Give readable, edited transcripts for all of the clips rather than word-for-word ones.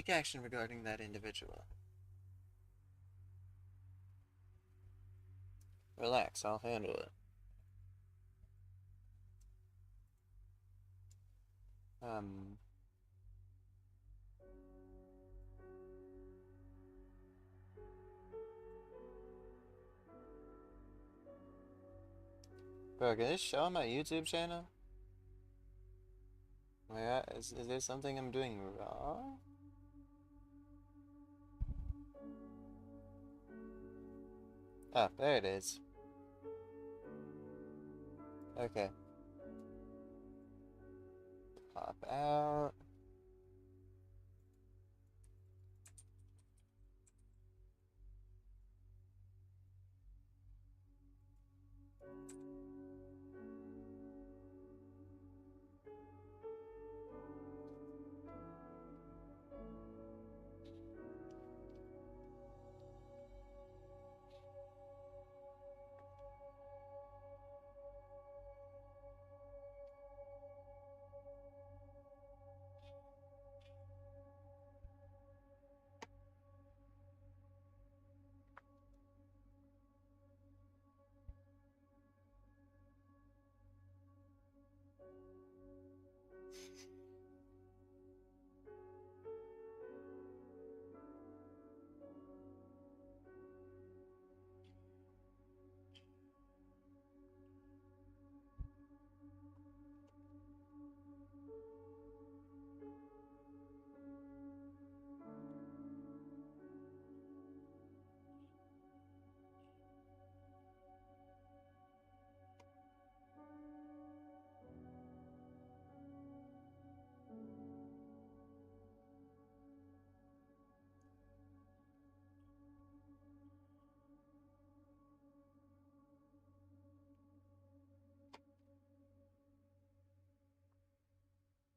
take action regarding that individual. Relax, I'll handle it. Bro, can this show on my YouTube channel? Is there something I'm doing wrong? Oh, there it is. Okay. Pop out.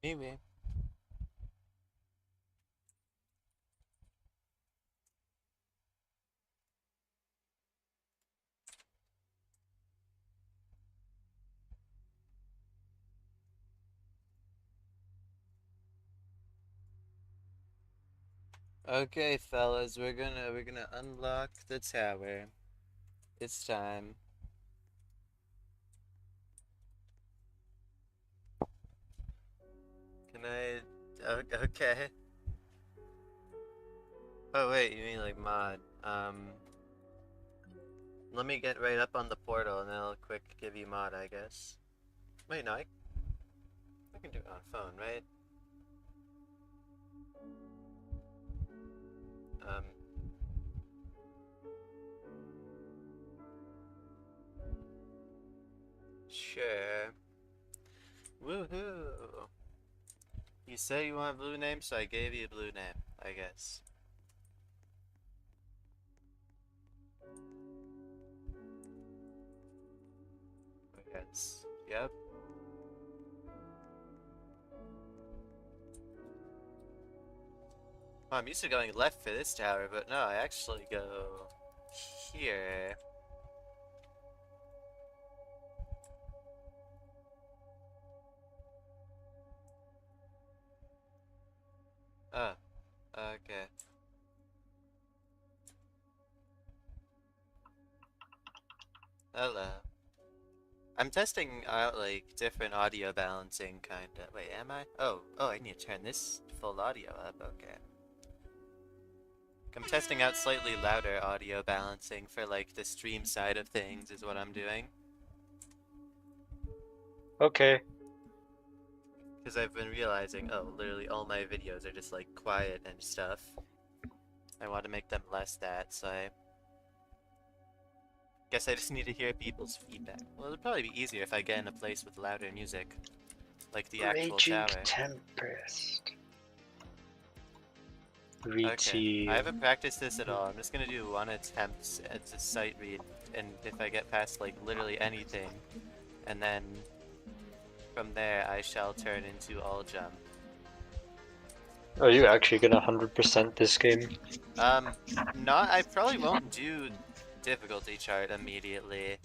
Maybe. Okay, fellas, we're gonna unlock the tower. It's time. Can I? Okay. Oh wait, you mean like mod? Let me get right up on the portal and then I'll quick give you mod, I guess. Wait, no, I can do it on phone, right? Um. Sure. Woohoo! You say you want a blue name, so I gave you a blue name, I guess. Yes. Yep. Oh, I'm used to going left for this tower, but no, I actually go here. Oh, okay. Hello. I'm testing out like different audio balancing kinda. Wait, am I? Oh, I need to turn this full audio up. Okay. I'm testing out slightly louder audio balancing for like the stream side of things is what I'm doing. Okay. Because I've been realizing, oh, literally all my videos are just like quiet and stuff. I want to make them less that, so I guess I just need to hear people's feedback. Well, it'd probably be easier if I get in a place with louder music. Like the actual Raging tower. Tempest. Okay, I Receive. haven't practiced this at all. I'm just gonna do one attempt at a sight read, and if I get past like literally anything, and then from there I shall turn into all jump. Are you actually gonna 100% this game? I probably won't do difficulty chart immediately,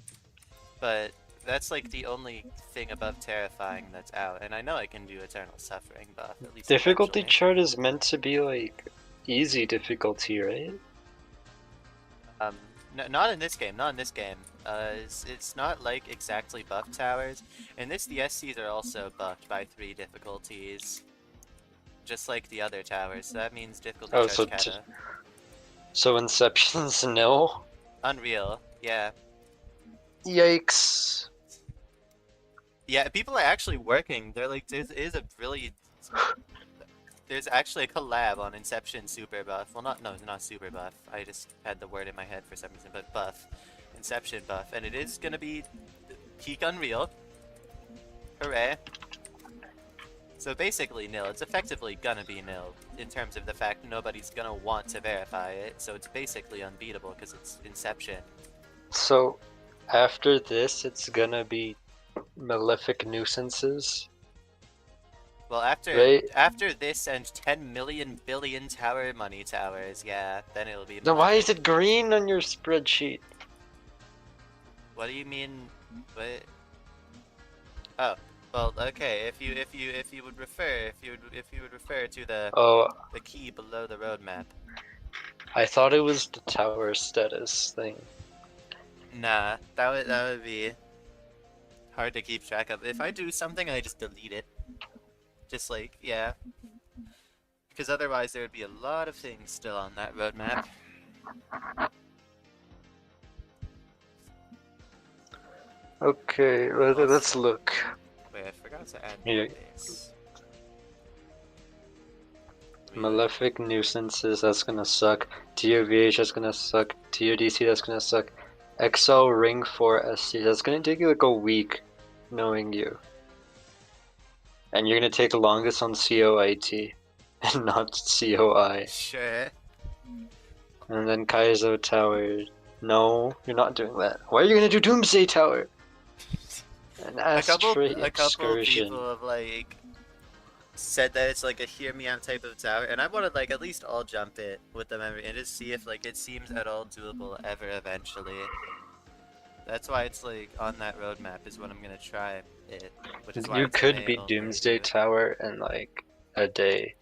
but that's like the only thing above terrifying that's out, and I know I can do eternal suffering buff at least Difficulty eventually. chart is meant to be like easy difficulty, right? Not in this game. Not in this game. It's not like exactly buff towers. In this, the SCs are also buffed by 3 difficulties, just like the other towers. So that means difficulty Oh, charge kata. so Inception's nil? Unreal. Yeah. Yikes. Yeah, people are actually working. They're like, there's actually a collab on Inception super buff. Well, not super buff. I just had the word in my head for some reason, but buff. Inception buff. And it is gonna be peak Unreal. Hooray. So basically nil. It's effectively gonna be nil in terms of the fact nobody's gonna want to verify it. So it's basically unbeatable because it's Inception. So after this, it's gonna be Malefic Nuisances. Well, Right? after this and 10 million billion tower money towers, yeah, then it'll be. Then why is it green on your spreadsheet? What do you mean? What? Oh, well, okay. If you would refer to the key below the roadmap. I thought it was the tower status thing. Nah, that would be hard to keep track of. If I do something, I just delete it. Just like, yeah. Because otherwise there would be a lot of things still on that roadmap. Okay, let's look. Wait, I forgot to add Yeah. this. Malefic Nuisances, that's gonna suck. TOVH, that's gonna suck. TODC, that's gonna suck. XL Ring 4 SC, that's gonna take you like a week knowing you. And you're gonna take the longest on COIT and not COI. Sure. And then Kaizo Tower. No, you're not doing that. Why are you gonna do Doomsday Tower? An A couple excursion. people have like said that it's like a hear me out type of tower, and I want to like at least all jump it with the memory and just see if like it seems at all doable ever eventually. That's why it's like on that roadmap is when I'm gonna try it. Which is why You it's could beat enabled, Doomsday maybe. Tower in like a day.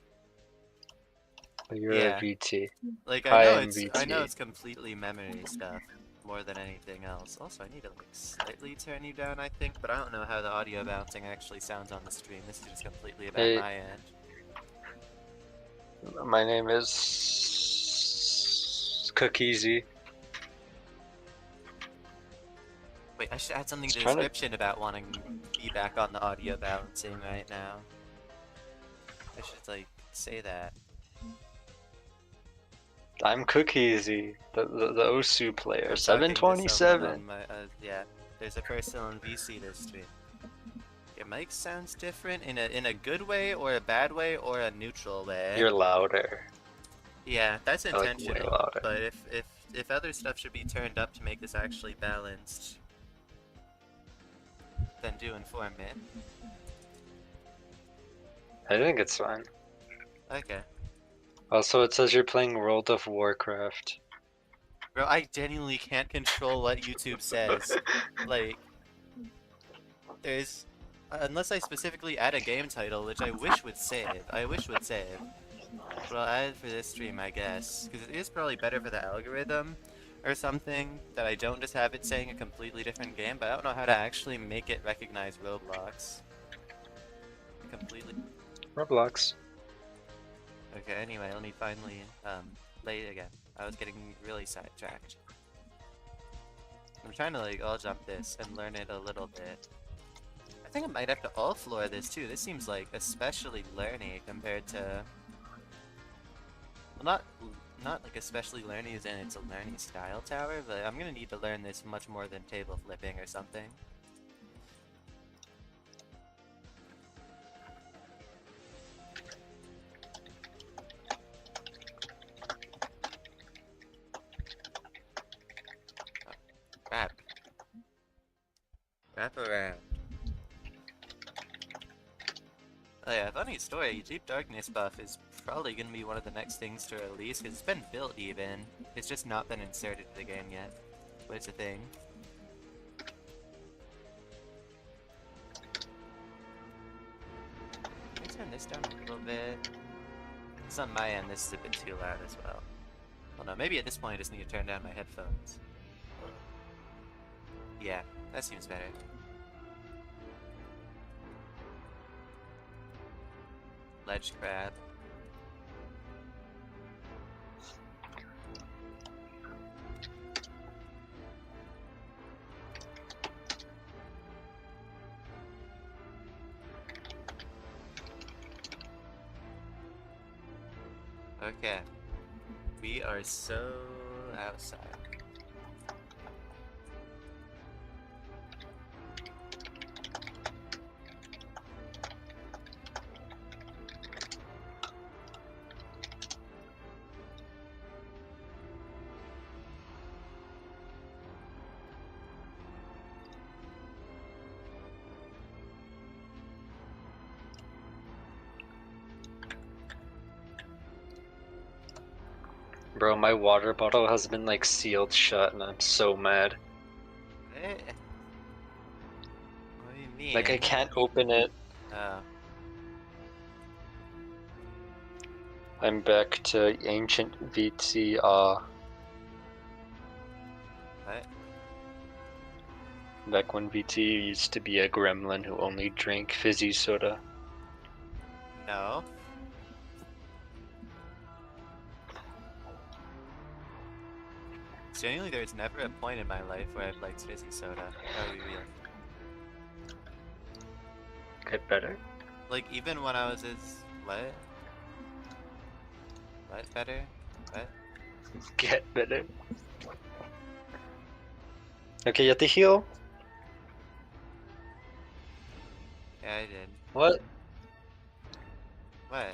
You're Yeah. a VT. Like High I MVT. know it's completely memory stuff more than anything else. Also, I need to like slightly turn you down, I think, but I don't know how the audio bouncing actually sounds on the stream. This is just completely about Hey. my end. My name is Cookiesy. Wait, I should add something to the Trying to- description about wanting feedback on the audio balancing right now. I should like say that. I'm Cookiesy, the Osu player. I'm talking to 727. someone on my, yeah, there's a person on VC this stream. Your mic sounds different in a good way or a bad way or a neutral way. You're louder. Yeah, that's like way intentional. louder. But if other stuff should be turned up to make this actually balanced, then do inform me. I think it's fine. Okay. Also, it says you're playing World of Warcraft. Bro, I genuinely can't control what YouTube says. Like, there's... Unless I specifically add a game title, which I wish would save. But I'll add it for this stream, I guess. Because it is probably better for the algorithm or something, that I don't just have it saying a completely different game, but I don't know how to actually make it recognize Roblox. Completely... Roblox. Okay, anyway, let me finally, play it again. I was getting really sidetracked. I'm trying to, like, all jump this and learn it a little bit. I think I might have to all floor this, too. This seems, like, especially learny compared to... Well, not like, especially learny as in it's a learny style tower, but I'm gonna need to learn this much more than table flipping or something. Wrap around. Oh yeah, funny story, Deep Darkness buff is probably gonna be one of the next things to release, because it's been built even. It's just not been inserted to the game yet. But it's a thing. Can I turn this down a little bit? Because on my end, this is a bit too loud as well. Well, no, maybe at this point I just need to turn down my headphones. Yeah, that seems better. Ledge crab. Okay. We are so outside. Bro, my water bottle has been like sealed shut and I'm so mad. Eh? What do you mean? Like I can't open it. Oh. I'm back to ancient VT What? back when VT used to be a gremlin who only drank fizzy soda. No. Genuinely, there's never a point in my life where I've liked fizzy soda. That would be real. Get better. Like, even when I was as... What? What better? What? Get better. Okay, you have to heal. Yeah, I did. What? What?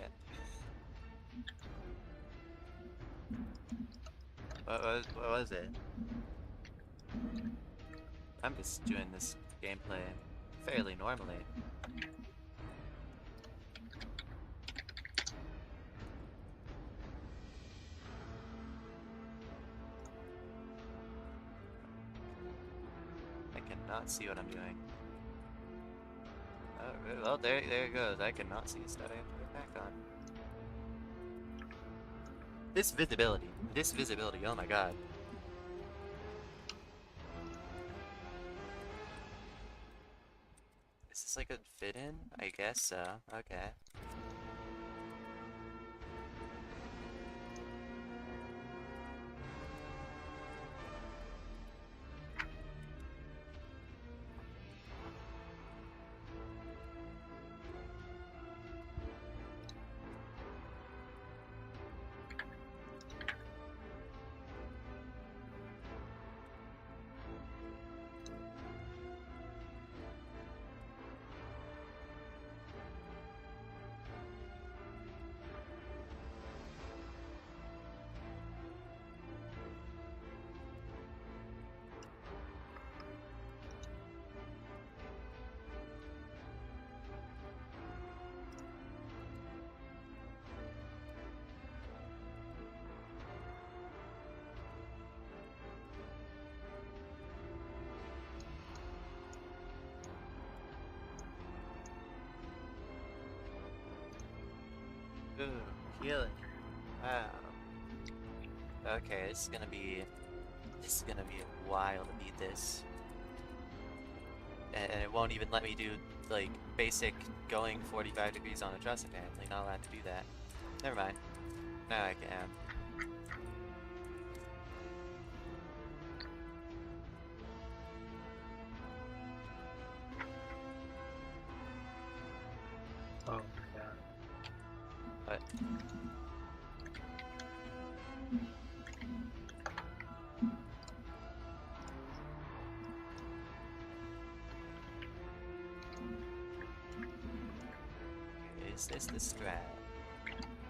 What was it? I'm just doing this gameplay fairly normally. I cannot see what I'm doing. Oh, well, there it goes. I cannot see stuff. I have to put it back on. This visibility, oh my god. Is this like a fit in? I guess so. Okay. Ooh, healing. Wow. Okay, this is gonna be a while to beat this. And it won't even let me do like basic going 45 degrees on a truss apparently. Not allowed to do that. Never mind. Now I can. Oh yeah. But is this the strat?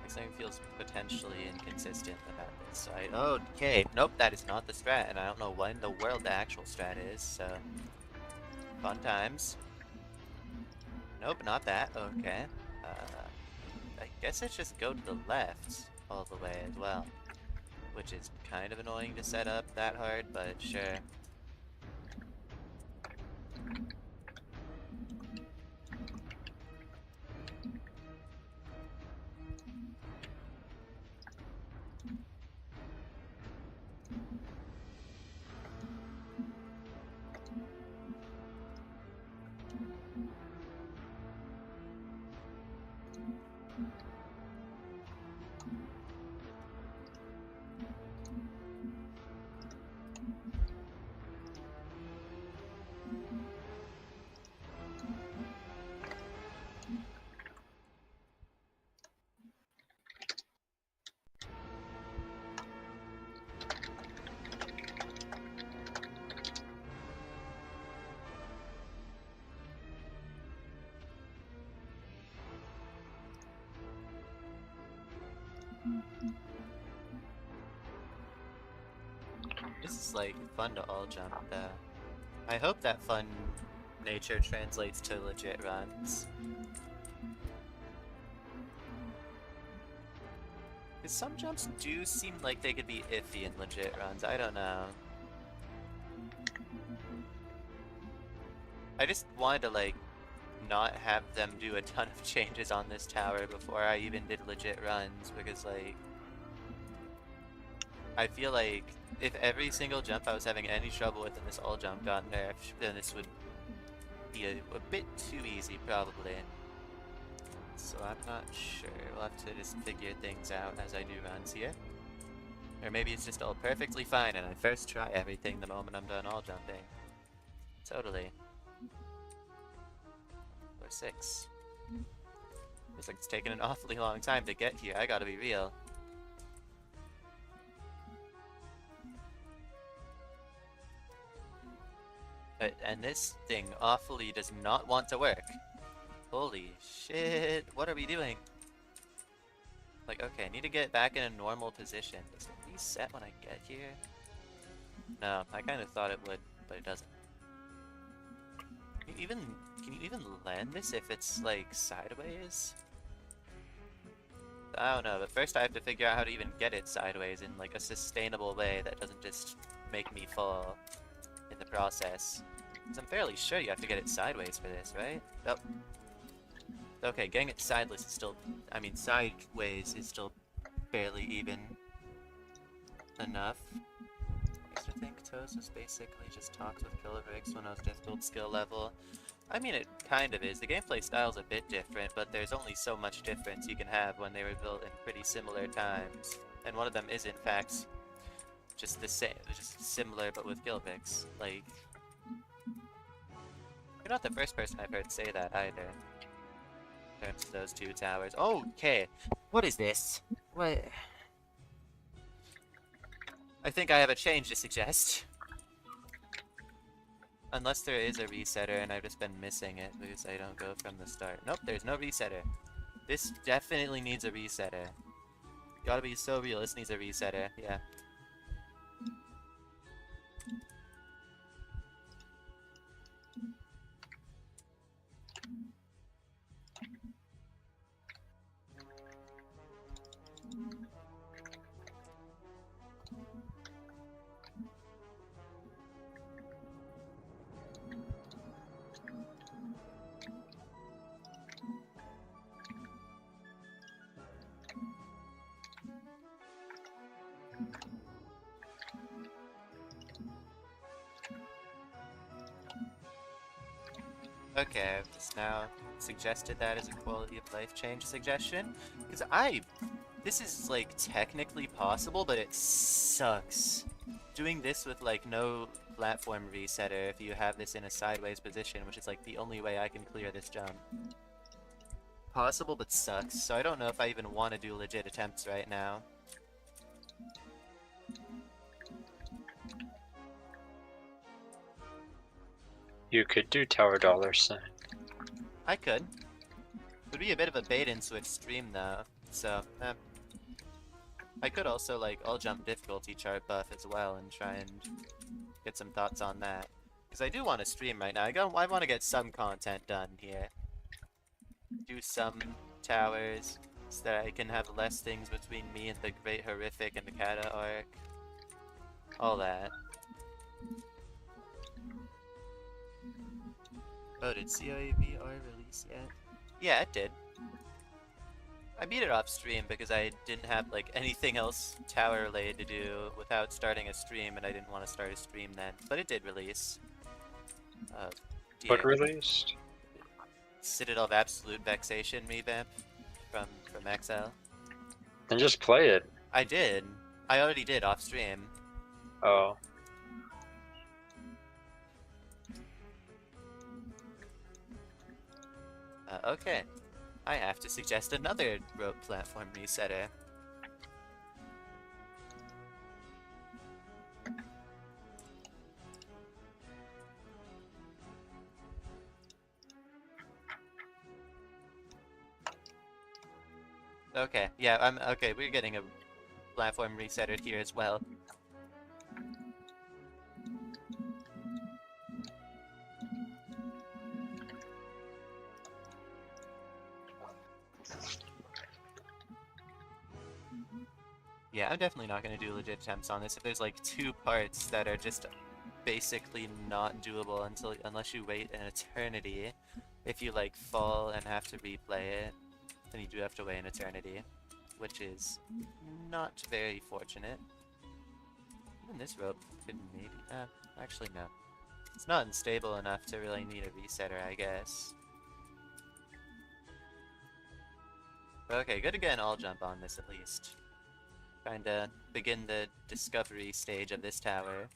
Like something feels potentially inconsistent about this. So okay, nope, that is not the strat, and I don't know what in the world the actual strat is, so fun times. Nope, not that. Okay. I guess it's just go to the left all the way as well. Which is kind of annoying to set up that hard, but sure. This is like fun to all jump though. I hope that fun nature translates to legit runs. Because some jumps do seem like they could be iffy in legit runs, I don't know. I just wanted to like not have them do a ton of changes on this tower before I even did legit runs, because like I feel like if every single jump I was having any trouble with and this all jump got nerfed, then this would be a bit too easy probably. So I'm not sure, we'll have to just figure things out as I do runs here. Or maybe it's just all perfectly fine and I first try everything the moment I'm done all jumping. Totally. Or 6. Looks like it's taken an awfully long time to get here, I gotta be real. And this thing awfully does not want to work. Holy shit, what are we doing? Like, okay, I need to get back in a normal position. Does it reset when I get here? No, I kind of thought it would, but it doesn't. Can you even land this if it's, like, sideways? I don't know, but first I have to figure out how to even get it sideways in, like, a sustainable way that doesn't just make me fall in the process. Because I'm fairly sure you have to get it sideways for this, right? Oh. Okay, getting it sideways is still... I mean, sideways is still barely even enough. I used to think EToH was basically just talks with killer rigs when I was difficult skill level. I mean, it kind of is. The gameplay style's a bit different, but there's only so much difference you can have when they were built in pretty similar times. And one of them is, in fact, just the same, just similar, but with kill picks. Like, you're not the first person I've heard say that either. In terms of those two towers. Okay, what is this? What? I think I have a change to suggest. Unless there is a resetter and I've just been missing it because I don't go from the start. Nope, there's no resetter. This definitely needs a resetter. Gotta be so real, this needs a resetter, yeah. Okay, I've just now suggested that as a quality of life change suggestion. Because this is like technically possible, but it sucks. Doing this with like no platform resetter if you have this in a sideways position, which is like the only way I can clear this jump. Possible, but sucks. So I don't know if I even want to do legit attempts right now. You could do tower $sign. I could. Would be a bit of a bait and switch stream though, so I could also like all jump difficulty chart buff as well and try and get some thoughts on that. Because I do want to stream right now. I want to get some content done here. Do some towers so that I can have less things between me and the Great Horrific and the Kata arc. All that. Oh, did COAVR release yet? Yeah, it did. I beat it off stream because I didn't have like anything else tower related to do without starting a stream, and I didn't want to start a stream then. But it did release. What Dear. released? Citadel of Absolute Vexation revamp from XL. Then just play it. I did. I already did off stream. Oh. Okay. I have to suggest another rope platform resetter. Okay, yeah, okay, we're getting a platform resetter here as well. Yeah, I'm definitely not going to do legit attempts on this. If there's like 2 parts that are just basically not doable unless you wait an eternity. If you like fall and have to replay it, then you do have to wait an eternity, which is not very fortunate. Even this rope could maybe... actually no. It's not unstable enough to really need a resetter, I guess. Okay, good to get an all jump on this at least. Trying to begin the discovery stage of this tower.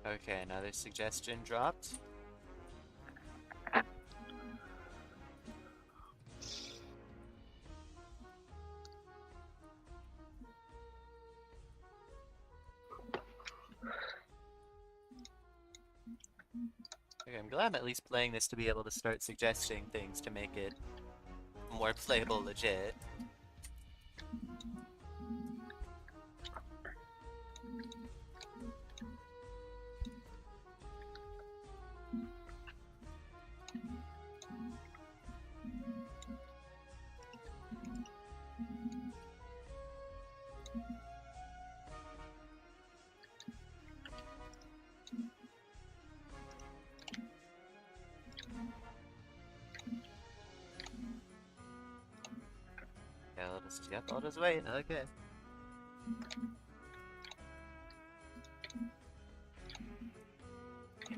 Okay, another suggestion dropped. Okay, I'm glad I'm at least playing this to be able to start suggesting things to make it more playable legit. Yeah, I'll just wait, okay.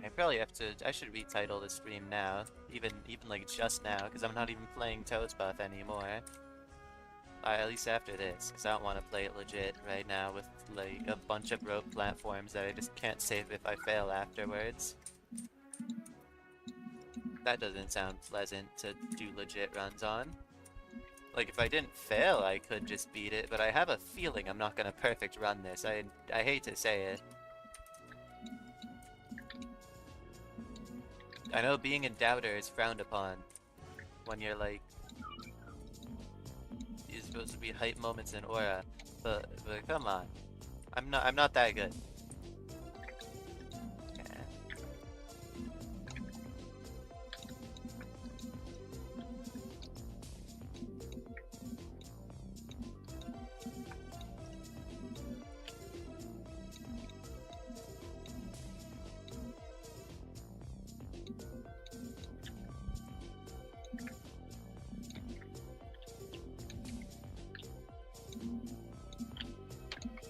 I probably have to, I should retitle the stream now, even like just now, because I'm not even playing Toad's Buff anymore. At least after this, because I don't want to play it legit right now with like a bunch of rope platforms that I just can't save if I fail afterwards. That doesn't sound pleasant to do legit runs on. Like, if I didn't fail, I could just beat it, but I have a feeling I'm not gonna perfect run this. I hate to say it. I know being in doubter is frowned upon when you're like... You're supposed to be hype moments in aura, but come on. I'm not that good.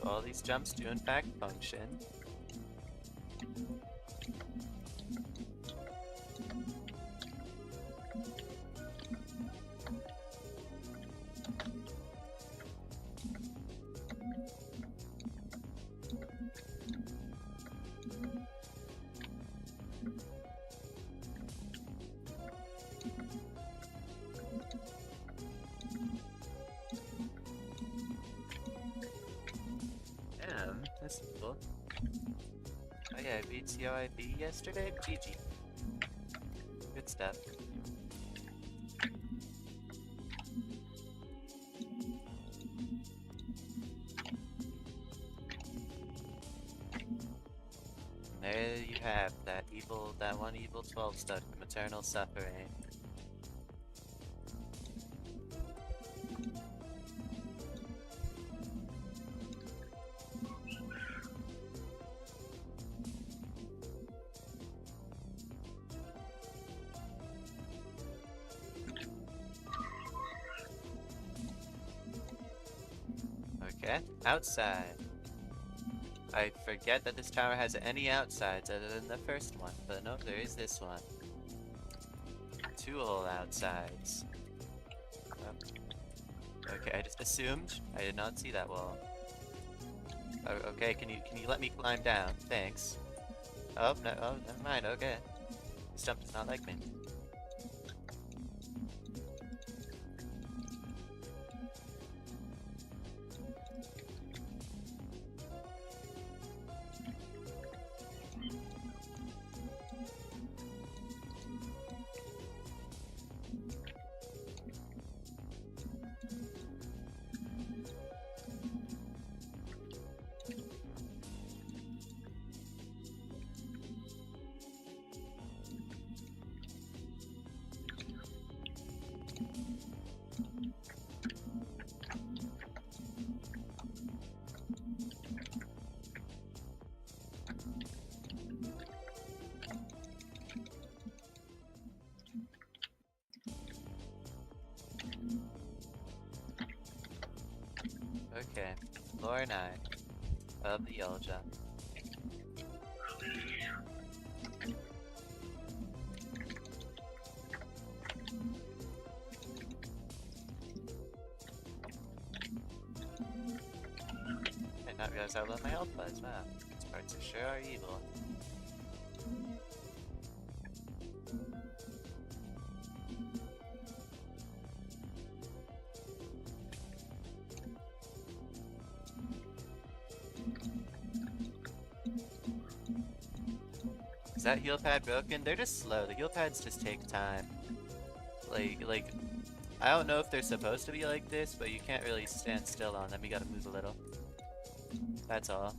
All these jumps do in fact function. yeah, I beat COIB yesterday. GG. Good stuff. There you have that one evil 12 stuck from eternal suffering. Okay, outside. I forget that this tower has any outsides other than the first one, but no, there is this one. 2 whole outsides. Oh. Okay, I just assumed. I did not see that wall. Oh, okay, can you let me climb down? Thanks. Oh, no, oh, never mind, okay. Stump does not like me. Okay, floor 9 of the yall jump. I did not realize how low my health was. Wow, these parts sure are evil. Is that heal pad broken? They're just slow. The heal pads just take time. Like, I don't know if they're supposed to be like this, but you can't really stand still on them. You gotta move a little. That's all.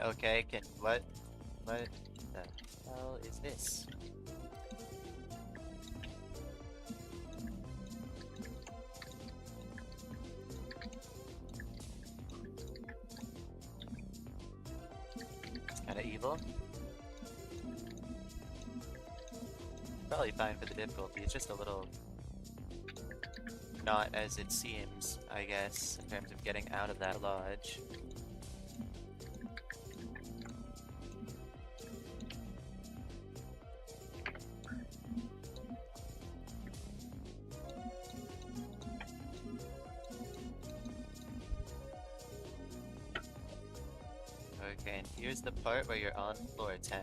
Okay, what the hell is this? It's kinda evil. Probably fine for the difficulty, it's just a little not as it seems, I guess, in terms of getting out of that lodge. Okay, and here's the part where you're on floor 10.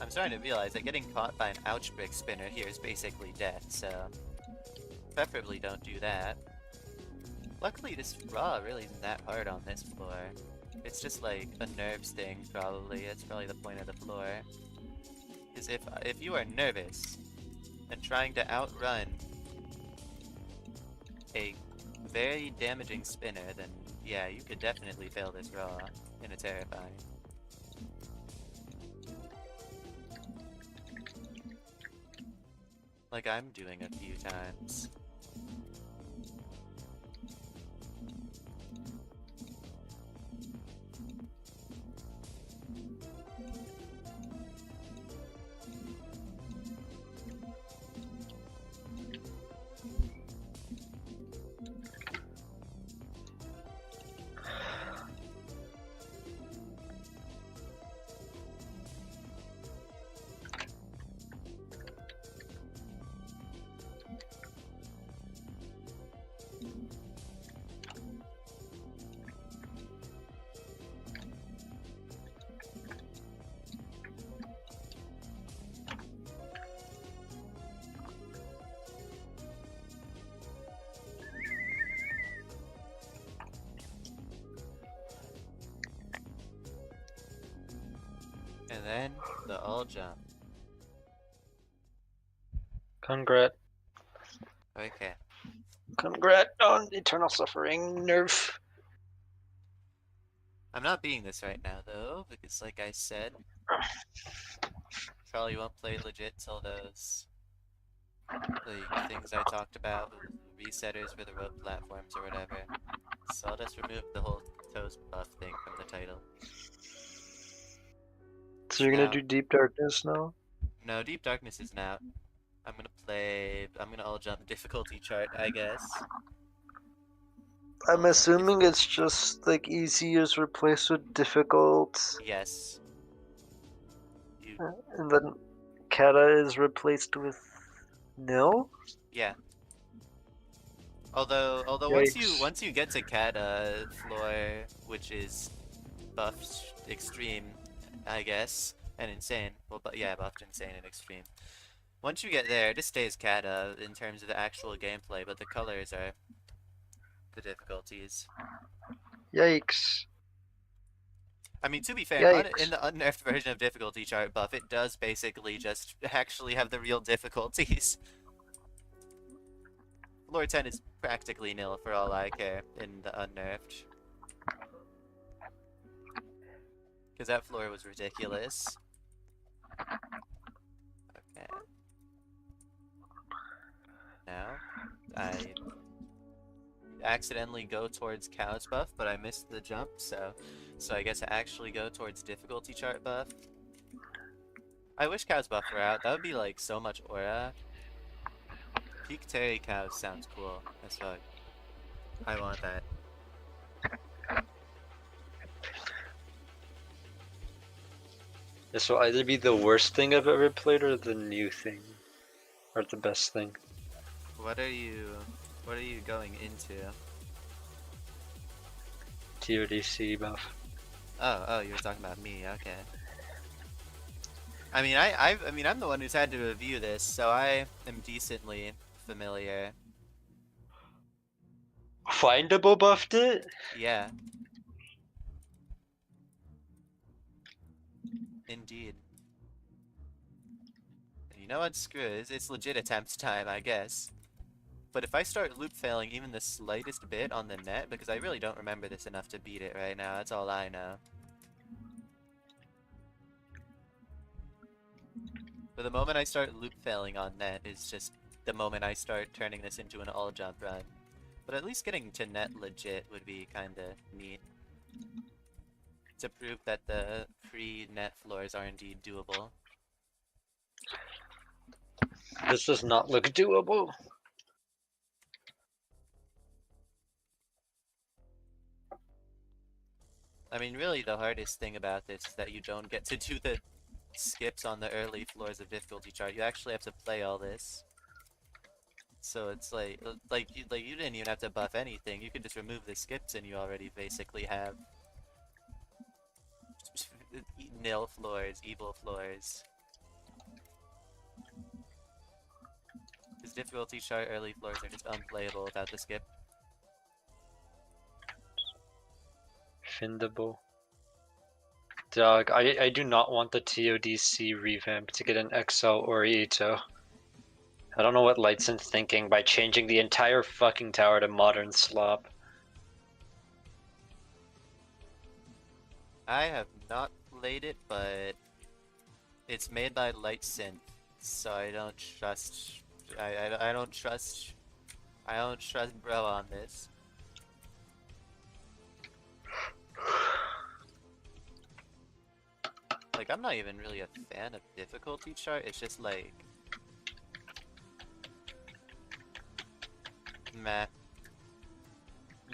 I'm starting to realize that getting caught by an ouch brick spinner here is basically death, so preferably don't do that. Luckily this raw really isn't that hard on this floor. It's just like a nerves thing, probably. That's probably the point of the floor. Because if you are nervous and trying to outrun a very damaging spinner, then yeah, you could definitely fail this raw in a terrifying. Like I'm doing a few times. And then the all jump. Congrat. Okay. Congrat on Eternal Suffering nerf. I'm not being this right now though, because like I said, probably won't play legit till those like things I talked about, resetters for the rope platforms or whatever. So I'll just remove the whole toes buff thing from the title. So you're gonna Now, do Deep Darkness now? no, Deep Darkness isn't out. I'm gonna all jump difficulty chart, I guess. I'm All jump assuming it's difficulty. just like easy is replaced with difficult, Yes. You, and then Kata is replaced with nil? yeah. Although Yikes. once you get to cat floor, which is buffed extreme, I guess, and insane. Well, but yeah, buffed insane and extreme. Once you get there, it just stays kata in terms of the actual gameplay, but the colors are the difficulties. Yikes. I mean, to be fair, in Yikes. the unnerfed version of difficulty chart buff, it does basically just actually have the real difficulties. Floor 10 is practically nil for all I care in the unnerfed. Because that floor was ridiculous. Okay. Now, I accidentally go towards Cow's buff, but I missed the jump, so I guess I actually go towards difficulty chart buff. I wish Cow's buff were out. That would be like so much aura. Peak Terry Cows sounds cool as fuck. I want that. This will either be the worst thing I've ever played or the new thing. Or the best thing. What are you going into? TODC buff. Oh, you were talking about me. Okay. I mean, I'm the one who's had to review this, so I am decently familiar. Findable buffed it? Yeah. Indeed. And you know what? Screw it. It's legit attempt time, I guess. But if I start loop failing even the slightest bit on the net, because I really don't remember this enough to beat it right now, that's all I know. But the moment I start loop failing on net is just the moment I start turning this into an all jump run. But at least getting to net legit would be kinda neat. To prove that the pre-net floors are indeed doable. This does not look doable. I mean, really the hardest thing about this is that you don't get to do the skips on the early floors of difficulty chart. You actually have to play all this. So it's like you didn't even have to buff anything. You could just remove the skips and you already basically have nil floors, evil floors. Because difficulty chart early floors are just unplayable without the skip. Findable. Dog, I do not want the TODC revamp to get an XL or EToH. I don't know what Lightson's thinking by changing the entire fucking tower to modern slop. I have not played it, but it's made by Lightsynth, so I don't trust. I don't trust. I don't trust bro on this. Like, I'm not even really a fan of difficulty chart. It's just like, meh.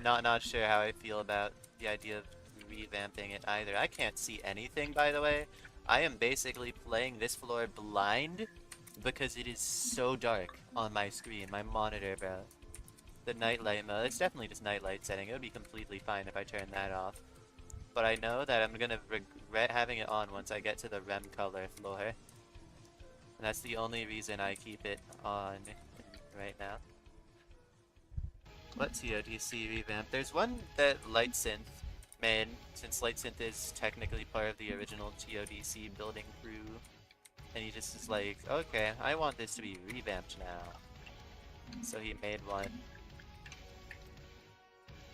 Not sure how I feel about the idea of revamping it either. I can't see anything, by the way. I am basically playing this floor blind because it is so dark on my screen, my monitor, bro. The nightlight mode, it's definitely just nightlight setting. It would be completely fine if I turned that off. But I know that I'm gonna regret having it on once I get to the REM color floor. And that's the only reason I keep it on right now. What TODC revamp? There's one that Lightsynth made, since Light Synth is technically part of the original TODC building crew, and he just is like, okay, I want this to be revamped now. So he made one.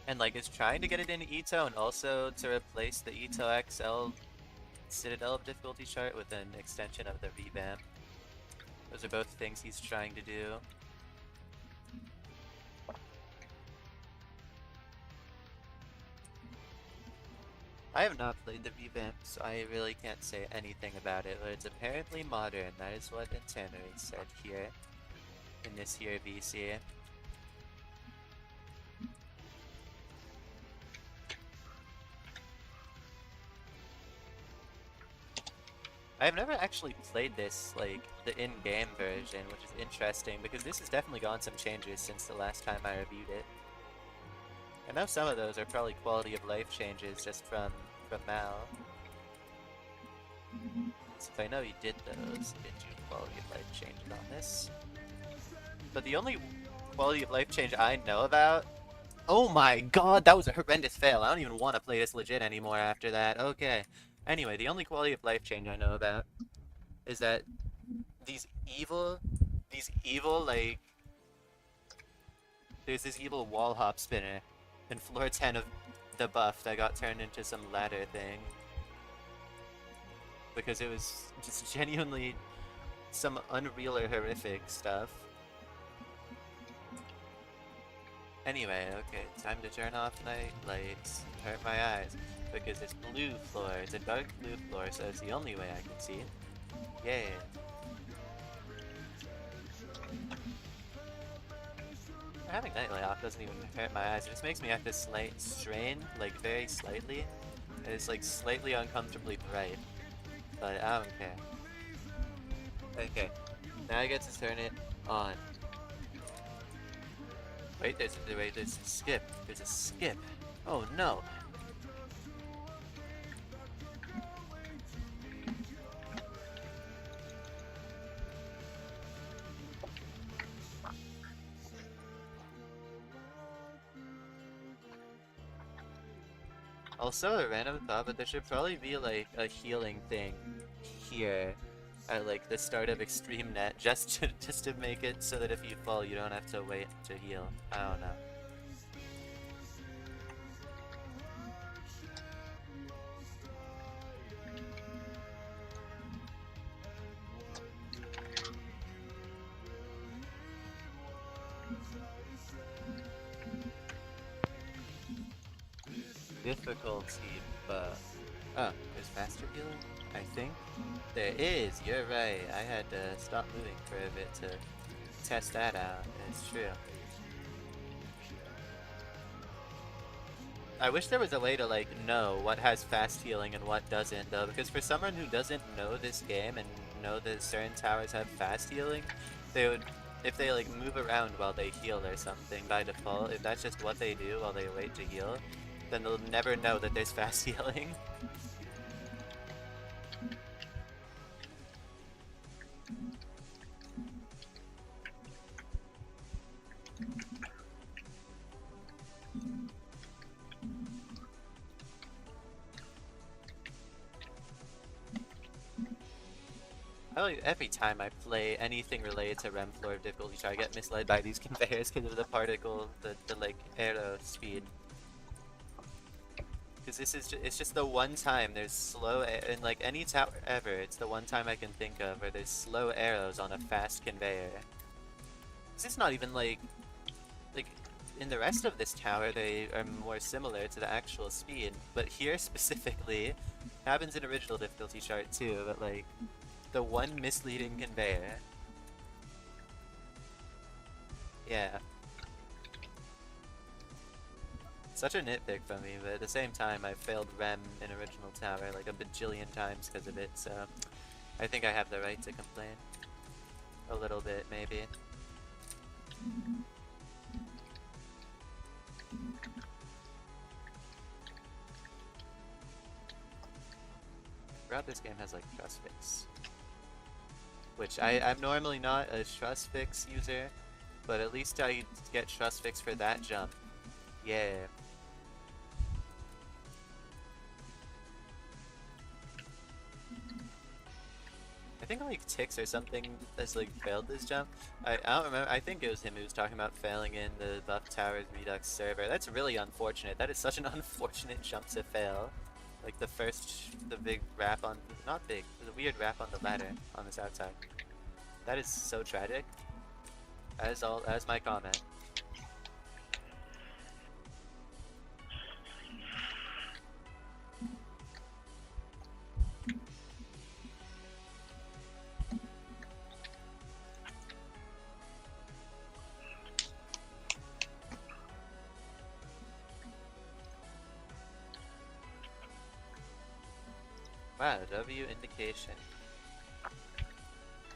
And like is trying to get it in EToH and also to replace the EToH XL Citadel difficulty chart with an extension of the revamp. Those are both things he's trying to do. I have not played the revamp, so I really can't say anything about it, but it's apparently modern. That is what Internally said here in this here VC. I've never actually played this, like, the in-game version, which is interesting, because this has definitely gone some changes since the last time I reviewed it. I know some of those are probably quality of life changes just from Mal. So if I know he did those, he did do quality of life changes on this. But the only quality of life change I know about... Oh my god, that was a horrendous fail. I don't even want to play this legit anymore after that. Okay. Anyway, the only quality of life change I know about is that these evil, like, there's this evil wall hop spinner in floor 10 of the buff that got turned into some ladder thing. Because it was just genuinely some unreal or horrific stuff. Anyway, okay, time to turn off night lights, hurt my eyes. Because it's blue floor, it's a dark blue floor, so it's the only way I can see it. Yeah. Having nightlight off doesn't even hurt my eyes, it just makes me have to strain, like very slightly. And it's like slightly uncomfortably bright. But I don't care. Okay, now I get to turn it on. Wait, there's a skip. There's a skip. Oh no. Also, a random thought, but there should probably be like a healing thing here at like the start of Extreme Net, just to make it so that if you fall, you don't have to wait to heal. I don't know. Difficulty buff. Oh, there's faster healing? I think? There is, you're right. I had to stop moving for a bit to test that out. It's true. I wish there was a way to like know what has fast healing and what doesn't though, because for someone who doesn't know this game and know that certain towers have fast healing, they would, if they like move around while they heal or something by default, if that's just what they do while they wait to heal, then they'll never know that there's fast healing. Every time I play anything related to REM floor difficulty, I get misled by these conveyors because of the particle, the like arrow speed. Because this is it's just the one time there's slow in like any tower ever. It's the one time I can think of where there's slow arrows on a fast conveyor. This is not even like in the rest of this tower they are more similar to the actual speed, but here specifically happens in original difficulty chart too. But like the one misleading conveyor. Yeah. Such a nitpick from me, but at the same time, I've failed REM in original tower like a bajillion times because of it, so I think I have the right to complain. A little bit, maybe. I forgot this game has like trust fix. Which I'm normally not a trust fix user, but at least I get trust fix for that jump. Yeah. think like Tix or something has like failed this jump. I don't remember. I think it was him who was talking about failing in the Buff Towers Redux server. That's really unfortunate. That is such an unfortunate jump to fail. Like the big wrap on, not big, the weird wrap on the ladder on this outside. That is so tragic. As my comment. Wow, W indication.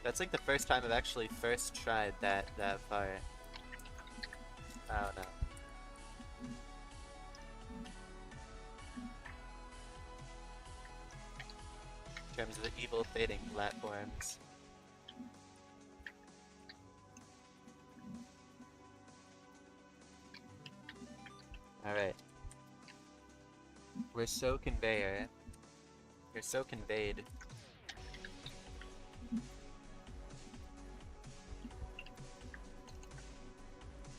That's like the first time I've actually tried that far. I don't know. In terms of the evil fading platforms. Alright. We're so conveyor. You're so conveyed.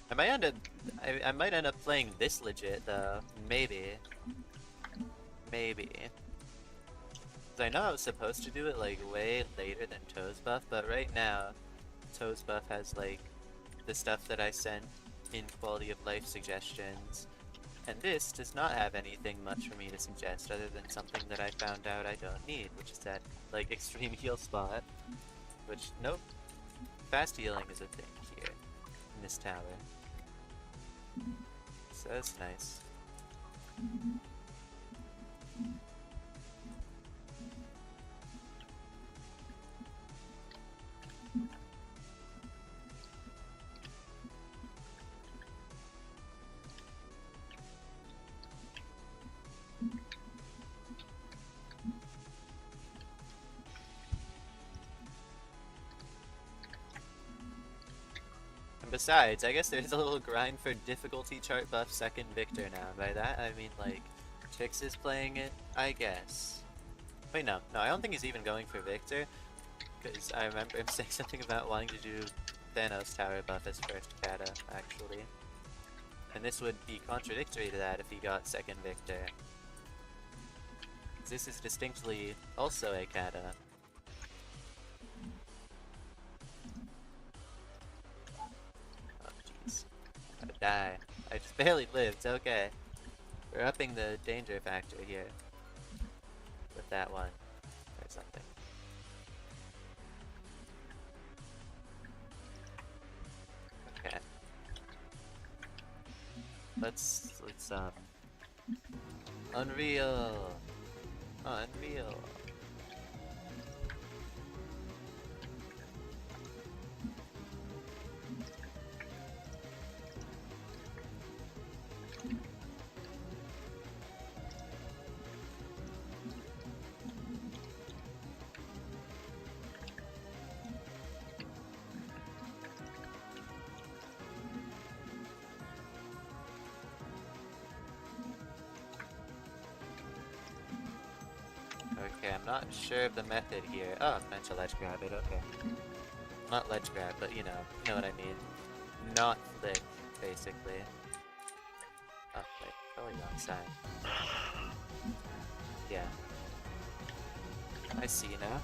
I might end up playing this legit though. Maybe. Maybe. Cause I know I was supposed to do it like way later than EToH's buff, but right now EToH's buff has like the stuff that I sent in quality of life suggestions. And this does not have anything much for me to suggest other than something that I found out I don't need, which is that, like, extreme heal spot. Which, nope. Fast healing is a thing here, in this tower. So that's nice. Besides, I guess there's a little grind for difficulty chart buff second Victor now. By that, I mean, like, Tix is playing it, I guess. Wait, no, I don't think he's even going for Victor, because I remember him saying something about wanting to do Thanos tower buff as first kata, actually. And this would be contradictory to that if he got second Victor. This is distinctly also a kata. Die. I just barely lived, okay. We're upping the danger factor here. With that one. Or something. Okay. Let's Unreal! Unreal! Okay, I'm not sure of the method here. Oh, meant to ledge grab it, okay. Not ledge grab, but you know what I mean. Not flick, basically. Oh, wait, totally wrong side. Yeah. I see now.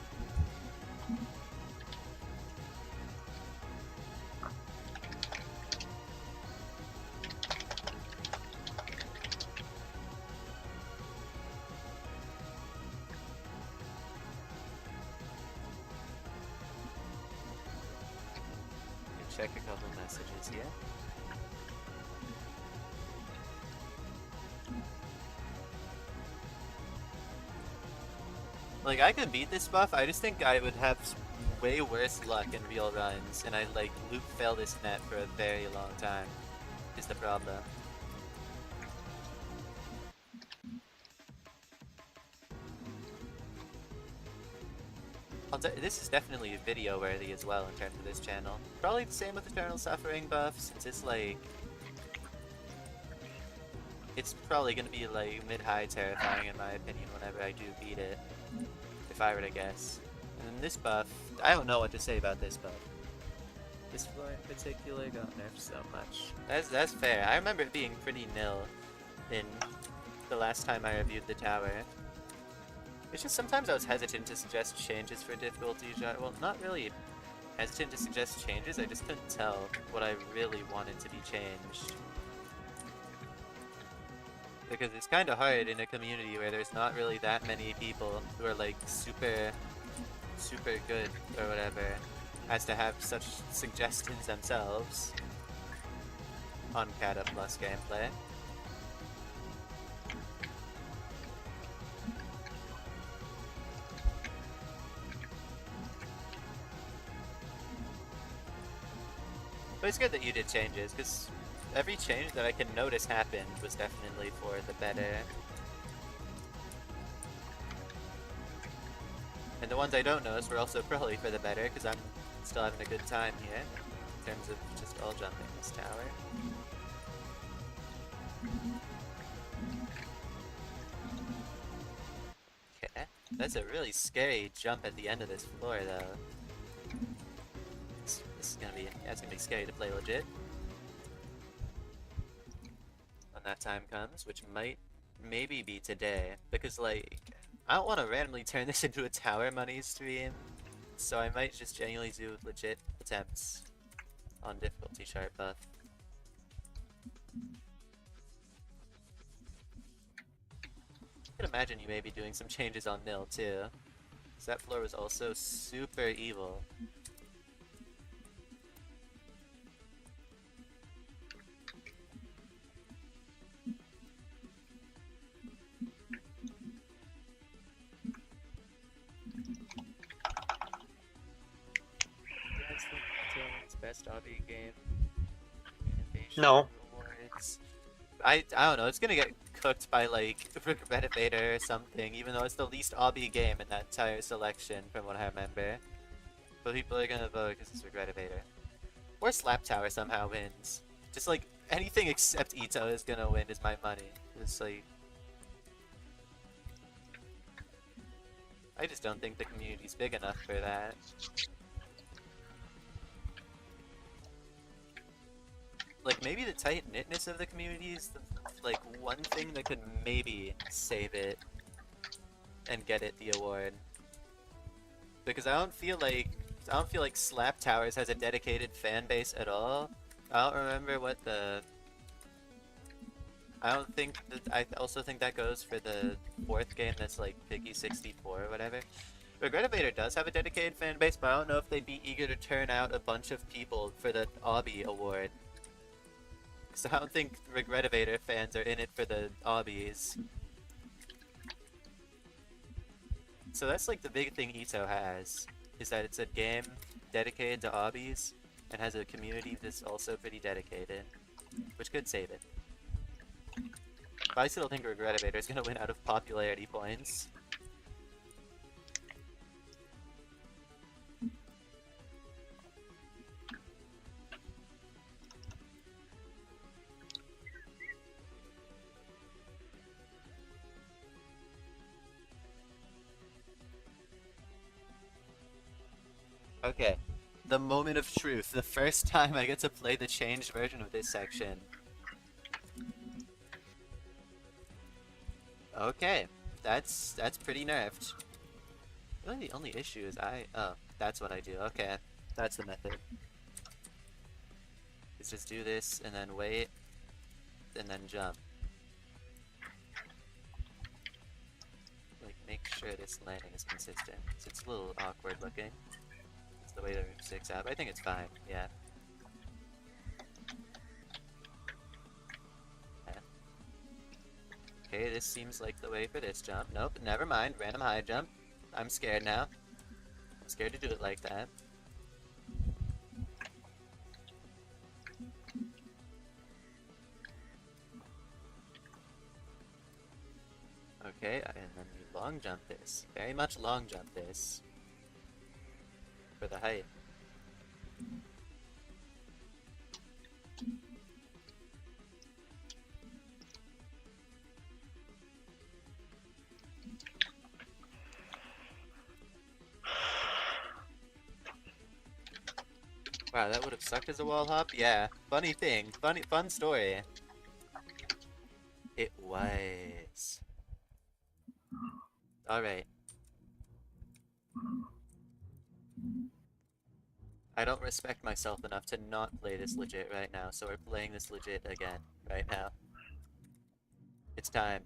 Check a couple messages here. Like, I could beat this buff, I just think I would have way worse luck in real runs, and I'd like loop fail this net for a very long time, is the problem. This is definitely video worthy as well in terms of this channel. Probably the same with Eternal Suffering buff, since it's like... It's probably gonna be like mid-high terrifying in my opinion whenever I do beat it. If I were to guess. And this buff, I don't know what to say about this buff. This floor in particular got nerfed so much. That's fair. I remember it being pretty nil in the last time I reviewed the tower. It's just sometimes I was hesitant to suggest changes for difficulty. Well, not really hesitant to suggest changes, I just couldn't tell what I really wanted to be changed. Because it's kind of hard in a community where there's not really that many people who are like super good or whatever, as to have such suggestions themselves on Kata Plus gameplay. But it's good that you did changes, because every change that I can notice happened was definitely for the better. And the ones I don't notice were also probably for the better, because I'm still having a good time here, in terms of just all jumping this tower. Okay, that's a really scary jump at the end of this floor, though. This is gonna be, yeah, it's gonna be scary to play legit. When that time comes, which might maybe be today, because like, I don't want to randomly turn this into a tower money stream, so I might just genuinely do legit attempts on difficulty chart buff. I could imagine you may be doing some changes on nil too, because that floor was also super evil. Best obby game. Innovation No. Awards. I don't know, it's gonna get cooked by like Regretivator or something, even though it's the least obby game in that entire selection from what I remember. But people are gonna vote because it's Regretivator. Or Slap Tower somehow wins. Just like anything except EToH is gonna win is my money. It's like, I just don't think the community's big enough for that. Like, maybe the tight-knitness of the community is the, like, one thing that could maybe save it and get it the award. Because I don't feel like Slap Towers has a dedicated fan base at all. I don't remember what the... I also think that goes for the fourth game that's like Piggy 64 or whatever. Regretivator does have a dedicated fan base, but I don't know if they'd be eager to turn out a bunch of people for the Obby award. So I don't think Regretivator fans are in it for the obbies. So that's like the big thing EToH has, is that it's a game dedicated to obbies and has a community that's also pretty dedicated, which could save it. But I still think Regretivator is going to win out of popularity points. Okay, the moment of truth. The first time I get to play the changed version of this section. Okay, that's pretty nerfed. Really, the only issue is oh, that's what I do. Okay, that's the method. Is just do this and then wait, and then jump. Like, make sure this landing is consistent. So it's a little awkward looking. It's the way the root sticks out. I think it's fine. Yeah. Okay, this seems like the way for this jump. Nope, never mind. Random high jump. I'm scared now. I'm scared to do it like that. Okay, and then we long jump this. Very much long jump this. For the height. Wow, that would have sucked as a wall hop? Yeah. Funny thing. Fun story. It was. Alright. I don't respect myself enough to not play this legit right now, so we're playing this legit again right now. It's time.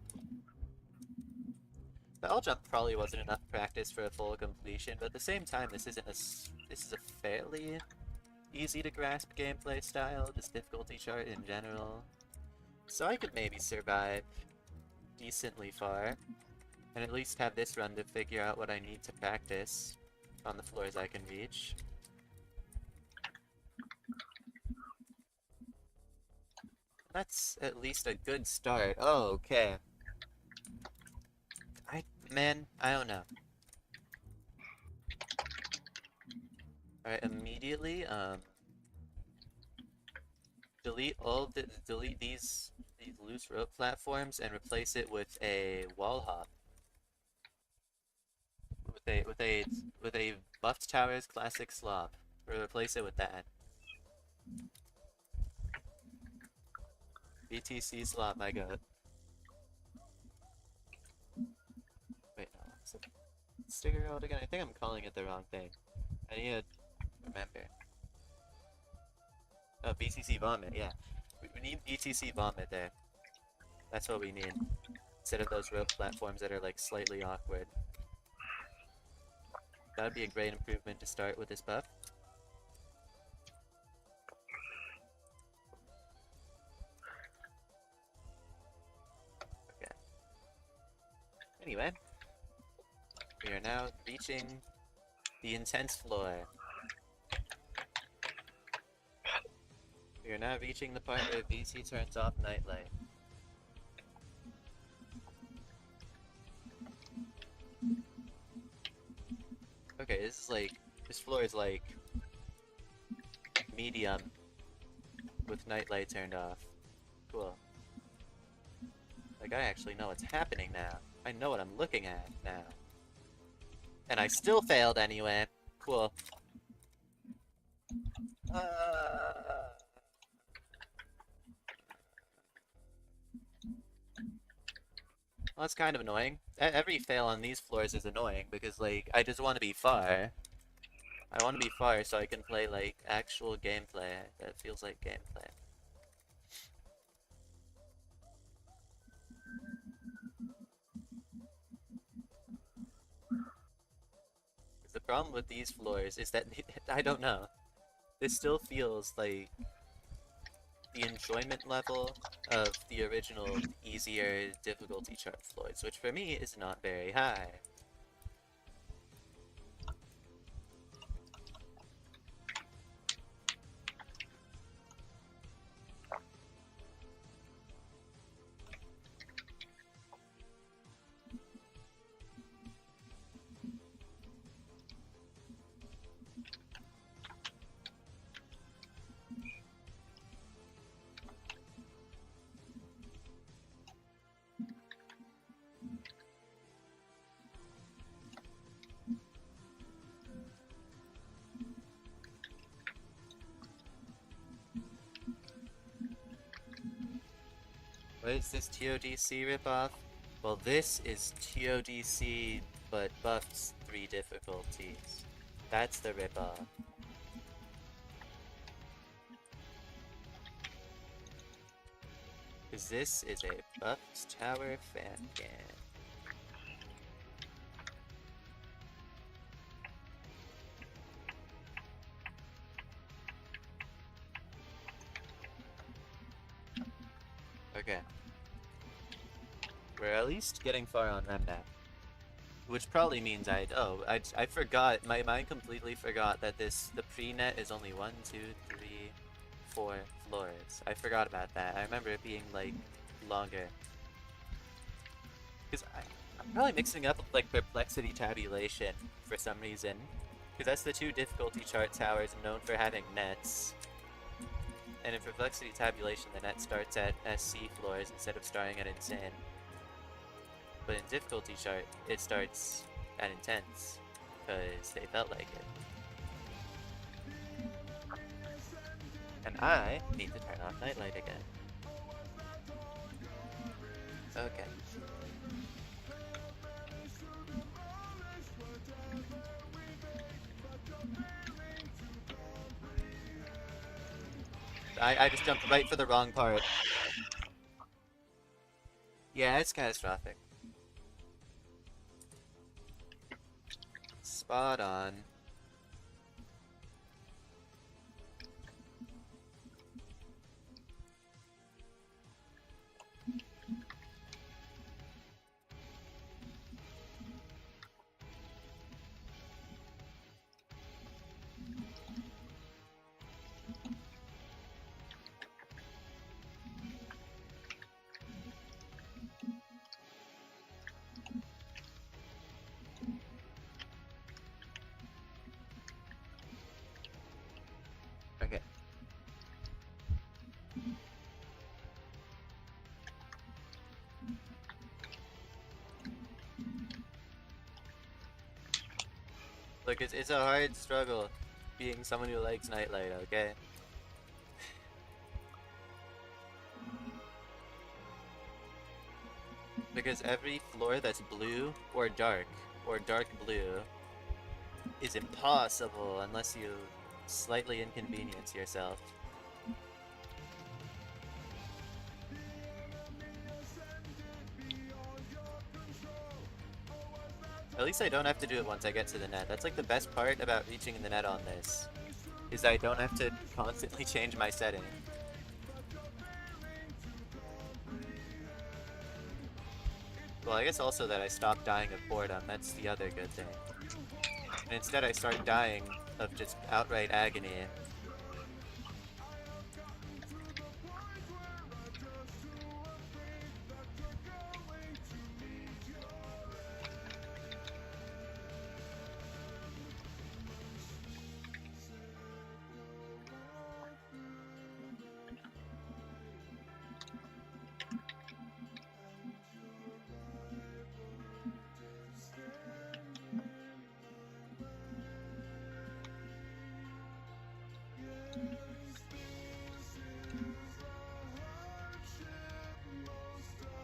The L jump probably wasn't enough practice for a full completion, but at the same time, this is a fairly easy to grasp gameplay style, this difficulty chart in general. So I could maybe survive decently far, and at least have this run to figure out what I need to practice on the floors I can reach. That's at least a good start. Oh, okay. Man, I don't know. Alright, immediately, delete these loose rope platforms and replace it with a wall hop. With a buffed towers classic slop. Replace it with that. BTC slop, my god. Wait, no, what's it? Sticker road again? I think I'm calling it the wrong thing. I need to remember. Oh, BTC vomit, yeah. We need BTC vomit there. That's what we need. Instead of those rope platforms that are like slightly awkward. That would be a great improvement to start with this buff. Okay. Anyway, we are now reaching the intense floor. We are now reaching the part where VC turns off nightlight. Okay, this floor is like medium with nightlight turned off. Cool. Like, I actually know what's happening now. I know what I'm looking at now. And I still failed anyway. Cool. Well, that's kind of annoying. Every fail on these floors is annoying because, like, I just want to be far. I want to be far so I can play, like, actual gameplay that feels like gameplay. The problem with these floors is that, I don't know, this still feels like the enjoyment level of the original easier difficulty chart floors, which for me is not very high. What is this TODC ripoff? Well, this is TODC, but buffs 3 difficulties. That's the ripoff. Because this is a buffed tower fan game. Okay. We're at least getting far on Remnant. Which probably means I forgot, my mind completely forgot that the pre-net is only 1, 2, 3, 4 floors. I forgot about that. I remember it being, like, longer. Because I'm probably mixing up, like, perplexity tabulation for some reason. Because that's the 2 difficulty chart towers known for having nets. And in perplexity tabulation, the net starts at SC floors instead of starting at insane. But in difficulty chart, it starts at intense, because they felt like it. And I need to turn off nightlight again. Okay. I just jumped right for the wrong part. Yeah, it's catastrophic. Spot on. Okay. Look, it's a hard struggle being someone who likes nightlight, okay? Because every floor that's blue or dark blue is impossible unless you slightly inconvenience yourself. At least I don't have to do it once I get to the net. That's like the best part about reaching the net on this, is I don't have to constantly change my setting. Well, I guess also that I stopped dying of boredom, that's the other good thing. And instead I start dying of just outright agony.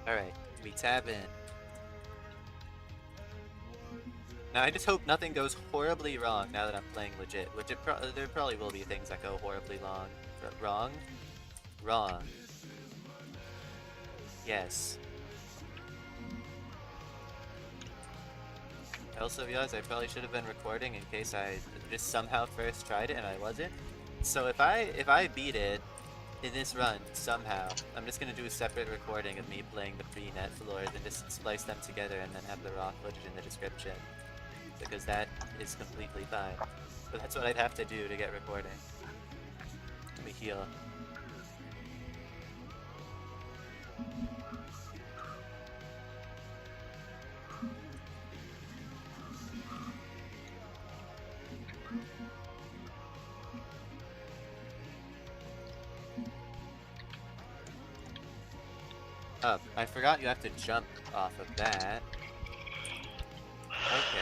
Alright, we tab in. Now I just hope nothing goes horribly wrong now that I'm playing legit, which there probably will be things that go horribly wrong. Wrong. Yes. I also realized I probably should have been recording in case I just somehow first tried it and I wasn't. So if I beat it in this run somehow, I'm just gonna do a separate recording of me playing the pre-net floors and just splice them together and then have the raw footage in the description. Because that is completely fine. But that's what I'd have to do to get recording. Let me heal. Oh, I forgot you have to jump off of that. Okay.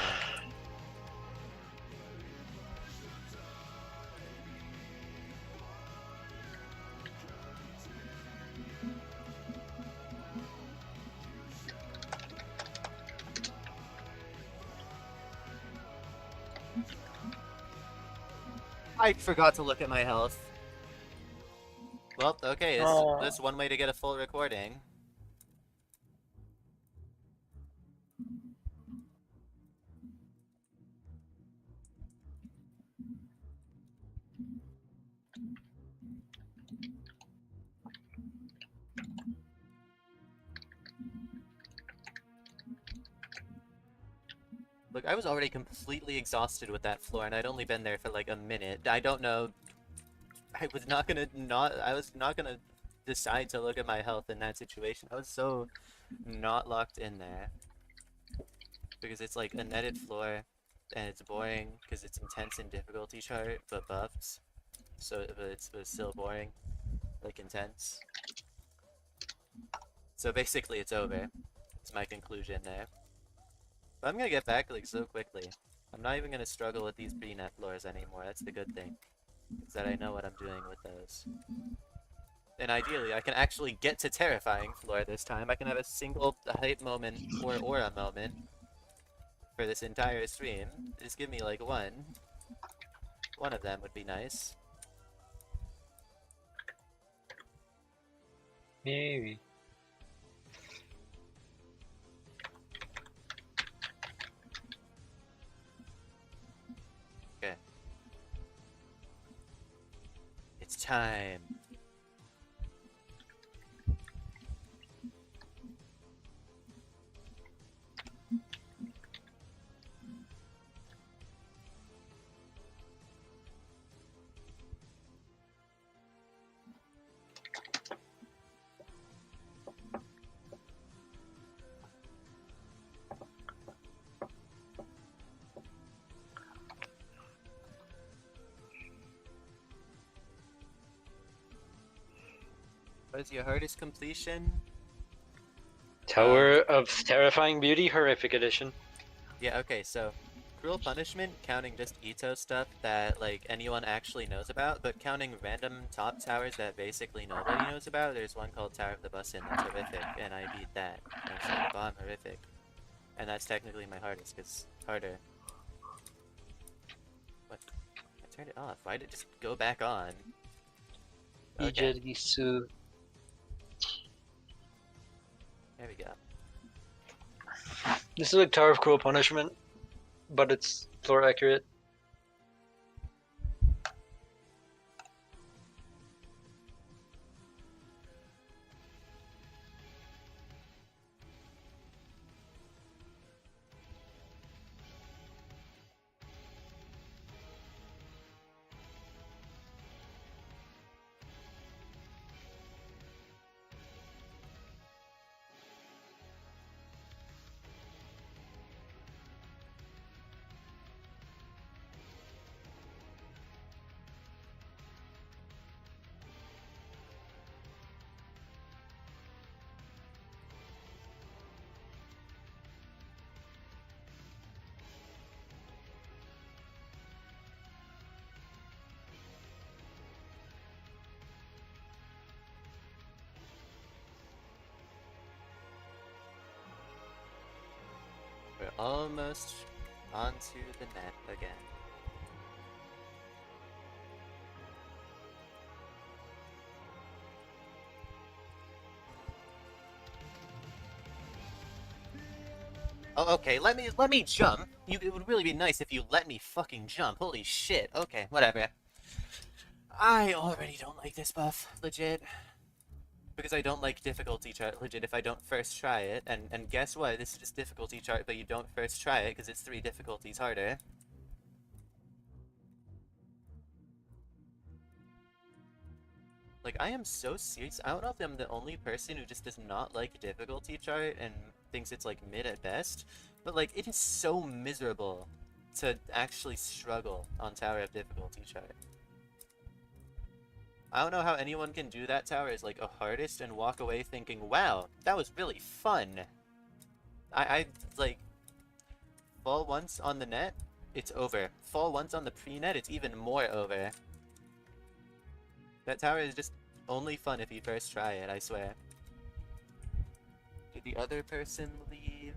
I forgot to look at my health. Well, okay, this is one way to get a full recording. Look, I was already completely exhausted with that floor, and I'd only been there for like a minute. I don't know. I was not gonna decide to look at my health in that situation. I was so not locked in there. Because it's like a netted floor, and it's boring, because it's intense in difficulty chart, but buffed. So, but it's still boring. Like, intense. So basically, it's over. It's my conclusion there. But I'm gonna get back, like, so quickly. I'm not even gonna struggle with these pre-net floors anymore, that's the good thing. is that I know what I'm doing with those. And ideally, I can actually get to terrifying floor this time. I can have a single hype moment or aura moment for this entire stream. Just give me like one. One of them would be nice. Maybe. Okay. It's time. What is your hardest completion? Tower of Terrifying Beauty, Horrific Edition. Yeah, okay, so Cruel Punishment, counting just EToH stuff that like anyone actually knows about, but counting random top towers that basically nobody knows about, there's one called Tower of the Bussin that's horrific, and I beat that. And it's like bomb horrific. And that's technically my hardest, because harder. What? I turned it off. Why did it just go back on? Okay, Ijerisu. there we go. This is like Tower of Cruel Punishment, but it's floor accurate. We're almost onto the net again. Oh, okay, let me jump. It would really be nice if you let me fucking jump. Holy shit. Okay, whatever. I already don't like this buff, legit. Because I don't like difficulty chart, legit, if I don't first try it. And guess what? This is just difficulty chart, but you don't first try it because it's 3 difficulties harder. Like, I am so serious. I don't know if I'm the only person who just does not like difficulty chart and thinks it's like mid at best, but like, it is so miserable to actually struggle on Tower of Difficulty chart. I don't know how anyone can do that tower as like a hardest and walk away thinking, wow, that was really fun. I like, fall once on the net, it's over. Fall once on the pre-net, it's even more over. That tower is just only fun if you first try it, I swear. Did the other person leave?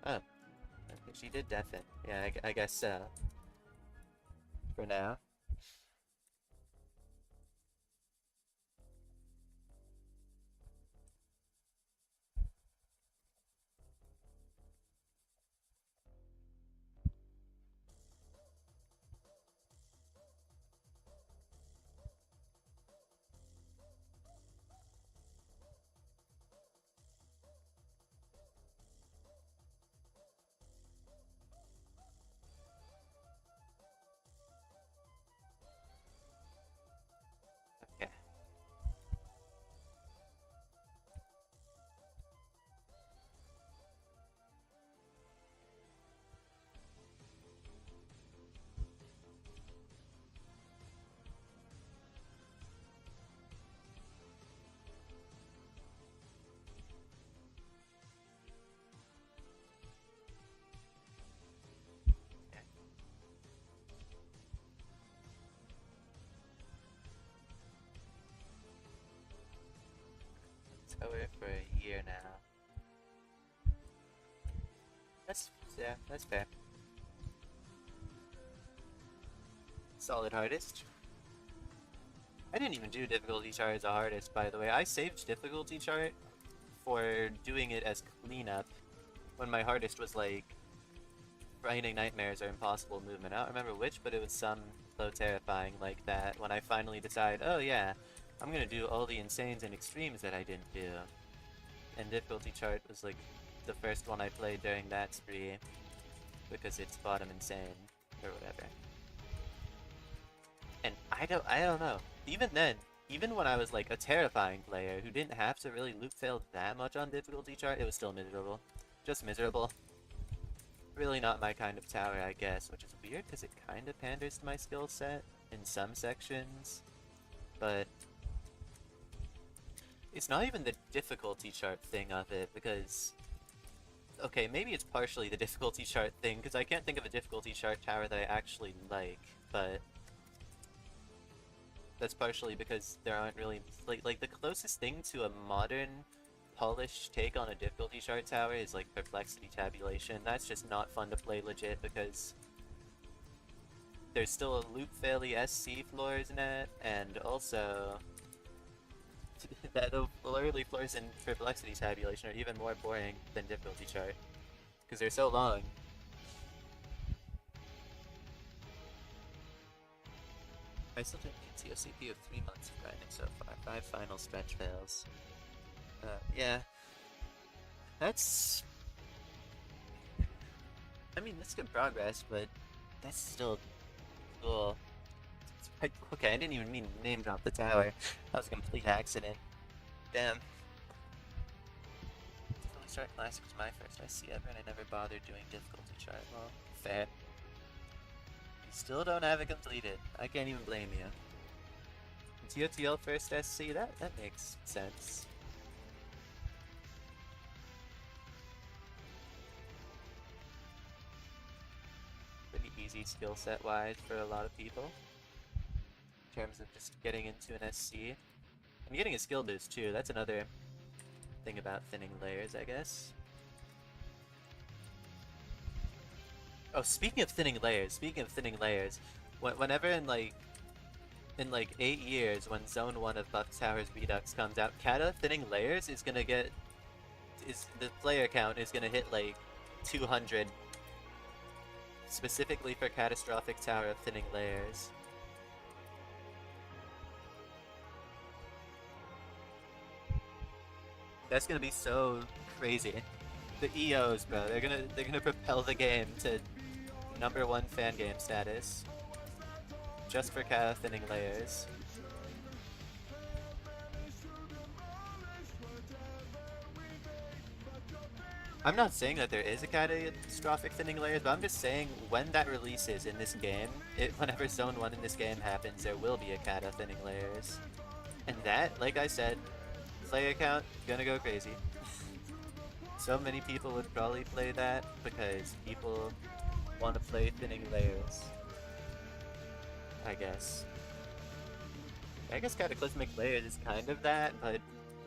Oh. Okay, she did deafen. Yeah, I guess so. For now. tower for a year now. Yeah, that's fair. Solid hardest. I didn't even do difficulty chart as a hardest, by the way. I saved difficulty chart for doing it as cleanup when my hardest was like Frightening Nightmares or Impossible Movement. I don't remember which, but it was some so terrifying like that when I finally decide, oh yeah, I'm gonna do all the insanes and extremes that I didn't do. And difficulty chart was like the first one I played during that spree because it's bottom insane or whatever. And I don't know. Even then, even when I was like a terrifying player who didn't have to really loop fail that much on difficulty chart, it was still miserable. Just miserable. Really not my kind of tower, I guess, which is weird because it kind of panders to my skill set in some sections, but it's not even the difficulty chart thing of it because, okay, maybe it's partially the difficulty chart thing because I can't think of a difficulty chart tower that I actually like, but that's partially because there aren't really, like the closest thing to a modern polished take on a difficulty chart tower is like perplexity tabulation. That's just not fun to play legit because there's still a loop faily SC floors net, and also that the early floors in perplexity tabulation are even more boring than difficulty chart because they're so long. I still didn't see a CPU of 3 months of grinding so far. 5 final stretch fails. Yeah. That's... I mean, that's good progress, but that's still cool. Okay, I didn't even mean to name drop the tower. That was a complete accident. Damn. Only Start Classic was my first SC ever, and I never bothered doing difficulty chart. Well, fair. You still don't have it completed. I can't even blame you. TOTL first SC? That makes sense. Pretty easy skill set wise for a lot of people. In terms of just getting into an SC. And getting a skill boost too, that's another thing about thinning layers, I guess. Oh, speaking of thinning layers, whenever in like 8 years when Zone 1 of Buck Tower's Redux comes out, Kata thinning layers is gonna get, the player count is gonna hit like 200. Specifically for Catastrophic Tower of Thinning Layers. That's gonna be so crazy. The EOs, bro, they're gonna propel the game to #1 fan game status. Just for Kata Thinning Layers. I'm not saying that there is a catastrophic thinning layers, but I'm just saying when that releases in this game, whenever Zone 1 in this game happens, there will be a cata thinning layers. And that, like I said, player count, gonna go crazy. So many people would probably play that because people want to play thinning layers. I guess. I guess Cataclysmic Layers is kind of that, but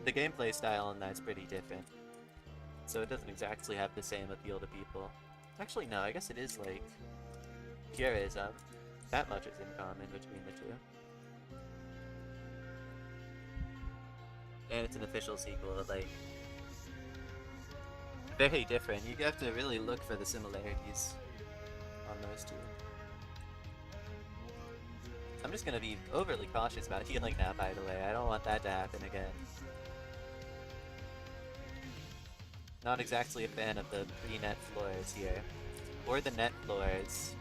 the gameplay style on that's pretty different. So it doesn't exactly have the same appeal to people. Actually, no, I guess it is like purism. That much is in common between the two. And it's an official sequel, like, very different. You have to really look for the similarities on those two. I'm just gonna be overly cautious about healing now, by the way. I don't want that to happen again. Not exactly a fan of the pre-net floors here. Or the net floors.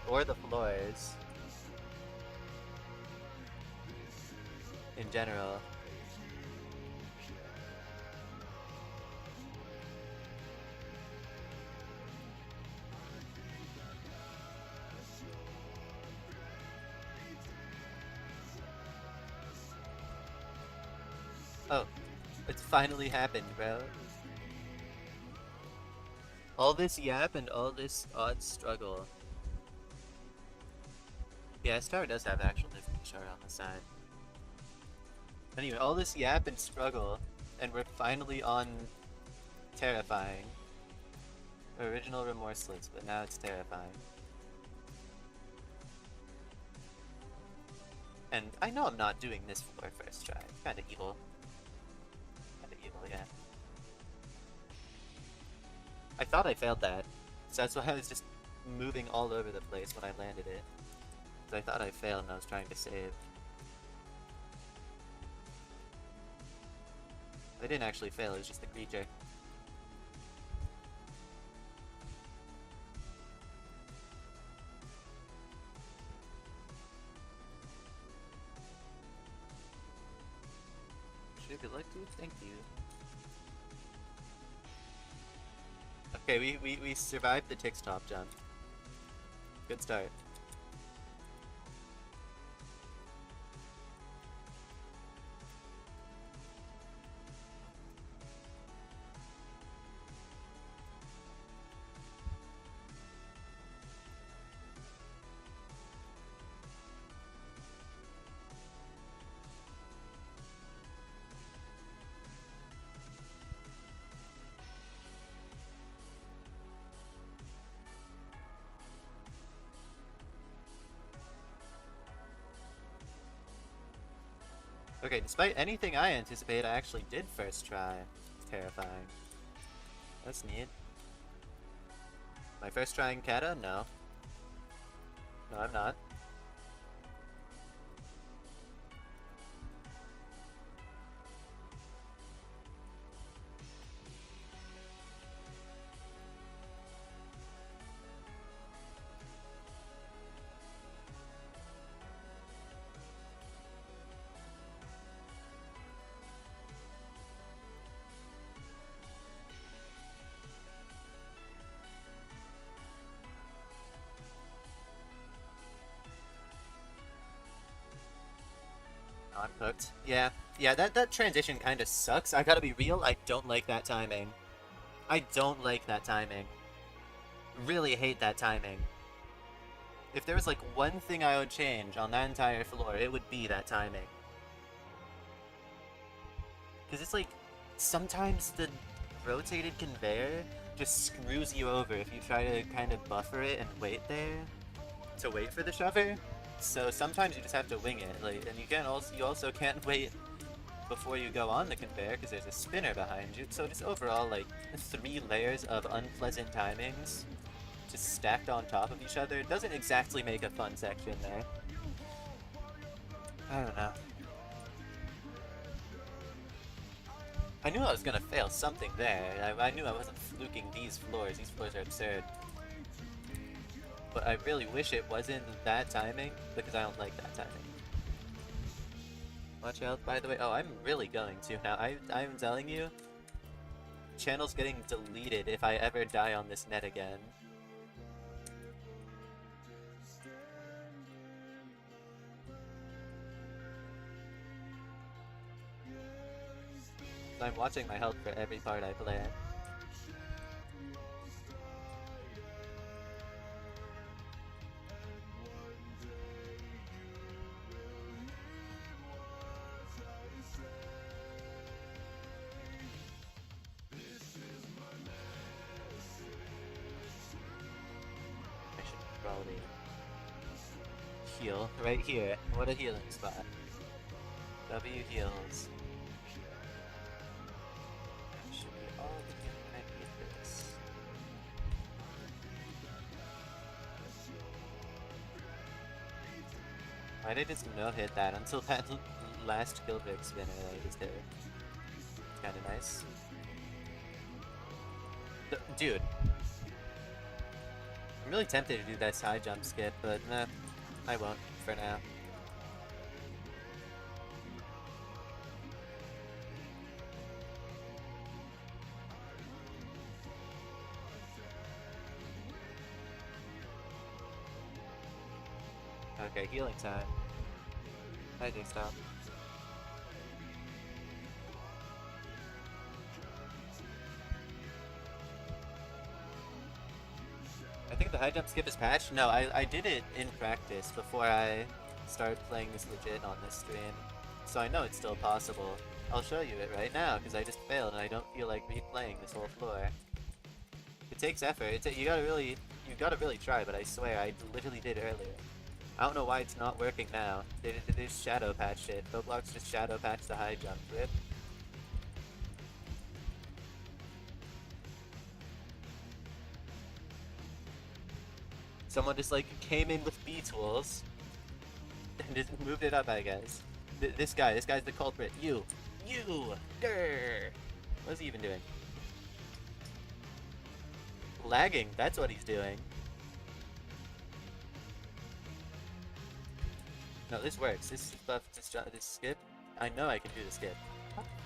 Or the floors. In general. Oh, it's finally happened, bro. All this yap and all this odd struggle. Yeah, Star does have actual difficulty chart on the side. Anyway, all this yap and struggle, And we're finally on terrifying. Original remorseless, but now it's terrifying. And I know I'm not doing this floor first try. It's kinda evil. Kinda evil, yeah. I thought I failed that. So that's why I was just moving all over the place when I landed it. Because I thought I failed and I was trying to save. I didn't actually fail, it was just the creature. Should you like to? Thank you. Okay, we survived the Tix top jump. Good start. Okay, despite anything I anticipate, I actually did first try. It's terrifying. That's neat. My first try in Kata? No. No, I'm not. I'm cooked. Yeah, that transition kind of sucks. I gotta be real, I don't like that timing. I don't like that timing. Really hate that timing. If there was like one thing I would change on that entire floor, it would be that timing. Because it's like, sometimes the rotated conveyor just screws you over if you try to kind of buffer it and wait there to wait for the shover. So sometimes you just have to wing it, like, and you also can't wait before you go on the conveyor because there's a spinner behind you. So just overall, like, 3 layers of unpleasant timings just stacked on top of each other doesn't exactly make a fun section there. I don't know. I knew I was gonna fail something there. I knew I wasn't fluking these floors. These floors are absurd. But I really wish it wasn't that timing, because I don't like that timing. Watch out, by the way. Oh, I'm really going to. Now, I'm telling you, channel's getting deleted if I ever die on this net again. I'm watching my health for every part I play. I should probably heal right here. What a healing spot. W heals. Should be all the healing I need for this. Why did I just no hit that until that last kill break spinner that I just did? It's kinda nice. Dude. I'm really tempted to do that side jump skip, but nah, I won't for now. Okay, healing time. I think stop. I think the high jump skip is patched. No, I did it in practice before I started playing this legit on this stream. So I know it's still possible. I'll show you it right now, because I just failed and I don't feel like replaying this whole floor. It takes effort. You gotta really try, but I swear, I literally did earlier. I don't know why it's not working now. They just shadow patched it. Roblox just shadow patched the high jump. Rip. Someone just like came in with B tools and just moved it up, I guess. This guy's the culprit. You! Grr! What's he even doing? Lagging, that's what he's doing. No, this works. This buff, this skip. I know I can do the skip.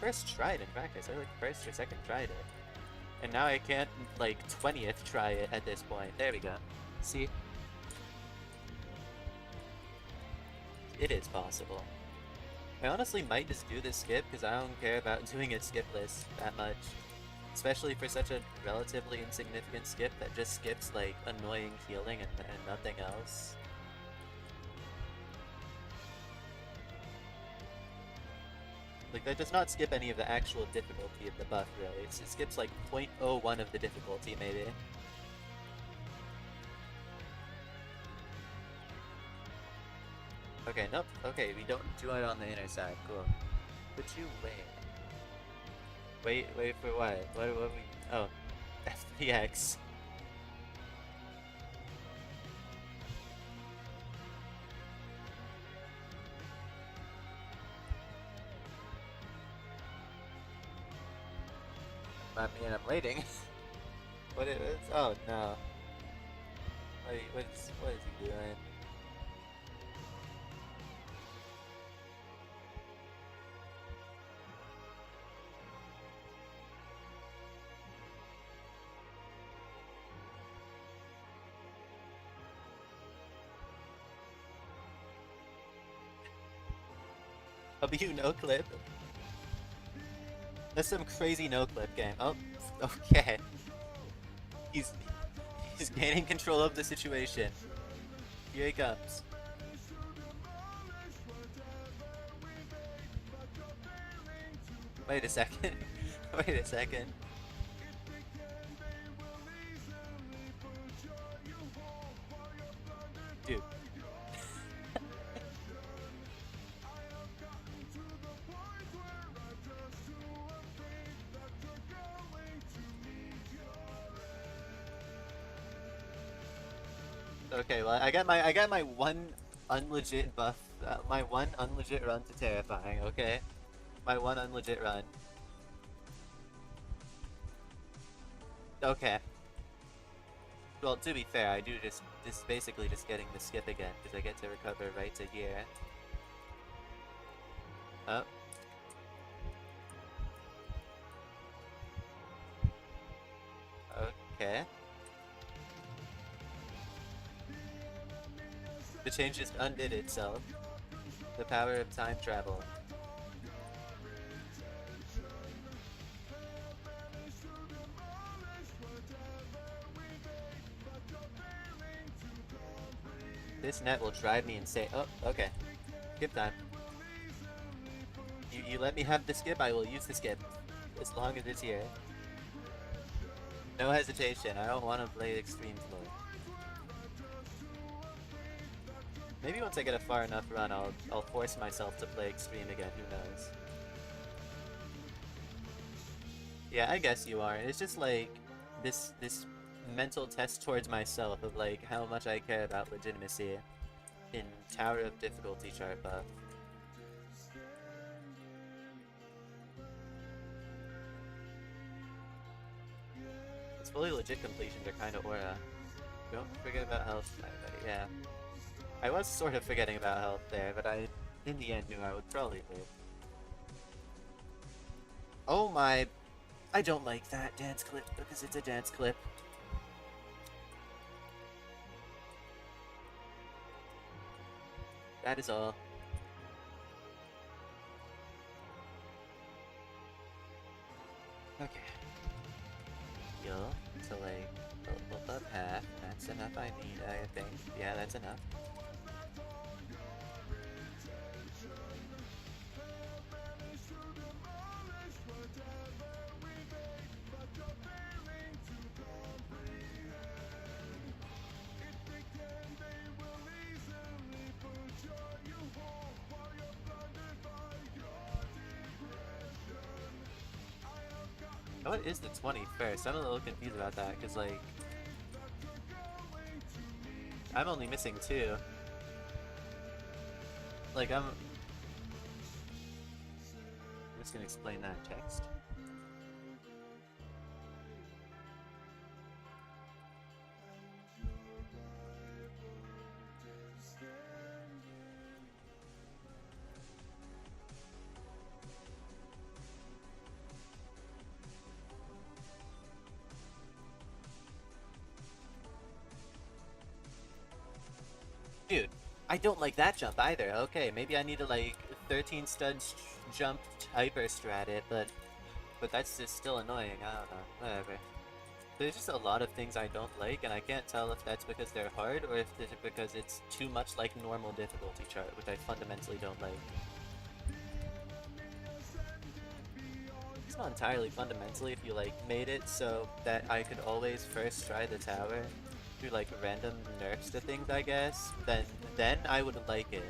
First tried in practice. I like first or second tried it. And now I can't, like, 20th try it at this point. There we go. See? It is possible. I honestly might just do this skip because I don't care about doing it skipless that much. Especially for such a relatively insignificant skip that just skips, like, annoying healing and nothing else. Like, that does not skip any of the actual difficulty of the buff, really. It skips, like, 0.01 of the difficulty, maybe. Okay, nope. Okay, we don't do it on the inner side. Cool. But you wait. Wait for what? What we... Oh. FPX. I mean, I'm waiting. What is... Oh, no. Wait, what is he doing? W no clip. That's some crazy no clip game. Oh, okay. He's gaining control of the situation. Here he comes. Wait a second. Wait a second. Dude. Okay, well, I got my one unlegit buff, my one unlegit run to terrifying. Okay, my one unlegit run. Okay. Well, to be fair, I do just basically just getting the skip again because I get to recover right to here. Oh. Okay. The change just undid itself. The power of time travel. This net will drive me insane. Oh, okay. Skip time. You let me have the skip, I will use the skip. As long as it's here. No hesitation, I don't want to play extreme mode. Maybe once I get a far enough run, I'll force myself to play extreme again, who knows. Yeah, I guess you are. It's just like this mental test towards myself of like how much I care about legitimacy in Tower of Difficulty chart buff. It's fully legit completions are kind of aura. Don't forget about health, everybody. Yeah. I was sort of forgetting about health there, but I, in the end, knew I would probably live. Oh my... I don't like that dance clip, because it's a dance clip. That is all. Okay. Heal to like above half. That's enough I need, I think. Yeah, that's enough. What is the 21st? I'm a little confused about that, because, like, I'm only missing 2. Like, I'm just gonna explain that text. Dude, I don't like that jump either. Okay, maybe I need to like 13 studs jump hyper strat it, but that's just still annoying. I don't know. Whatever. There's just a lot of things I don't like, and I can't tell if that's because they're hard or if it's because it's too much like normal difficulty chart, which I fundamentally don't like. It's not entirely fundamentally if you like made it so that I could always first try the tower through like random nerfs to things, I guess, then I would like it.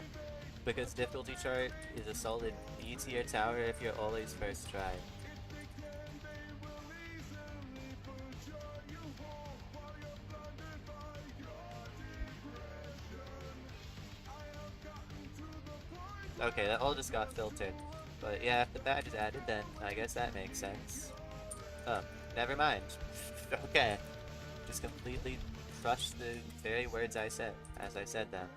Because difficulty chart is a solid B tier tower if you're always first try. Okay, that all just got filtered. But yeah, if the badge is added, then I guess that makes sense. Oh, never mind. Okay. Just completely crushed the very words I said, as I said them.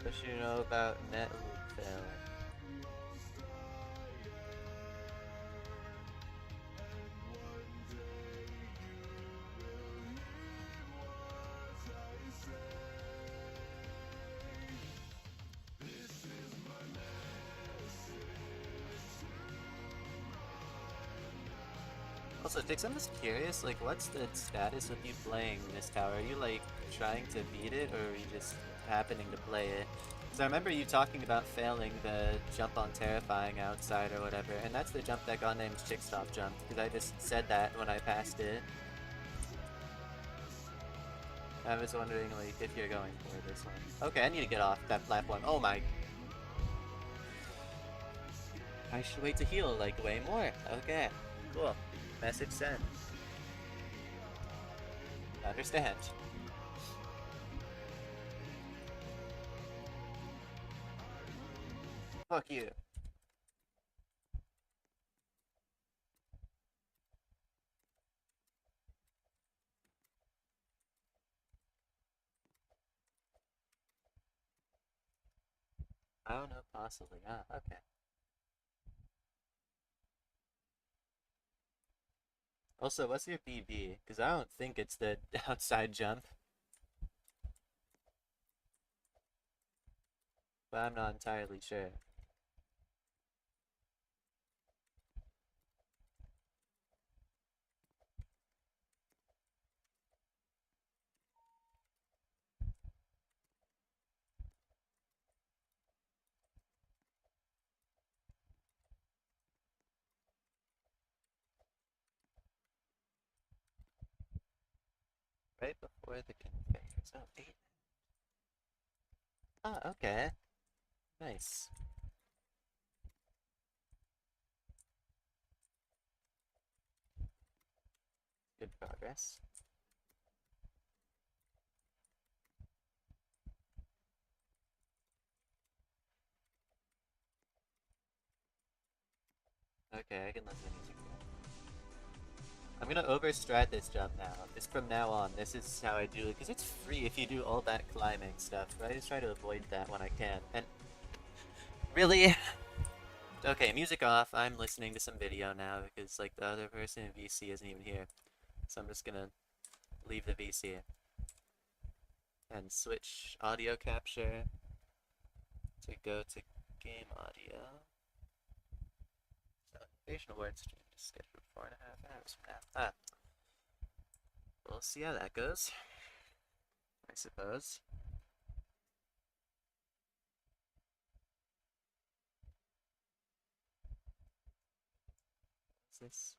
What should you know about net loopholing? Also, Dix, I'm just curious, like, what's the status of you playing this tower? Are you, like, trying to beat it, or are you just happening to play it? Because I remember you talking about failing the jump on Terrifying outside or whatever, and that's the jump that got named Chickstop jump, because I just said that when I passed it. I was wondering, like, if you're going for this one. Okay, I need to get off that platform. Oh my... I should wait to heal, like, way more. Okay, cool. Message sent. Understand. Fuck you. I don't know, possibly. Ah, okay. Also, what's your BB? Because I don't think it's the outside jump, but I'm not entirely sure. Right before the conveyors. Oh, 8. Ah, okay. Nice. Good progress. Okay, I can listen to music now. I'm gonna overstrat this jump now. Just from now on, this is how I do it. Because it's free if you do all that climbing stuff. But I just try to avoid that when I can. And really? Okay, music off. I'm listening to some video now because like the other person in VC isn't even here. So I'm just gonna leave the VC and switch audio capture to go to game audio. So, Invasion Award stream is scheduled for 4.5 hours from now. Ah, we'll see how that goes, I suppose. this?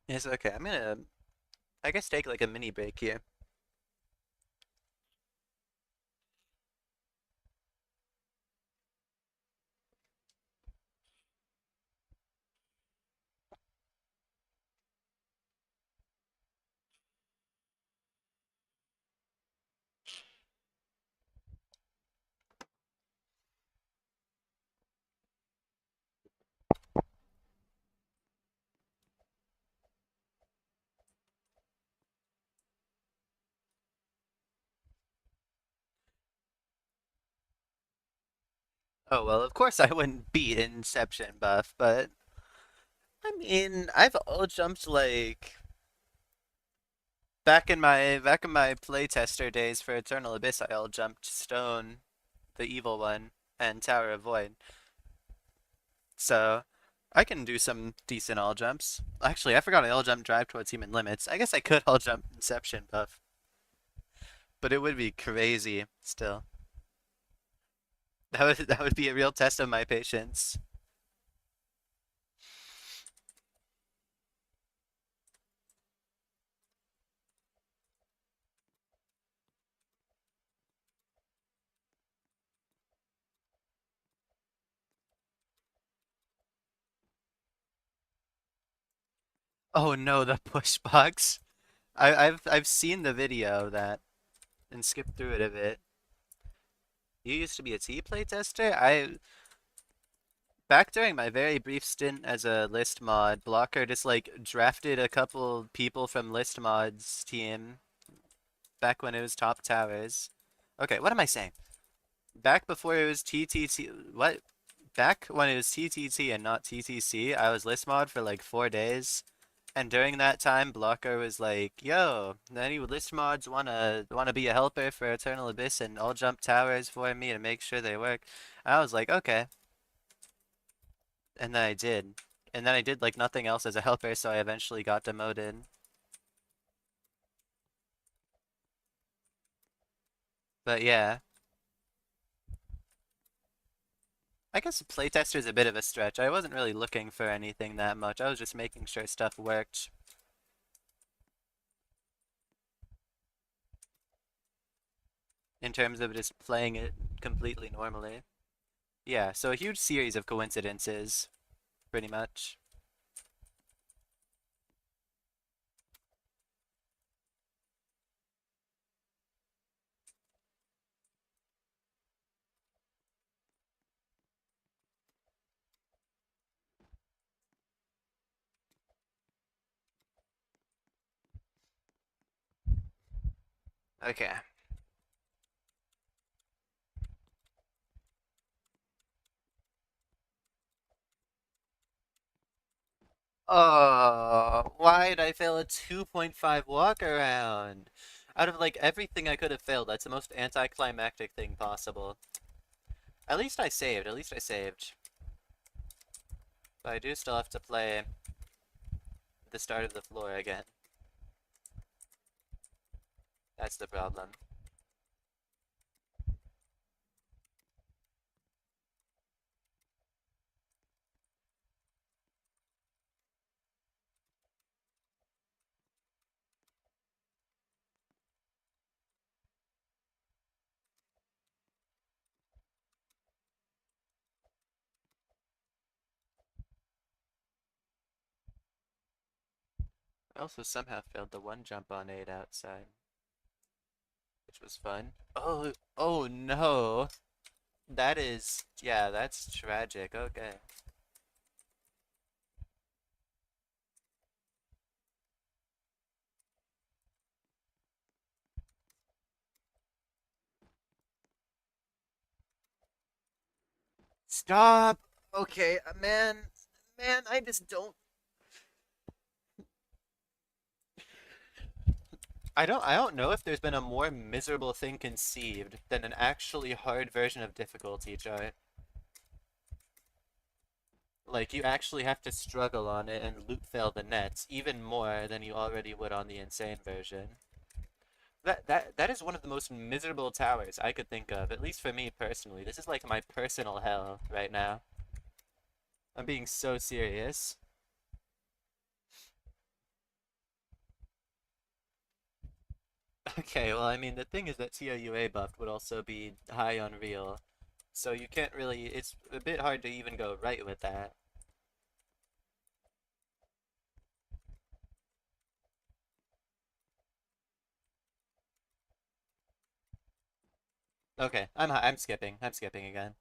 It's okay. I'm gonna, I guess, take like a mini break here. Oh well, of course I wouldn't beat Inception buff, but I mean, I've all jumped like back in my playtester days for Eternal Abyss. I all jumped Stone, the evil one, and Tower of Void. So I can do some decent all jumps. Actually, I forgot I all jump Drive Towards Human Limits. I guess I could all jump Inception buff, but it would be crazy still. That would be a real test of my patience. Oh no, the push box. I've seen the video of that and skipped through it a bit. You used to be a T playtester? I back during my very brief stint as a list mod, Blocker just like drafted a couple people from list mod's team back when it was top towers. Okay, what am I saying? Back before it was TTT, what? Back when it was TTT and not TTC, I was list mod for like 4 days. And during that time, Blocker was like, "Yo, any list mods wanna be a helper for Eternal Abyss and all jump towers for me to make sure they work?" I was like, "Okay," and then I did, and then I did like nothing else as a helper, so I eventually got demoted. But yeah, I guess playtester is a bit of a stretch. I wasn't really looking for anything that much. I was just making sure stuff worked in terms of just playing it completely normally. Yeah, so a huge series of coincidences, pretty much. Okay. Oh, why did I fail a 2.5 walk around? Out of like everything I could have failed, that's the most anticlimactic thing possible. At least I saved, at least I saved. But I do still have to play the start of the floor again. That's the problem. I also somehow failed the one jump on 8 outside, which was fun. Oh, oh no. That is, yeah, that's tragic. Okay. Stop! Okay, man, I just don't. I don't know if there's been a more miserable thing conceived than an actually hard version of difficulty chart. Like, you actually have to struggle on it and loop fail the nets even more than you already would on the insane version. That is one of the most miserable towers I could think of, at least for me personally. This is like my personal hell right now. I'm being so serious. Okay, well, I mean, the thing is that TOUA buffed would also be high on real, so you can't really, it's a bit hard to even go right with that. Okay, I'm skipping. I'm skipping again.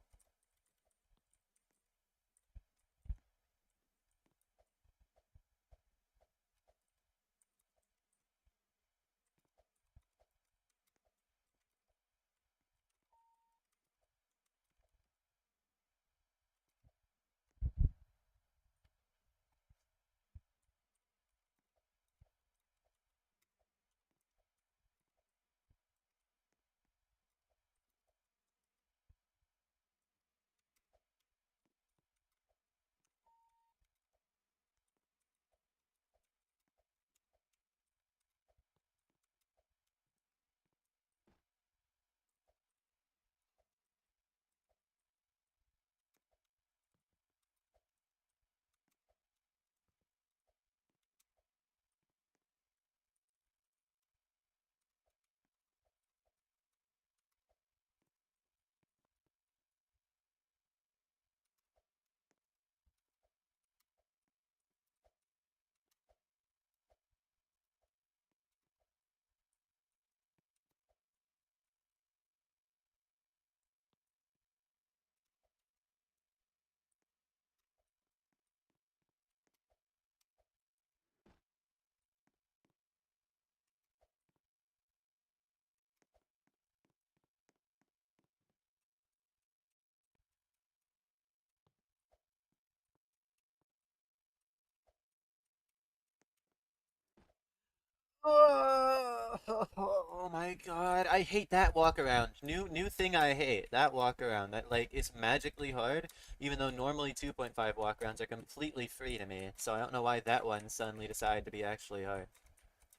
Oh my god, I hate that walk around. New thing I hate. That walk around. That like is magically hard, even though normally 2.5 walk arounds are completely free to me. So I don't know why that one suddenly decided to be actually hard.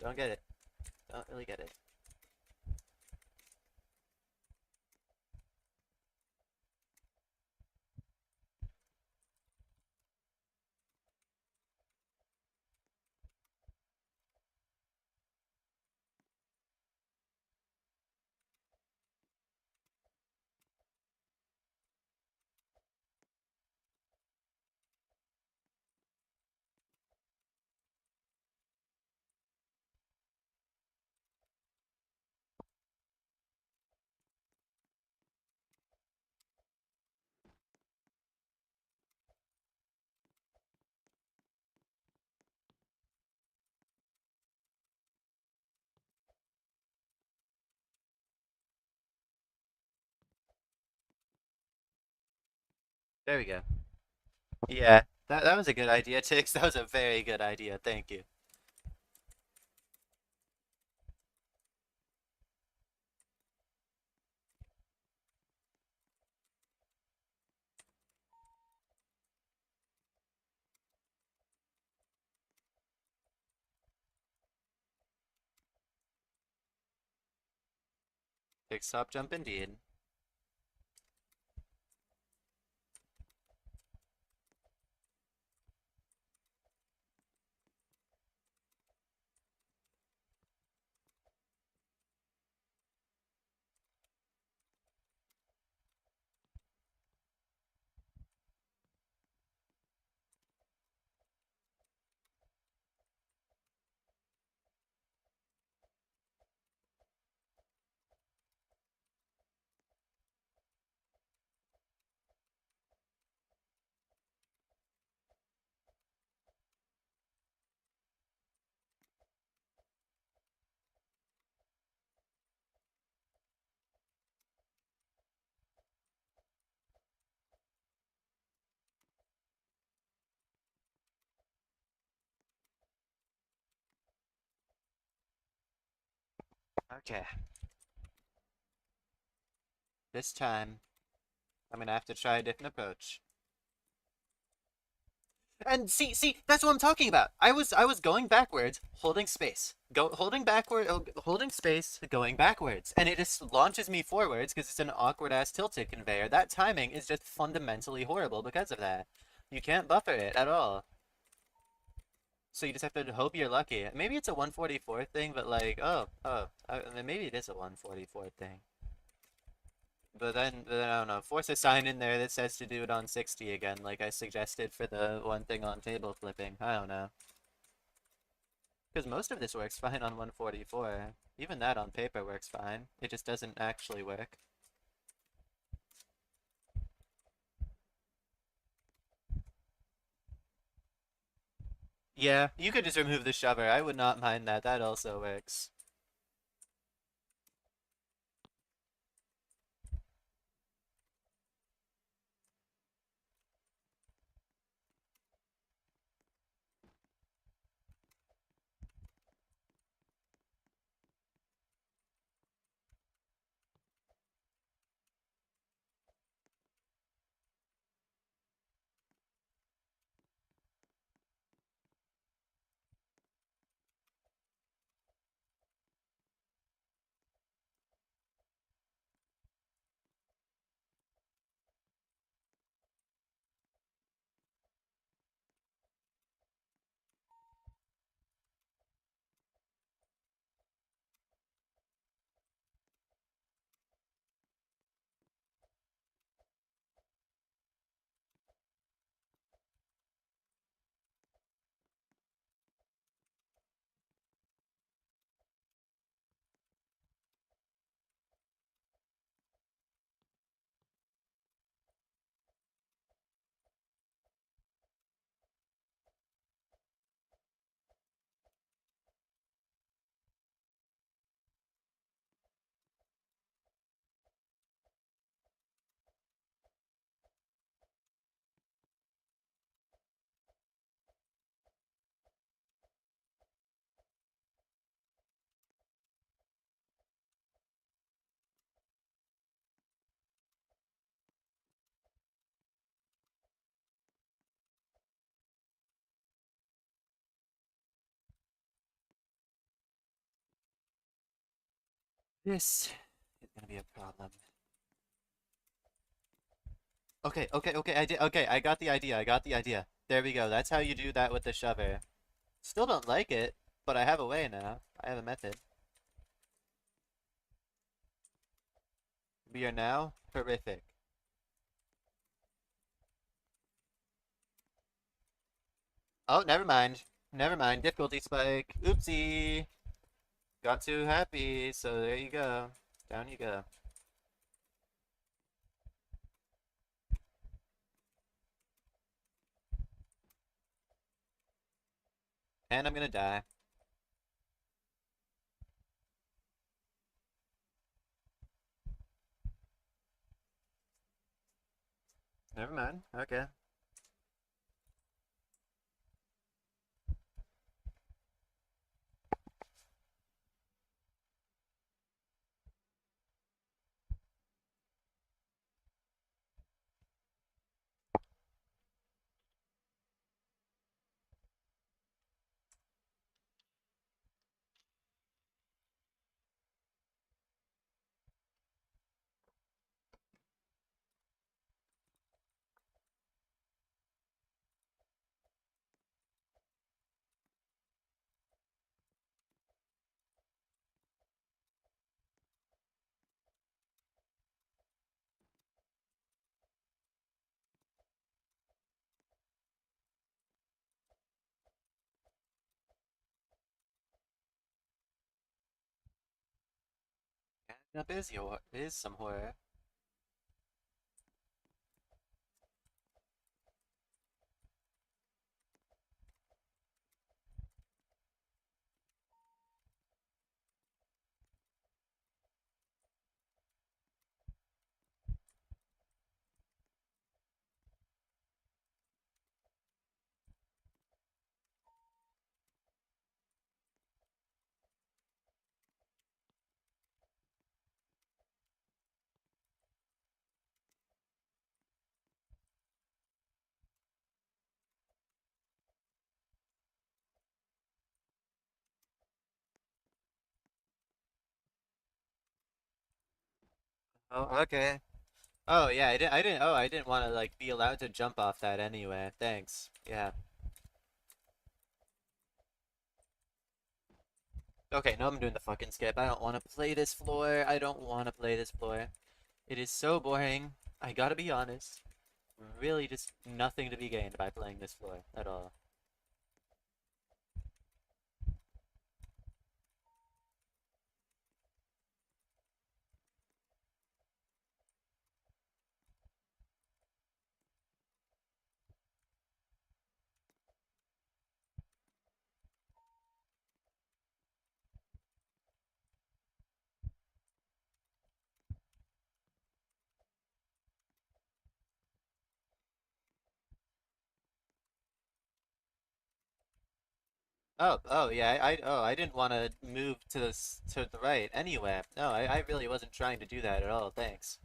Don't get it. Don't really get it. There we go. Yeah, that was a good idea, Tix. That was a very good idea. Thank you. Tix top jump indeed. Okay, this time I'm gonna have to try a different approach. And see, that's what I'm talking about. I was going backwards, holding space, holding space, going backwards, and it just launches me forwards because it's an awkward ass tilted conveyor. That timing is just fundamentally horrible because of that. You can't buffer it at all. So you just have to hope you're lucky. Maybe it's a 144 thing, but like, maybe it is a 144 thing. But then I don't know. Force a sign in there that says to do it on 60 again, like I suggested for the one thing on table flipping. I don't know. Because most of this works fine on 144. Even that on paper works fine. It just doesn't actually work. Yeah, you could just remove the shover. I would not mind that. That also works. This is gonna be a problem. Okay, I did. Okay, I got the idea. I got the idea. There we go. That's how you do that with the shover. Still don't like it, but I have a way now. I have a method. We are now horrific. Oh, never mind. Never mind. Difficulty spike. Oopsie. Got too happy, so there you go. Down you go. And I'm gonna die. Never mind. Okay. Up is some horror. Oh, okay. Oh yeah, I didn't want to like be allowed to jump off that anyway. Thanks. Yeah. Okay, no, I'm doing the fucking skip. I don't want to play this floor. I don't want to play this floor. It is so boring. I gotta be honest. Really just nothing to be gained by playing this floor at all. Oh yeah, I didn't want to move to the right anyway. No, I really wasn't trying to do that at all. Thanks.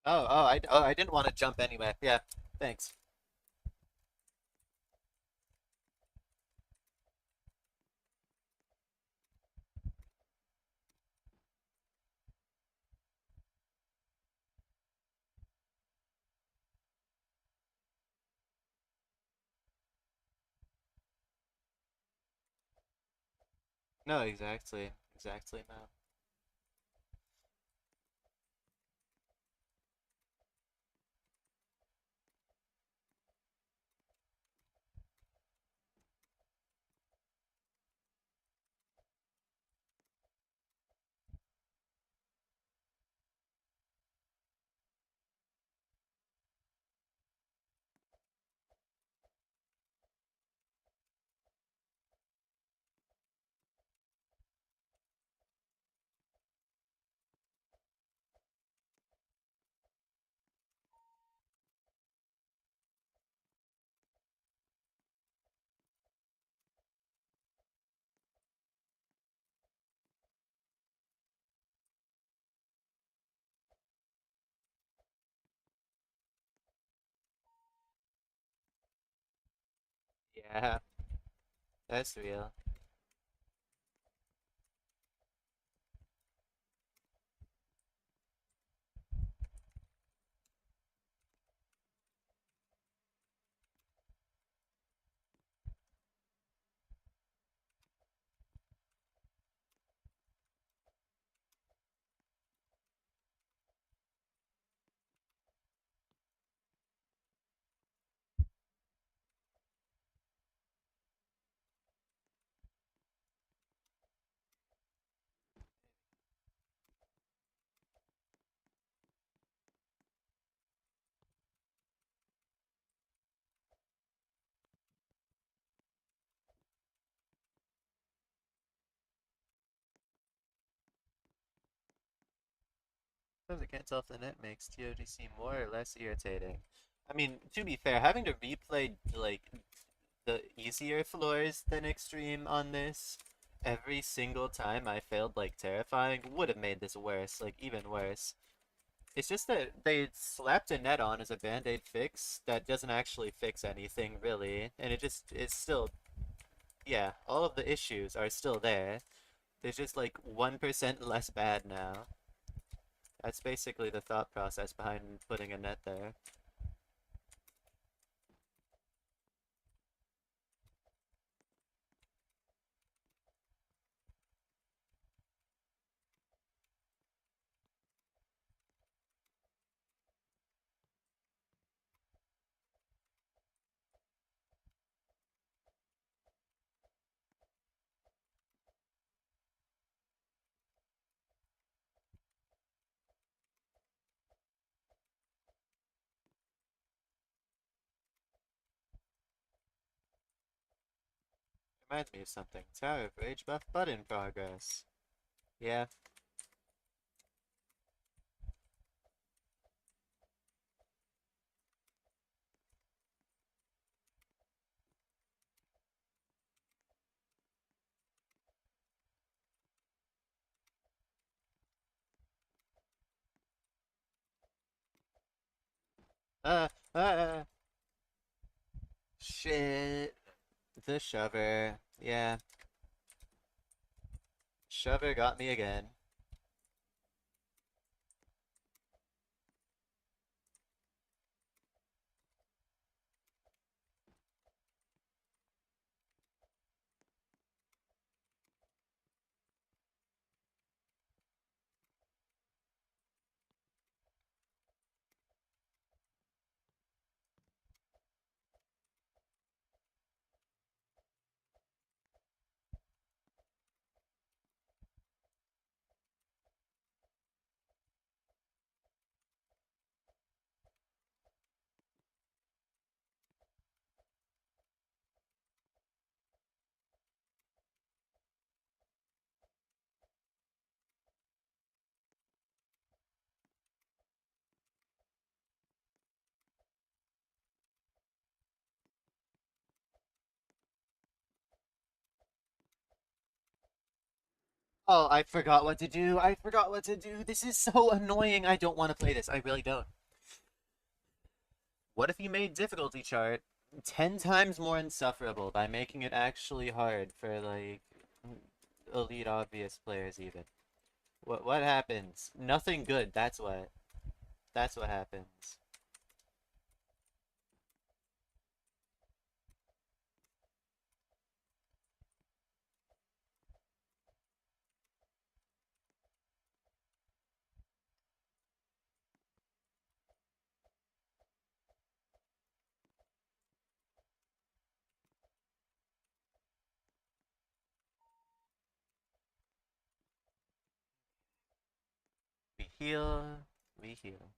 Oh, I didn't want to jump anyway. Yeah, thanks. No, exactly, exactly. No. Yeah, that's real. Sometimes I can't tell if the net makes TODC more or less irritating. I mean, to be fair, having to replay like the easier floors than extreme on this every single time I failed like terrifying would have made this worse, like even worse. It's just that they slapped a net on as a band-aid fix that doesn't actually fix anything really, and it's still, yeah, all of the issues are still there. There's just like 1% less bad now. That's basically the thought process behind putting a net there. Reminds me of something. Tower of Rage buff bud in progress. Yeah. Uh, uh, shit. The shover. Yeah. Shover got me again. Oh, I forgot what to do. I forgot what to do. This is so annoying. I don't want to play this. I really don't. What if you made difficulty chart 10 times more insufferable by making it actually hard for, like, elite obvious players even? What happens? Nothing good. That's what. That's what happens. We heal. We heal.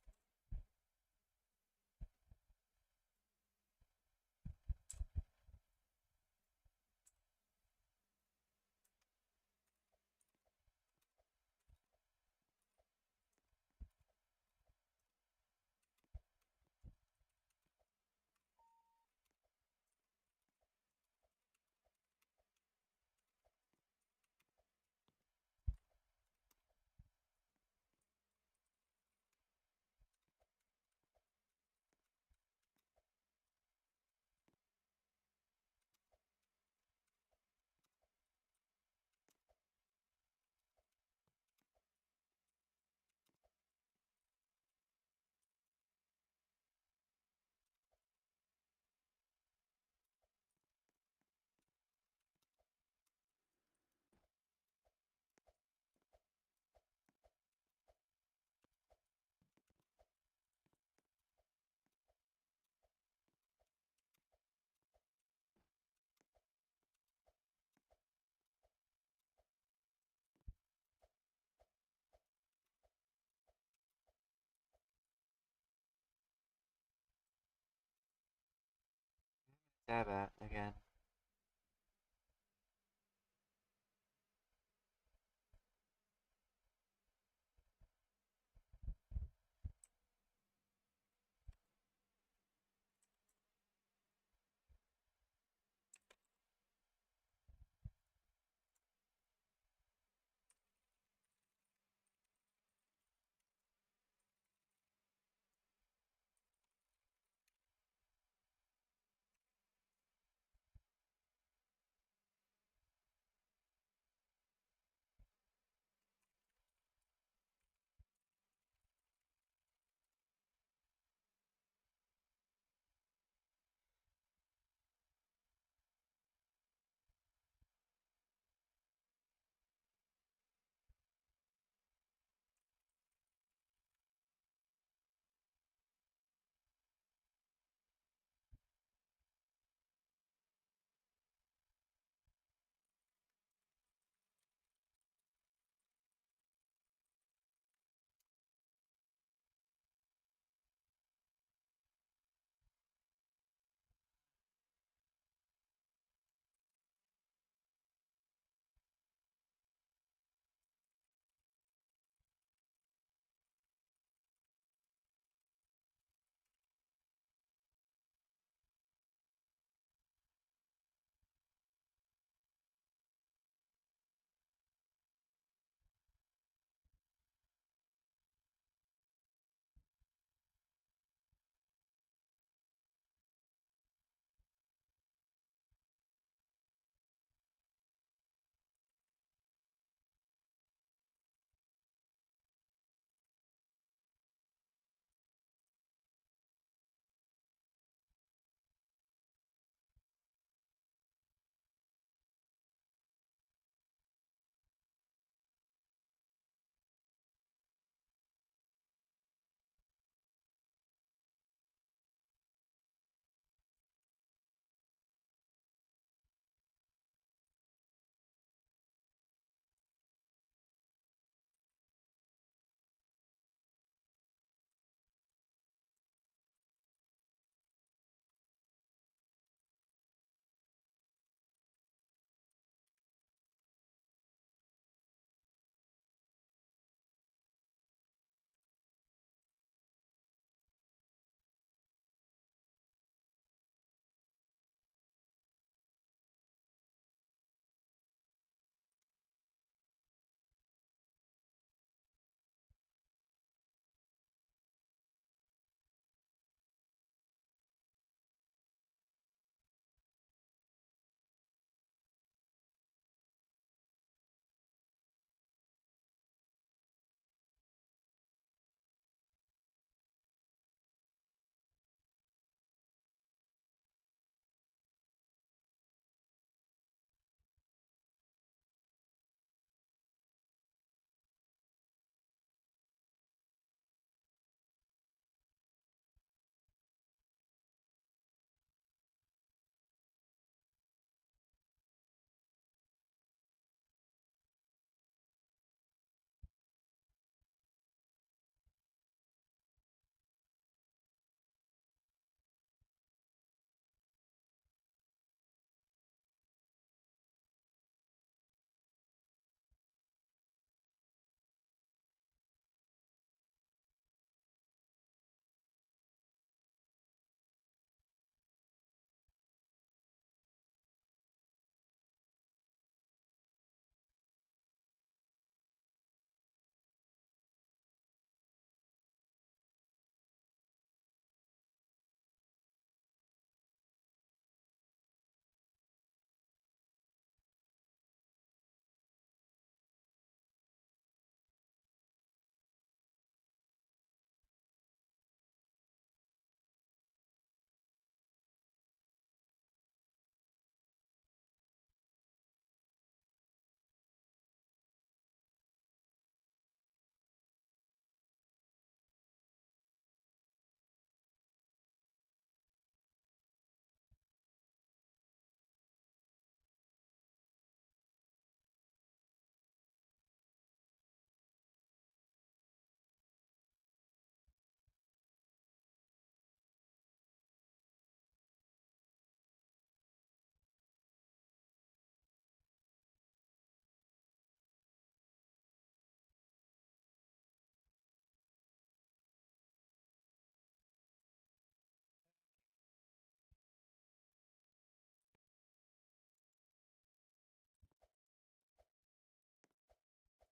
Stab at again.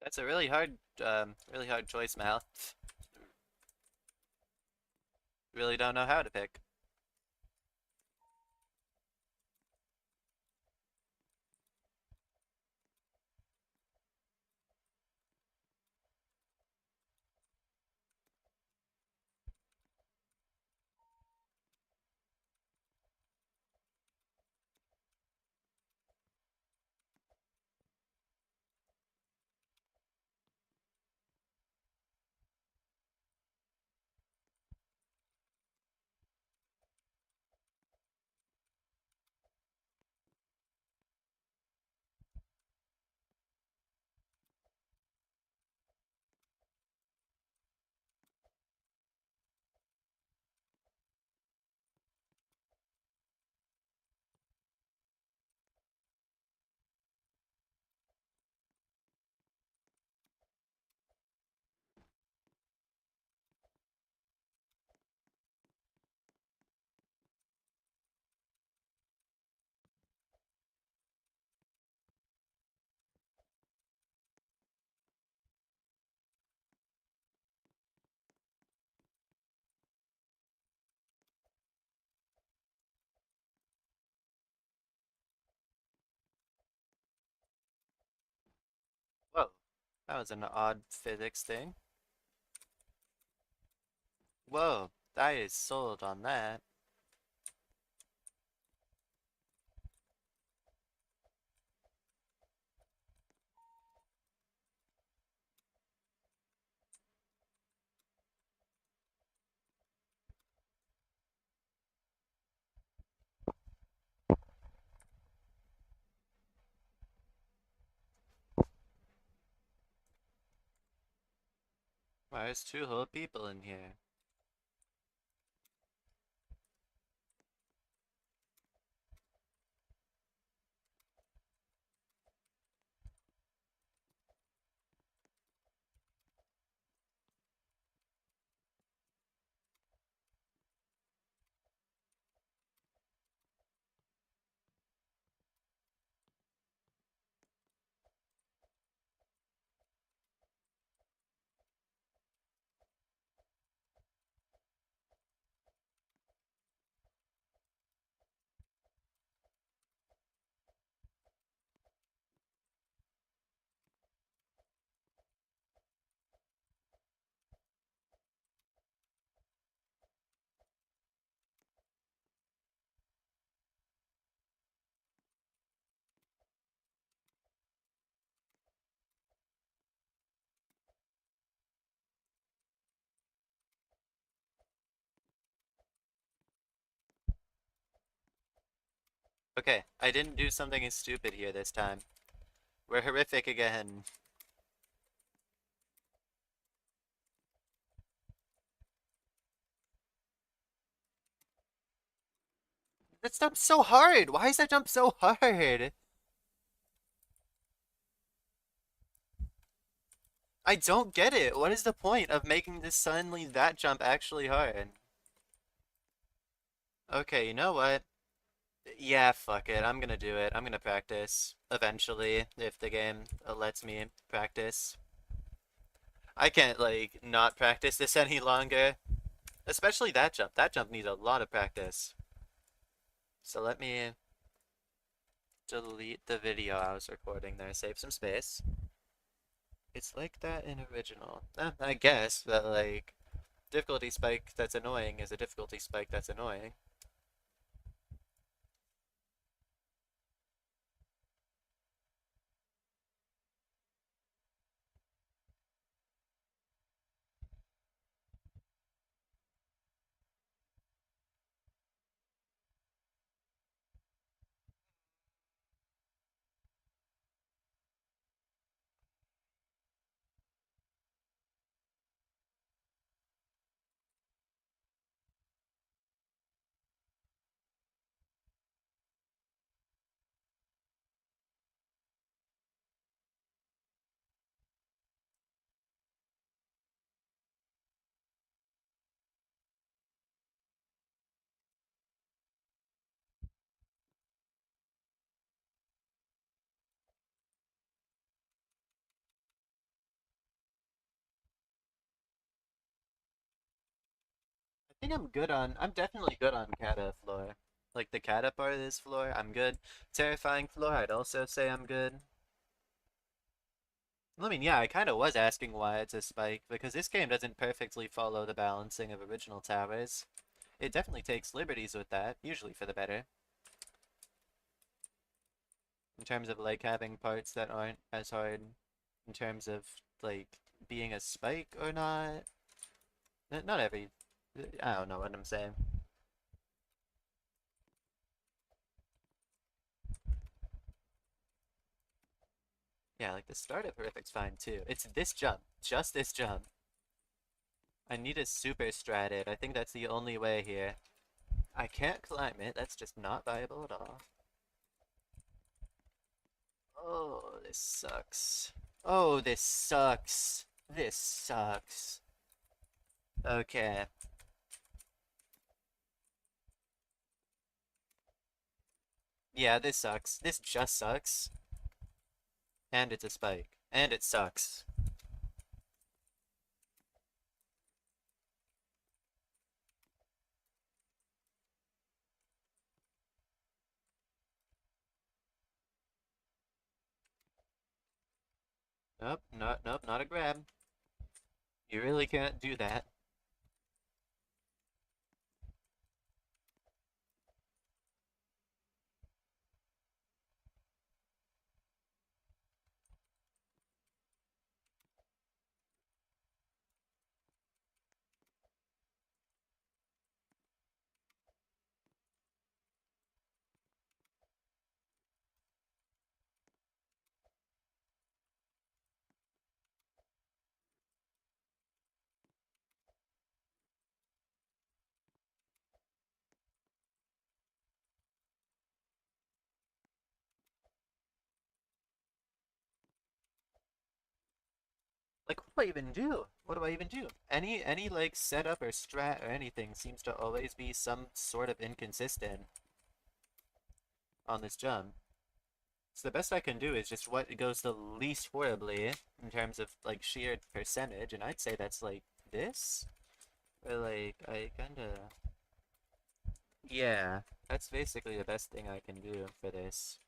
That's a really hard choice, Mal. Really don't know how to pick. Whoa, that was an odd physics thing. Whoa, I is sold on that. Why, there's two whole people in here. Okay, I didn't do something as stupid here this time. We're horrific again. That jump's so hard! Why is that jump so hard? I don't get it. What is the point of making this suddenly that jump actually hard? Okay, you know what? Yeah, fuck it. I'm gonna do it. I'm gonna practice. Eventually, if the game lets me practice. I can't, like, not practice this any longer. Especially that jump. That jump needs a lot of practice. So let me delete the video I was recording there. Save some space. It's like that in original. I guess, but, like, difficulty spike that's annoying is a difficulty spike that's annoying. think I'm definitely good on kata floor. Like the kata part of this floor, I'm good. Terrifying floor, I'd also say I'm good. I mean, yeah, I kind of was asking why it's a spike, because this game doesn't perfectly follow the balancing of original towers. It definitely takes liberties with that, usually for the better. In terms of like having parts that aren't as hard in terms of like being a spike or not. Not every, I don't know what I'm saying. Yeah, like the start of Horrific's fine too. It's this jump, just this jump. I need a super strat it. I think that's the only way here. I can't climb it, that's just not viable at all. Oh, this sucks. Oh, this sucks. This sucks. Okay. Yeah, this sucks. This just sucks. And it's a spike. And it sucks. Nope, nope, not a grab. You really can't do that. Like, what do I even do? What do I even do? Any like setup or strat or anything seems to always be some sort of inconsistent on this jump. So the best I can do is just what goes the least horribly in terms of like sheer percentage, and I'd say that's like this. Or like I kinda yeah, that's basically the best thing I can do for this.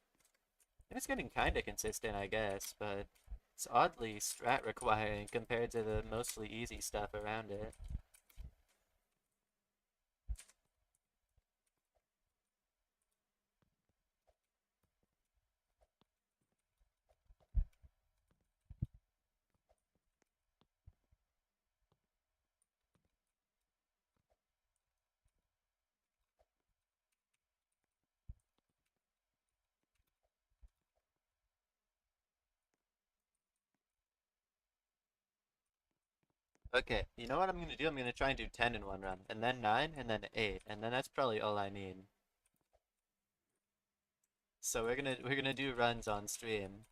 And it's getting kinda consistent, I guess, but it's oddly strat requiring compared to the mostly easy stuff around it. Okay, you know what I'm gonna do? I'm gonna try and do 10 in one run, and then 9, and then 8, and then that's probably all I need. So we're gonna do runs on stream.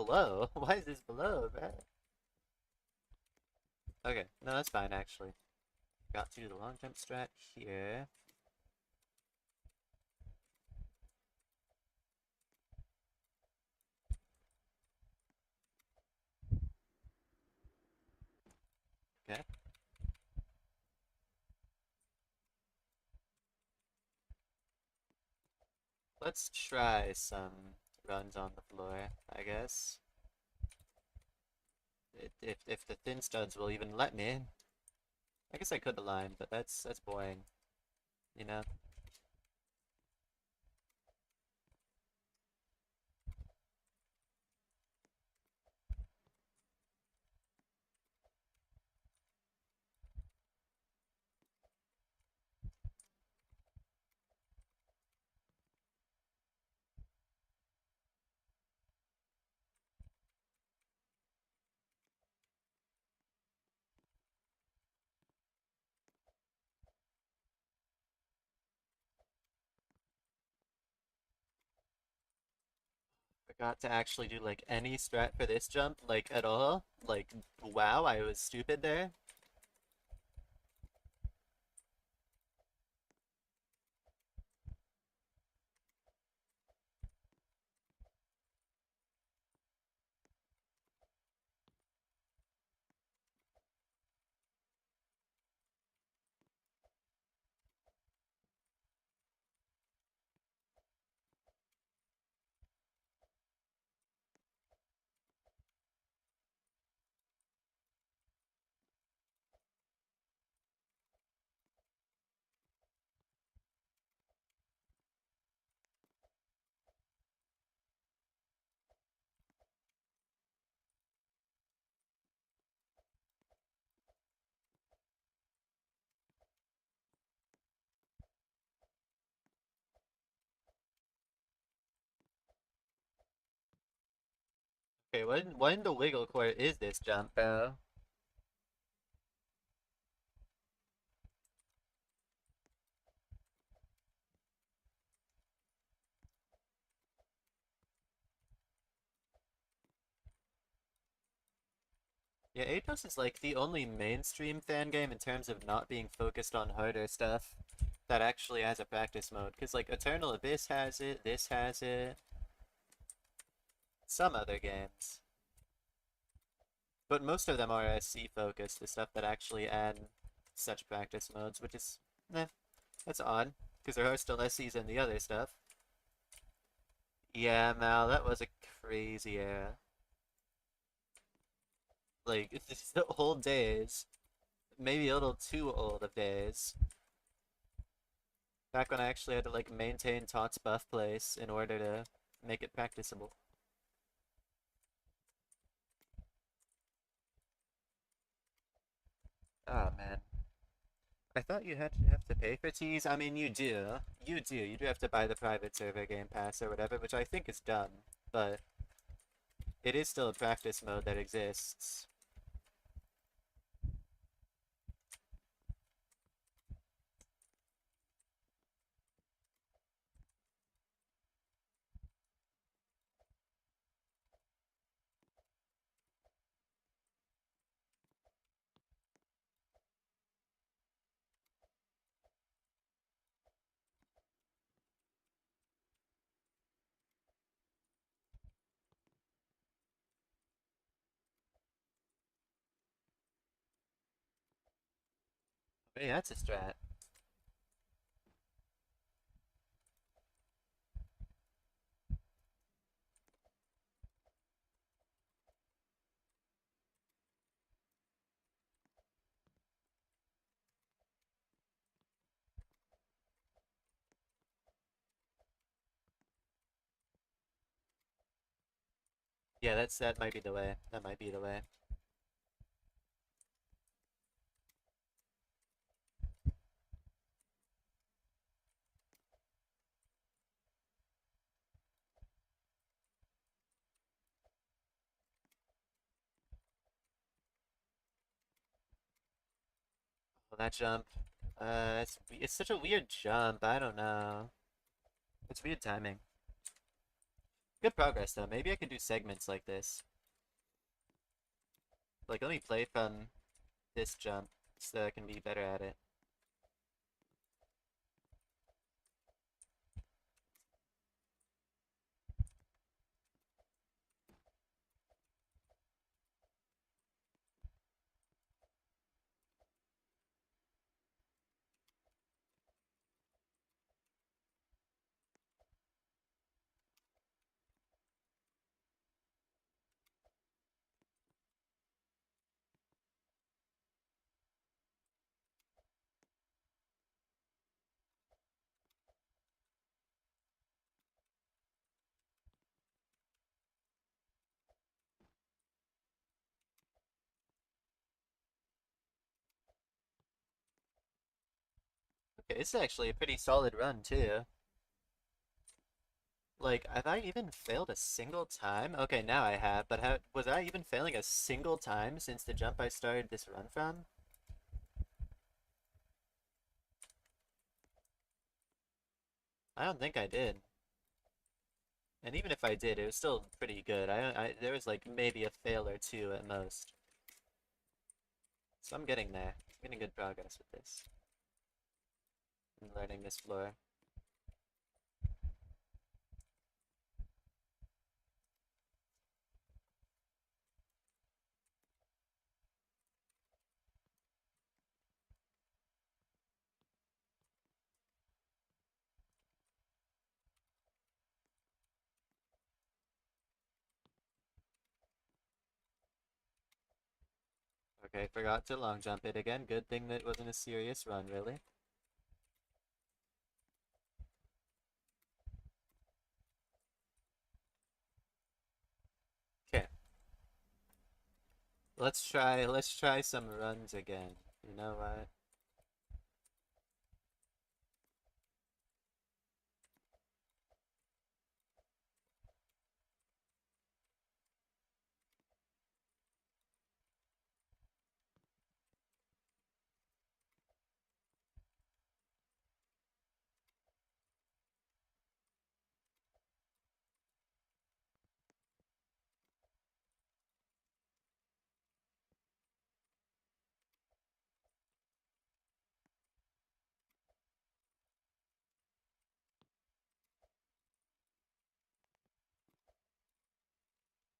below? Why is this below, man? Okay, no, that's fine actually. Got to do the long jump strat here. Okay. Let's try some runs on the floor, I guess. If the thin studs will even let me. I guess I could align, but that's boring, you know? Forgot to actually do like any strat for this jump, like at all. Like, wow, I was stupid there. Okay, what in the wiggle court is this jump, bro? Yeah, EToH is like the only mainstream fan game in terms of not being focused on harder stuff that actually has a practice mode. Cause like Eternal Abyss has it, this has it, some other games. But most of them are SC focused, the stuff that actually add such practice modes, which is, eh, that's odd. Because there are still SCs in the other stuff. Yeah, Mal, that was a crazy era. Like, it's the old days. Maybe a little too old of days. Back when I actually had to like maintain Tot's buff place in order to make it practicable. Oh man. I thought you had to have to pay for teas. I mean, you do. You do. You do have to buy the private server game pass or whatever, which I think is dumb. But it is still a practice mode that exists. Hey, that's a strat. Yeah, that might be the way. That might be the way. Well, that jump. It's such a weird jump. I don't know. It's weird timing. Good progress though. Maybe I can do segments like this. Like, let me play from this jump so I can be better at it. Okay, this is actually a pretty solid run too. Like, have I even failed a single time? Okay, now I have, but was I even failing a single time since the jump I started this run from? I don't think I did. And even if I did, it was still pretty good. There was like maybe a fail or two at most. So I'm getting there. I'm getting good progress with this. I'm learning this floor. Okay, forgot to long jump it again. Good thing that it wasn't a serious run, really. Okay, let's try some runs again. You know what?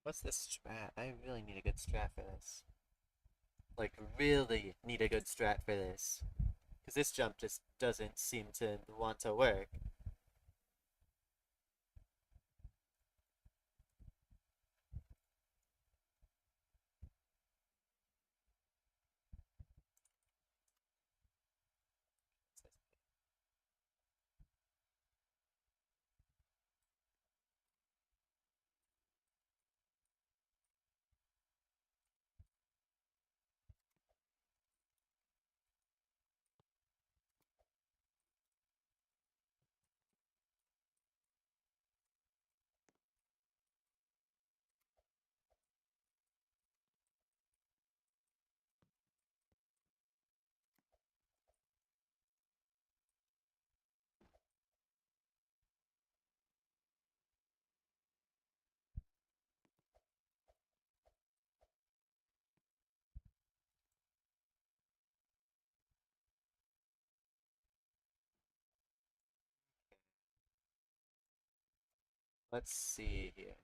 What's this strat? I really need a good strat for this. Like, really need a good strat for this. Because this jump just doesn't seem to want to work. Let's see here.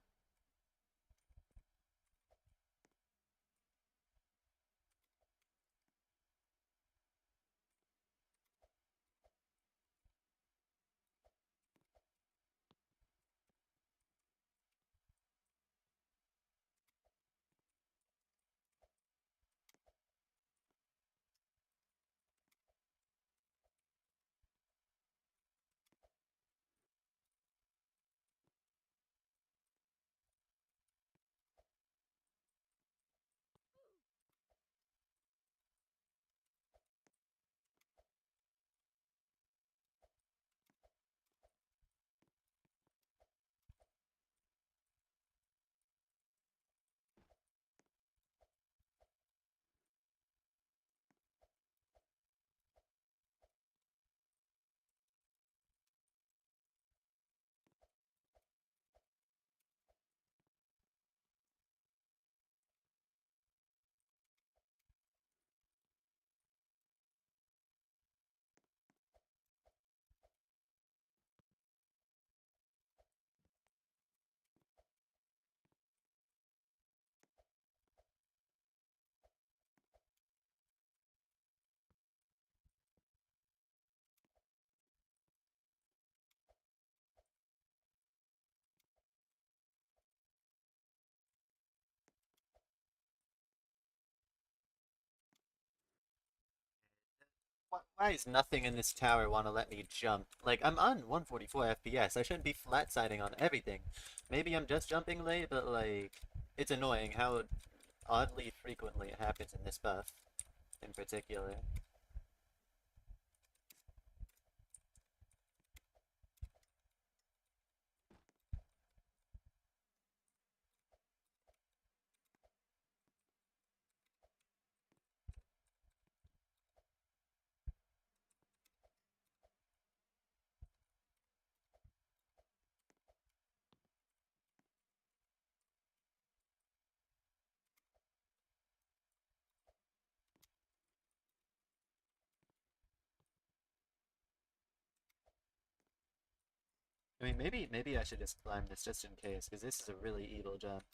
Why is nothing in this tower want to let me jump? Like, I'm on 144 FPS. I shouldn't be flat-siding on everything. Maybe I'm just jumping late, but like, it's annoying how oddly frequently it happens in this buff in particular. I mean, maybe I should just climb this just in case, because this is a really evil jump.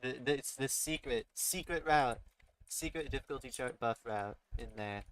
It's the secret route, secret difficulty chart buff route in there.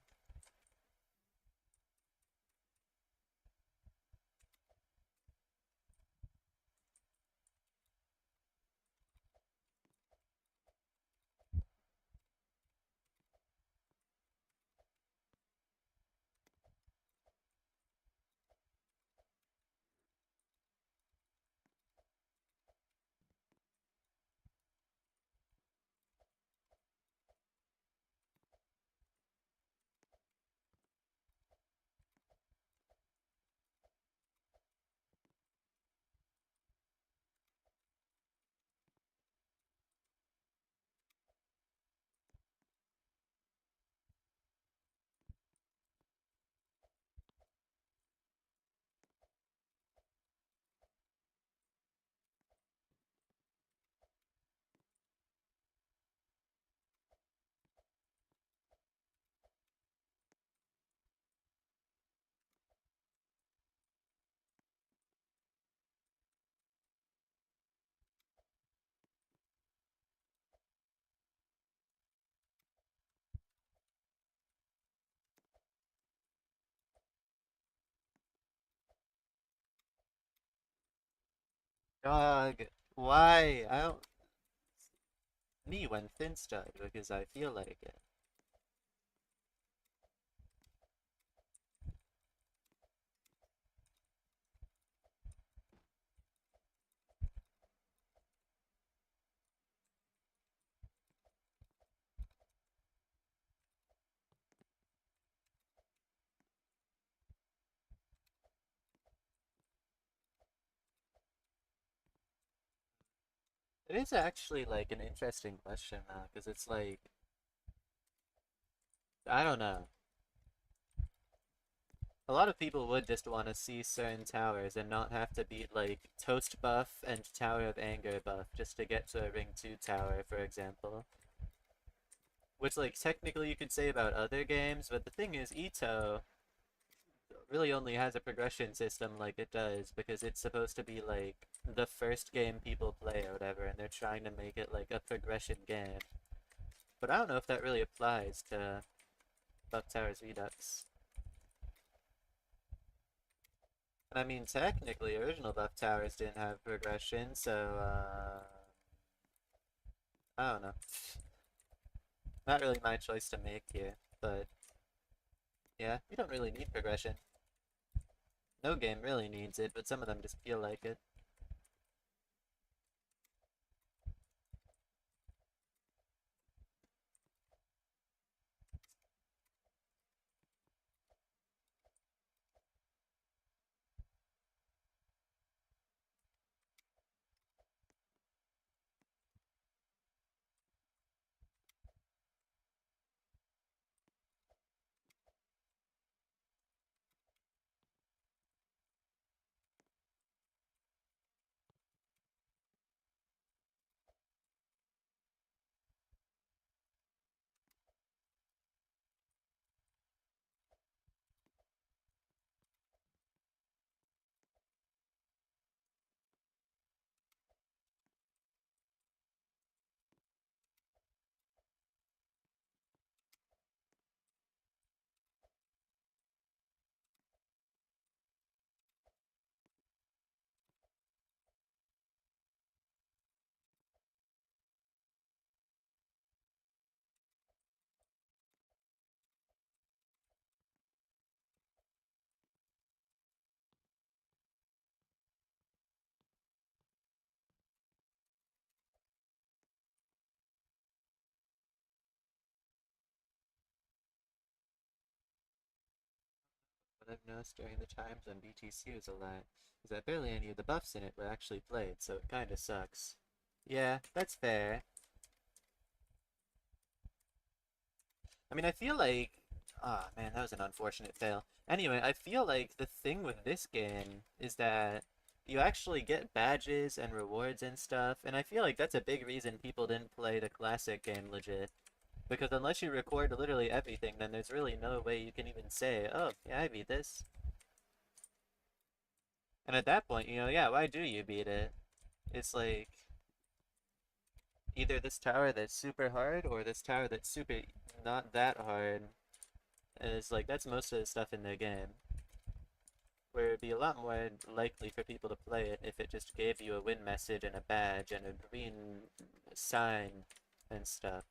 Dog, why? I don't. Me when Fin's died because I feel like it. It is actually like an interesting question now, because it's like, I don't know. A lot of people would just want to see certain towers and not have to beat like Toast buff and Tower of Anger buff just to get to a Ring 2 tower, for example. Which like technically you could say about other games, but the thing is EToH really only has a progression system like it does because it's supposed to be like the first game people play or whatever, and they're trying to make it like a progression game. But I don't know if that really applies to Buff Towers Redux. And I mean, technically, original Buff Towers didn't have progression, so, I don't know. Not really my choice to make here, but yeah, we don't really need progression. No game really needs it, but some of them just feel like it. What I've noticed during the times when BTC was a lot is that barely any of the buffs in it were actually played, so it kinda sucks. Yeah, that's fair. I mean, I feel like... Ah, man, that was an unfortunate fail. Anyway, I feel like the thing with this game is that you actually get badges and rewards and stuff, and I feel like that's a big reason people didn't play the classic game legit. Because unless you record literally everything, then there's really no way you can even say, oh, yeah, I beat this. And at that point, yeah, why do you beat it? It's like either this tower that's super hard or this tower that's super not that hard. And it's like that's most of the stuff in the game. Where it'd be a lot more likely for people to play it if it just gave you a win message and a badge and a green sign and stuff.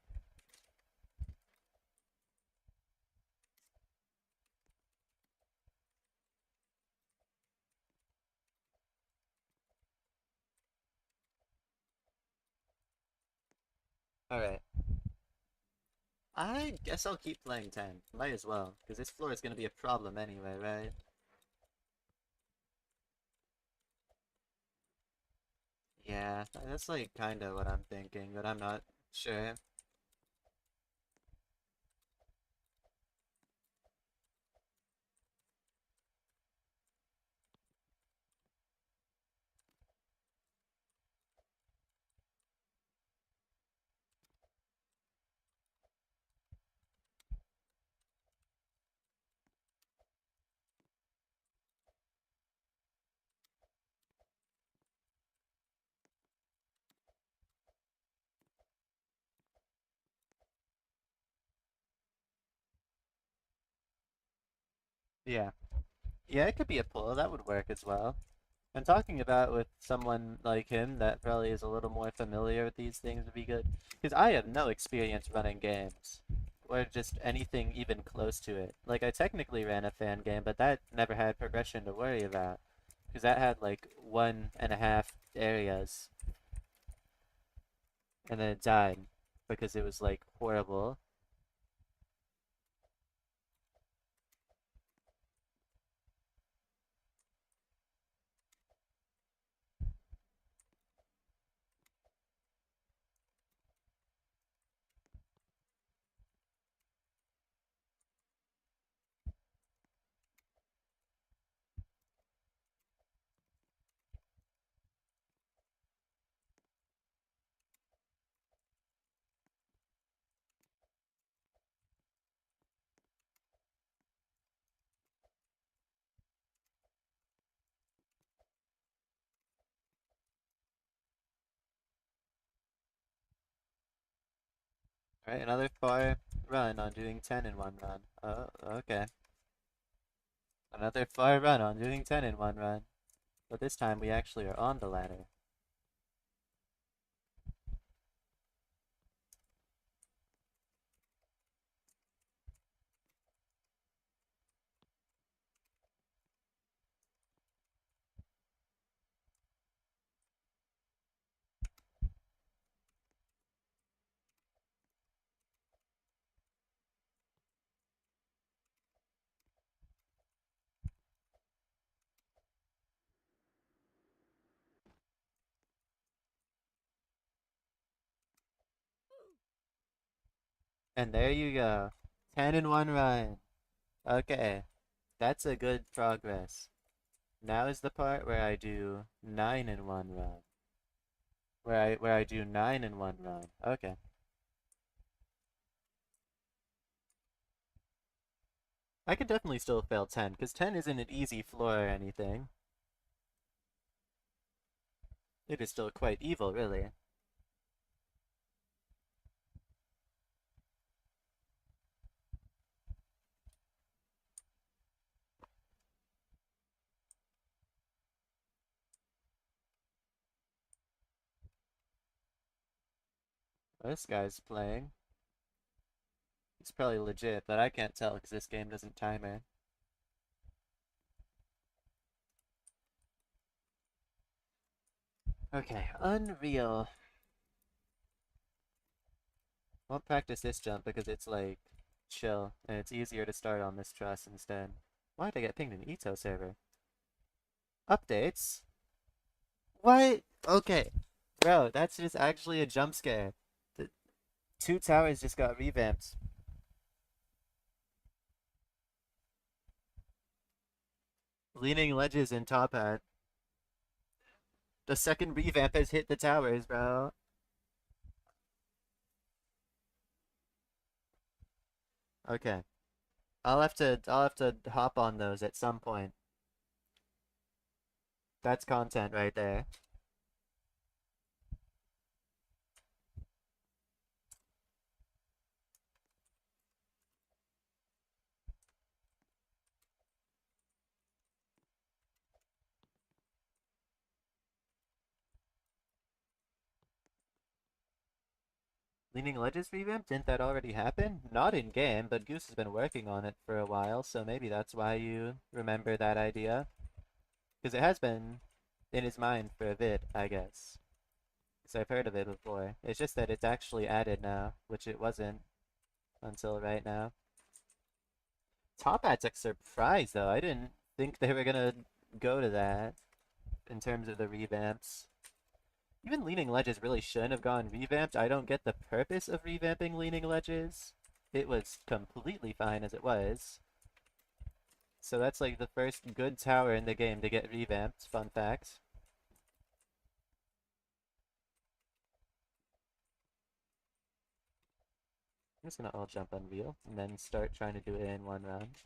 Alright. I guess I'll keep playing 10. Might as well, because this floor is going to be a problem anyway, right? Yeah, that's like kind of what I'm thinking, but I'm not sure. Yeah. Yeah, it could be a pull. That would work as well. And talking about with someone like him that probably is a little more familiar with these things would be good. Because I have no experience running games. Or just anything even close to it. Like, I technically ran a fan game, but that never had progression to worry about. Because that had like 1.5 areas. And then it died. Because it was like horrible. Alright, another far run on doing 10 in one run. Oh, okay. Another far run on doing 10 in one run. But this time we actually are on the ladder. And there you go. 10 in one run. Okay, that's a good progress. Now is the part where I do 9 in one run. Where I do 9 in one run. Okay. I could definitely still fail 10, because 10 isn't an easy floor or anything. It is still quite evil, really. This guy's playing. He's probably legit, but I can't tell because this game doesn't timer. Okay, Unreal. Won't practice this jump because it's like chill, and it's easier to start on this truss instead. Why did I get pinged in EToH server? Updates? What? Okay. Bro, that's just actually a jump scare. The 2 towers just got revamped. Leaning ledges and top hat. The second revamp has hit the towers, bro. Okay. I'll have to hop on those at some point. That's content right there. Leaning ledges revamp? Didn't that already happen? Not in game, but Goose has been working on it for a while, so maybe that's why you remember that idea. Because it has been in his mind for a bit, I guess. Because I've heard of it before. It's just that it's actually added now, which it wasn't until right now. Top Hat's a surprise, though. I didn't think they were gonna go to that in terms of the revamps. Even Leaning Ledges really shouldn't have gone revamped. I don't get the purpose of revamping Leaning Ledges. It was completely fine as it was. So that's like the first good tower in the game to get revamped. Fun fact. I'm just gonna all jump Unreal and then start trying to do it in one round.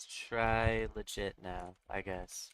Let's try legit now, I guess.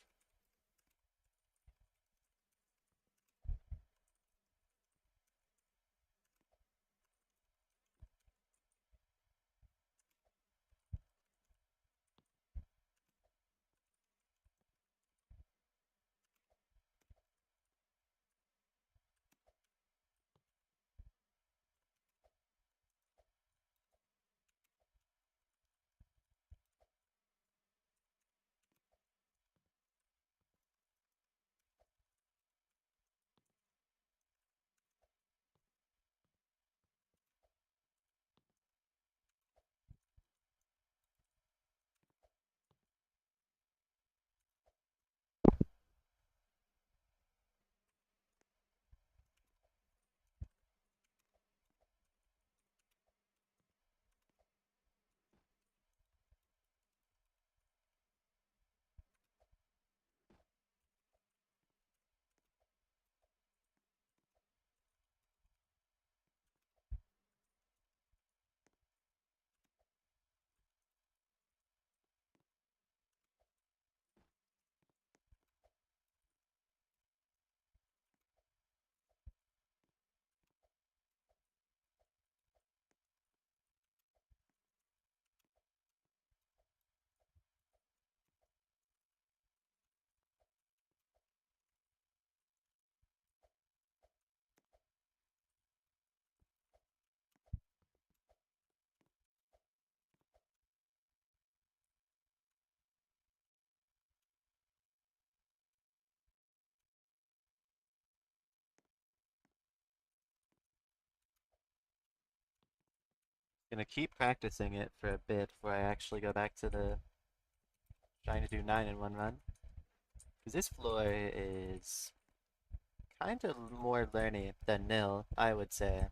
Gonna keep practicing it for a bit before I actually go back to the trying to do 9 in one run. Because this floor is kind of more learny than nil, I would say.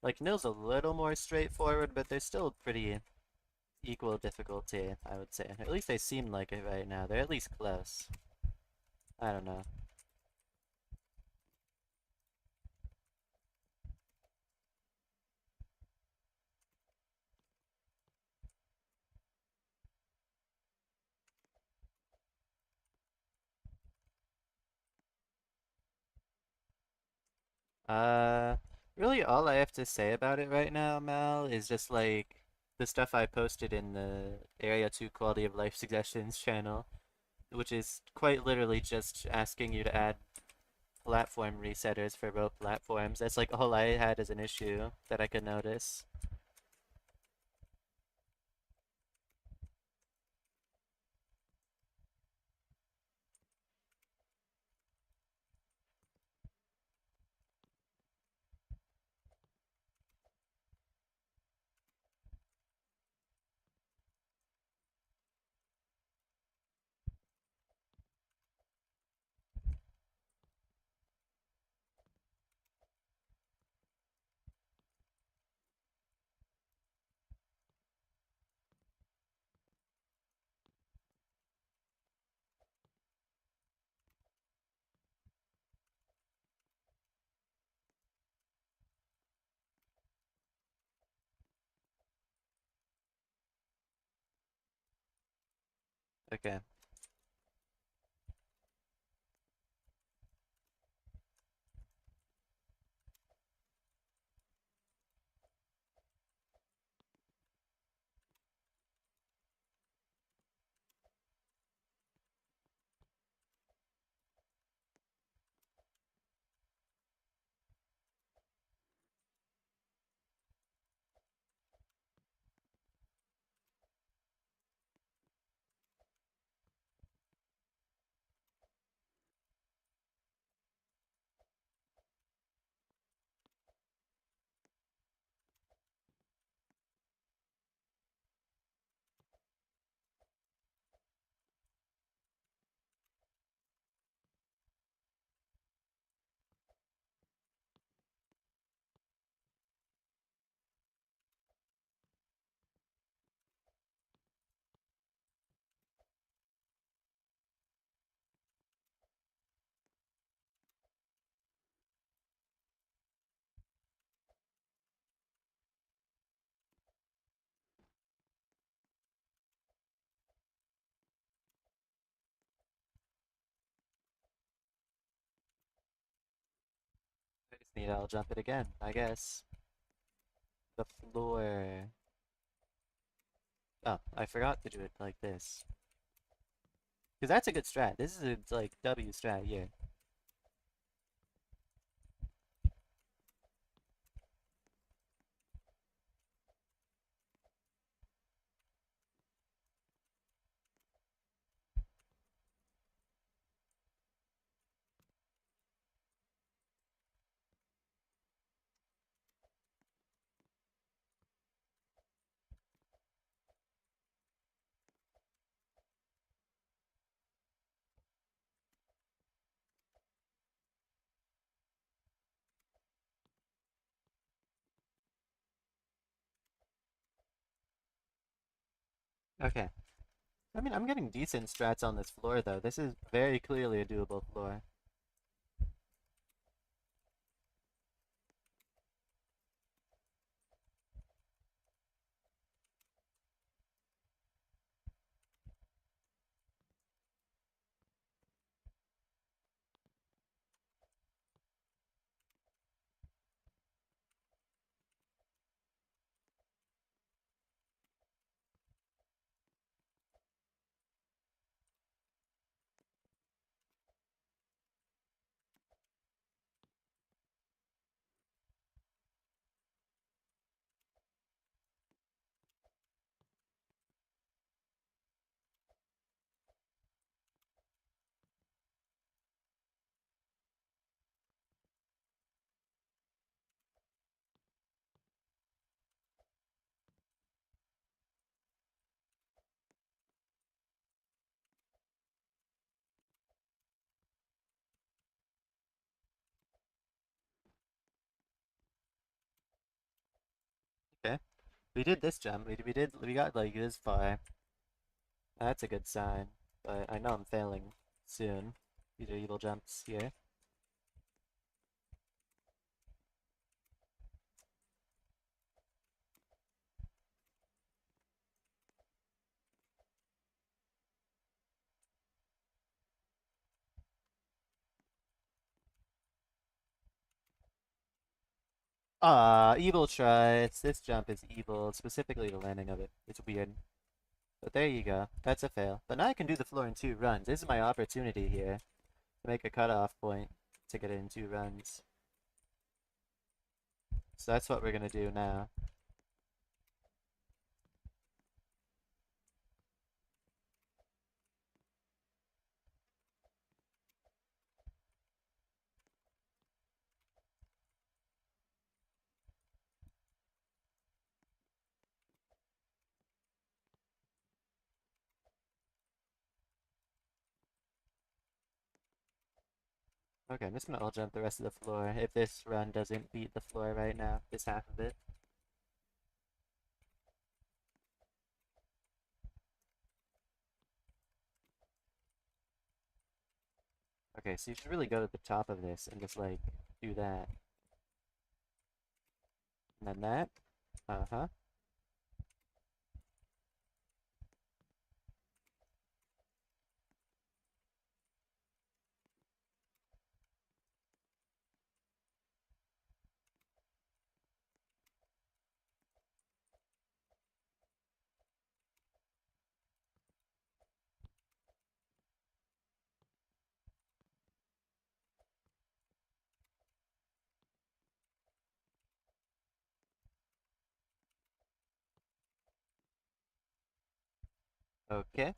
Like, nil's a little more straightforward, but they're still pretty equal difficulty, I would say. At least they seem like it right now. They're at least close. I don't know. Uh, really all I have to say about it right now, Mal, is just like the stuff I posted in the Area 2 Quality of Life Suggestions channel, which is quite literally just asking you to add platform resetters for both platforms. That's like all I had as an issue that I could notice. Okay. Maybe I'll jump it again, I guess. The floor. Oh, I forgot to do it like this. Because that's a good strat. This is a, like, W strat here. Okay. I mean, I'm getting decent strats on this floor, though. This is very clearly a doable floor. Okay. We did this jump. We got, like, this far. That's a good sign. But I know I'm failing soon. These are evil jumps here. Ah, evil try. This jump is evil, specifically the landing of it. It's weird. But there you go. That's a fail. But now I can do the floor in 2 runs. This is my opportunity here to make a cutoff point to get it in 2 runs. So that's what we're gonna do now. Okay, I'm just gonna all jump the rest of the floor if this run doesn't beat the floor right now, this half of it. Okay, so you should really go to the top of this and just, like, do that. And then that. Uh-huh. Okay.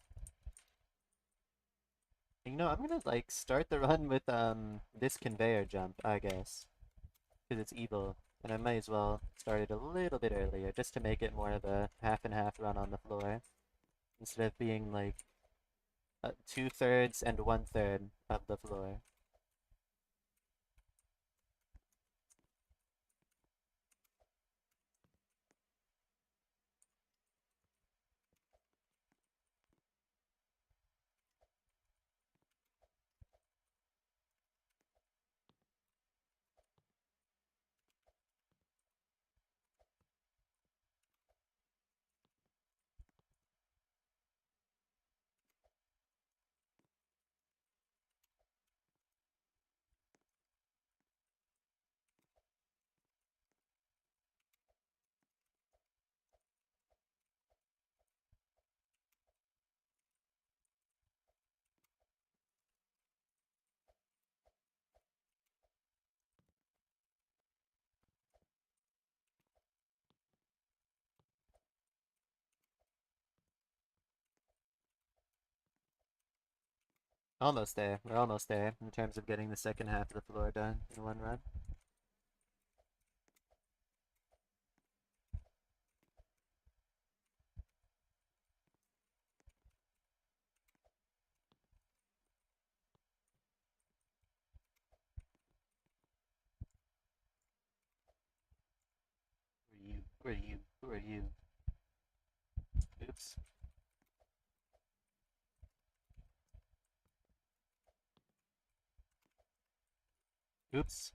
You know, I'm gonna, like, start the run with this conveyor jump, I guess. Because it's evil. And I might as well start it a little bit earlier, just to make it more of a half and half run on the floor. Instead of being, like, 2/3 and 1/3 of the floor. Almost there. We're almost there in terms of getting the second half of the floor done in one run. Who are you? Who are you? Who are you? Oops. Oops.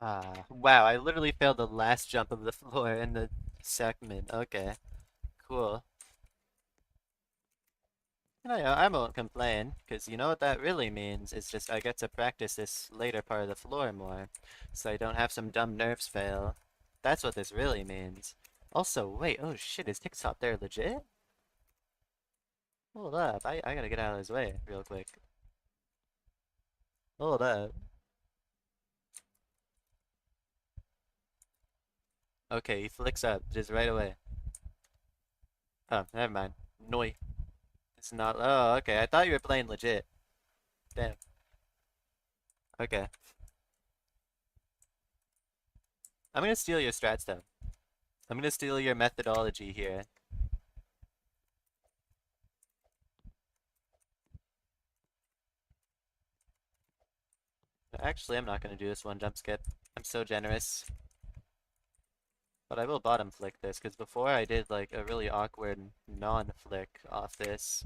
Ah, wow, I literally failed the last jump of the floor in the segment. Okay, cool. And I won't complain, because you know what that really means? It's just I get to practice this later part of the floor more, so I don't have some dumb nerfs fail. That's what this really means. Also, wait, oh shit, is TikTok there legit? Hold up, I gotta get out of his way real quick. Hold up. Okay, he flicks up just right away. Oh, never mind. Noi. It's not. Oh, okay. I thought you were playing legit. Damn. Okay. I'm gonna steal your strat stuff. I'm gonna steal your methodology here. Actually, I'm not gonna do this one jump skip. I'm so generous. But I will bottom flick this, because before I did like a really awkward non-flick off this.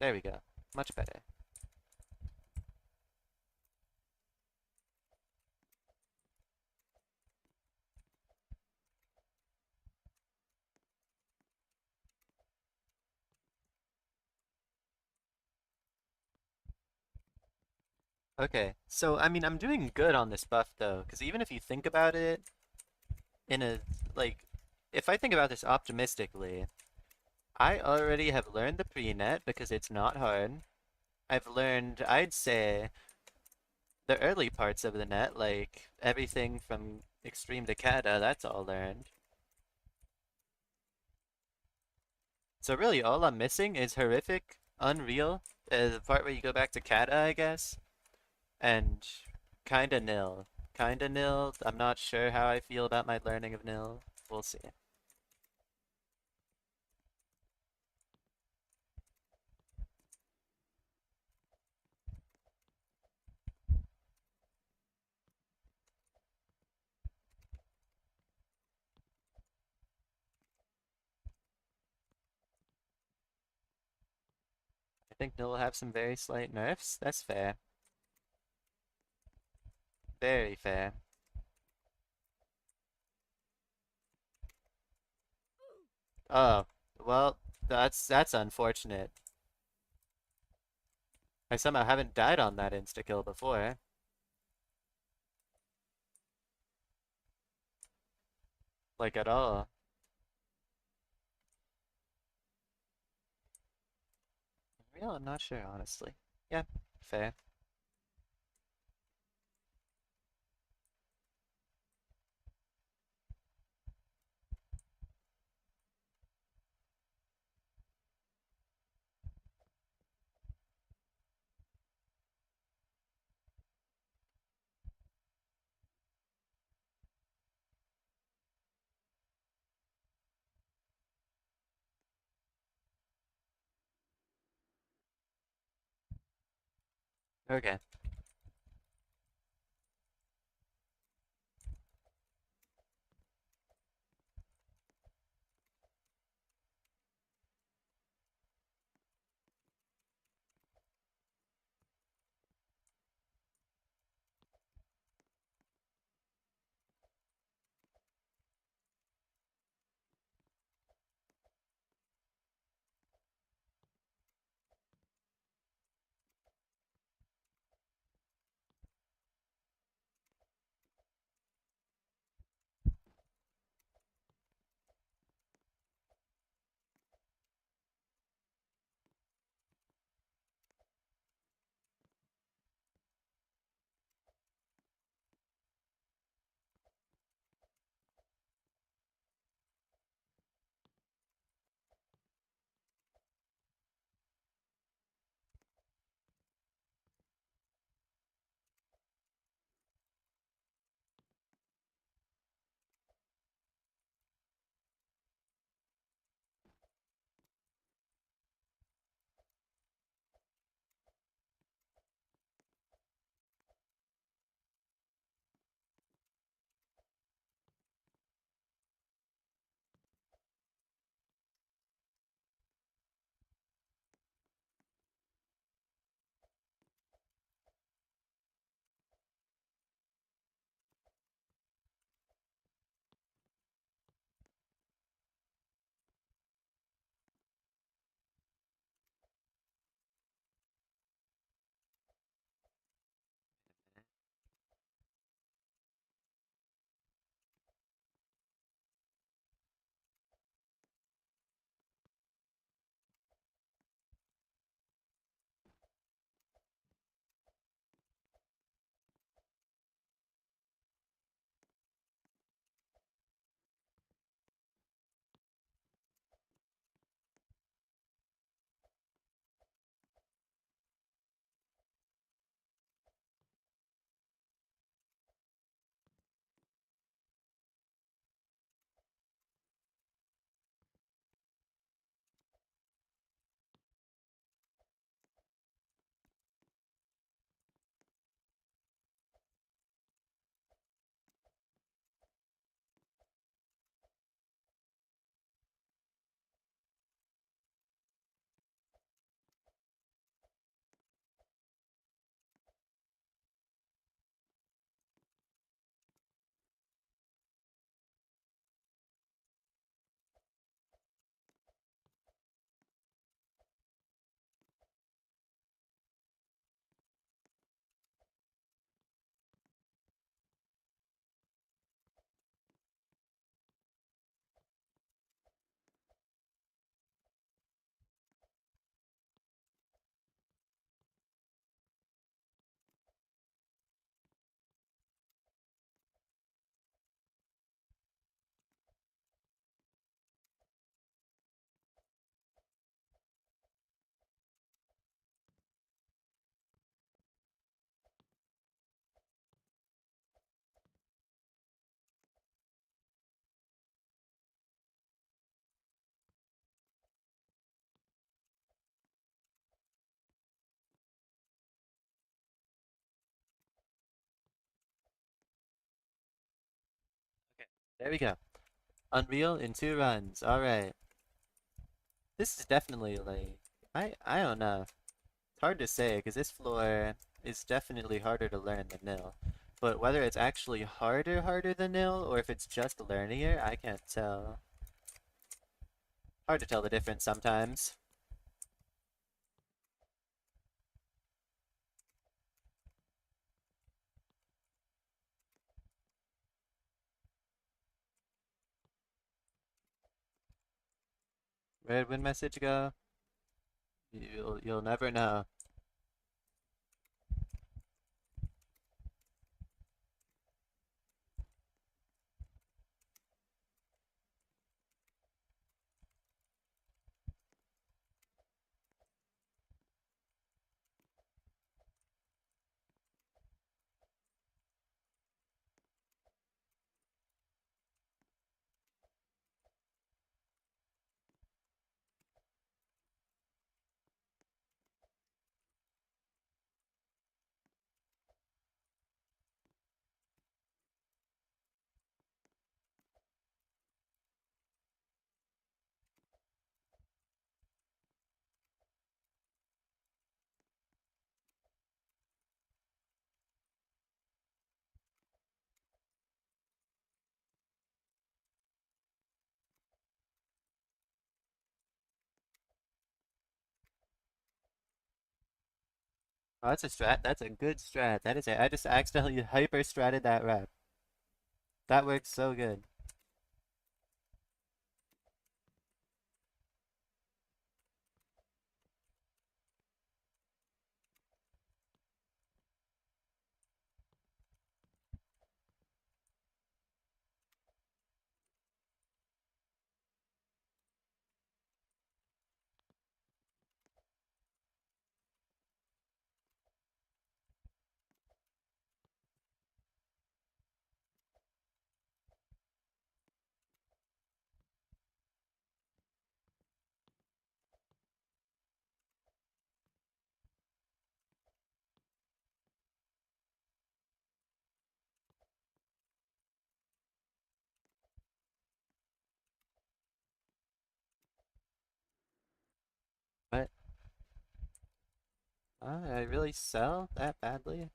There we go. Much better. Okay, so I mean, I'm doing good on this buff though, because even if you think about it in a, like, if I think about this optimistically, I already have learned the pre-net because it's not hard. I've learned, I'd say, the early parts of the net, like everything from extreme to kata, that's all learned. So really all I'm missing is horrific, unreal, the part where you go back to kata, I guess, and kinda nil. Kinda nil. I'm not sure how I feel about my learning of nil. We'll see. I think nil will have some very slight nerfs. That's fair. Very fair. Oh, well, that's unfortunate. I somehow haven't died on that insta-kill before. Like at all. Real, I'm not sure, honestly. Yeah, fair. Okay. Okay. There we go. Unreal in 2 runs. Alright. This is definitely like I don't know. It's hard to say because this floor is definitely harder to learn than nil. But whether it's actually harder than nil or if it's just learnier, I can't tell. Hard to tell the difference sometimes. Where'd win message go? You'll never know. Oh, that's a strat. That's a good strat. That is it. I just accidentally hyper stratted that rep. That works so good. But I really sell that badly.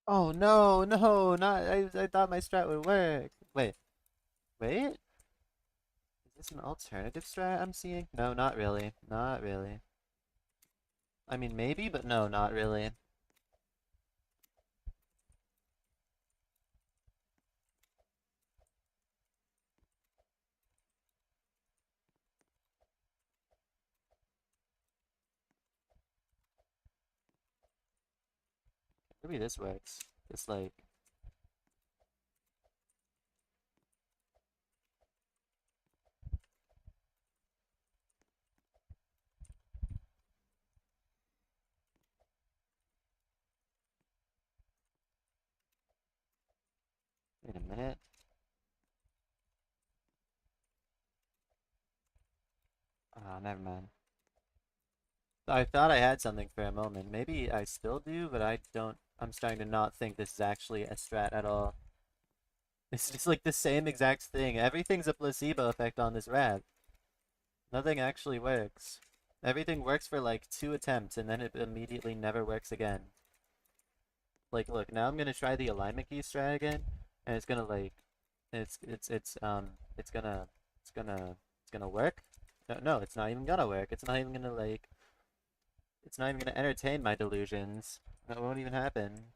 Oh no, no, not I thought my strat would work. Wait. Is this an alternative strat I'm seeing? No, not really. Not really. I mean maybe, but no, not really. Maybe this works. It's like wait a minute. Oh, never mind. I thought I had something for a moment. Maybe I still do, but I don't. I'm starting to not think this is actually a strat at all. It's just like the same exact thing. Everything's a placebo effect on this rat. Nothing actually works. Everything works for like 2 attempts and then it immediately never works again. Like, look, now I'm gonna try the alignment key strat again, and it's gonna like, it's gonna, it's gonna work. No, no, it's not even gonna work. It's not even gonna like, it's not even gonna entertain my delusions. That won't even happen.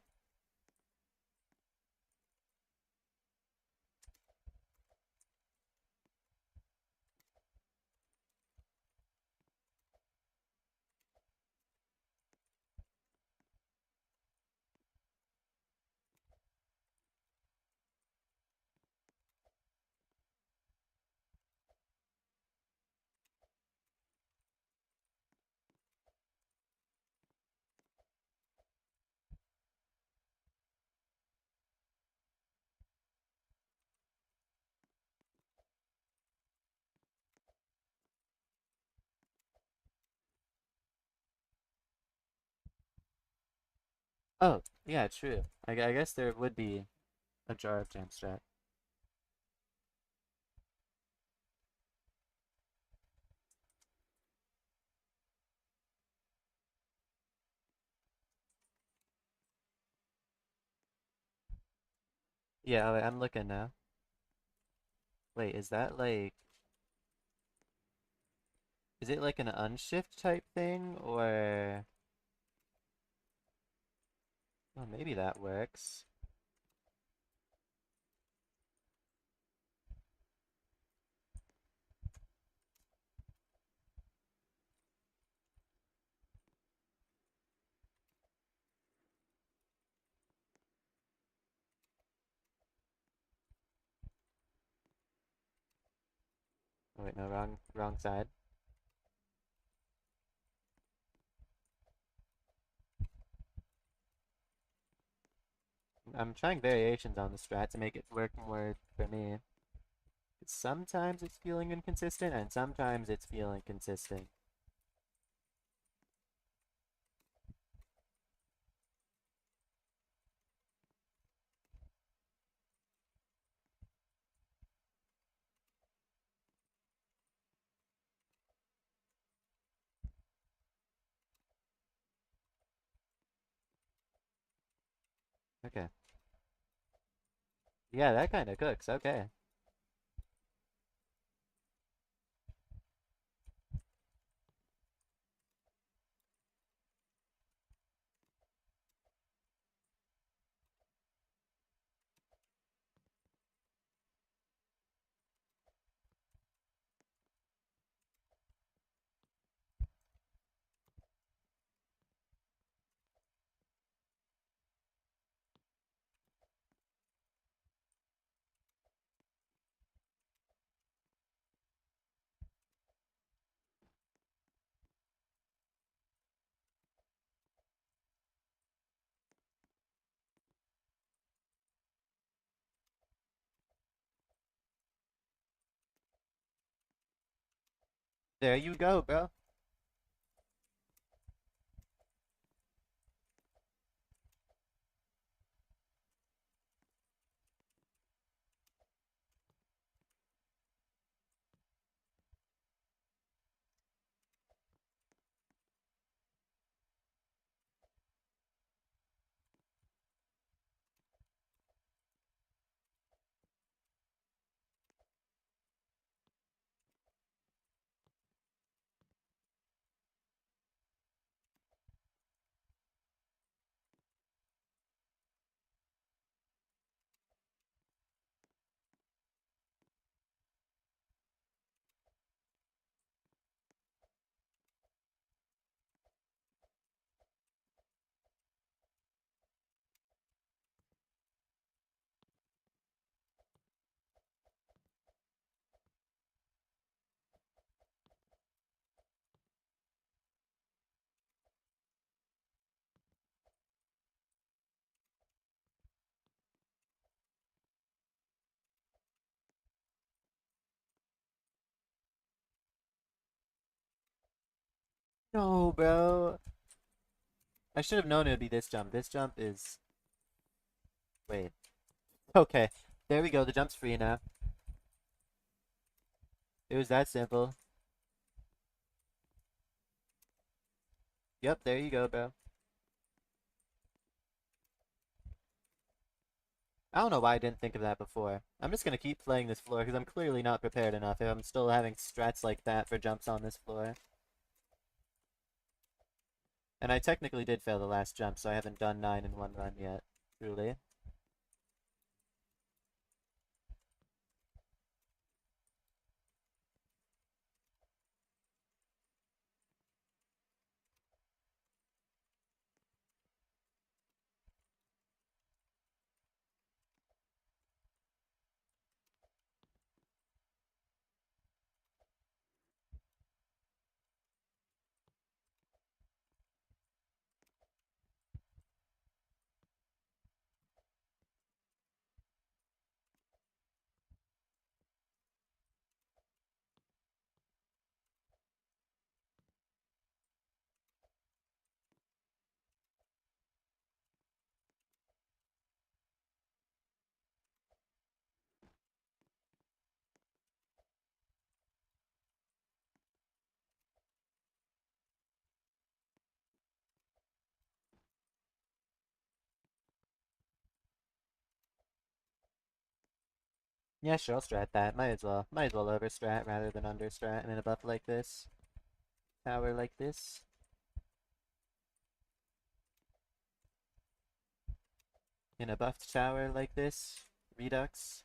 Oh, yeah, true. I guess there would be a jar of jam strat. Yeah, I'm looking now. Wait, is that like, is it like an unshift type thing, or... Oh, maybe that works. Oh wait, no, wrong side. I'm trying variations on the strat to make it work more for me. Sometimes it's feeling inconsistent, and sometimes it's feeling consistent. Okay. Yeah, that kind of cooks. Okay. There you go, bro. No, bro. I should have known it would be this jump. This jump is... Wait. Okay. There we go. The jump's free now. It was that simple. Yep, there you go, bro. I don't know why I didn't think of that before. I'm just gonna keep playing this floor because I'm clearly not prepared enough if I'm still having strats like that for jumps on this floor. And I technically did fail the last jump, so I haven't done 9 in one run yet. Truly. Yeah, sure, I'll strat that. Might as well. Might as well over strat rather than under strat in a buff like this. Tower like this. In a buffed tower like this. Redux.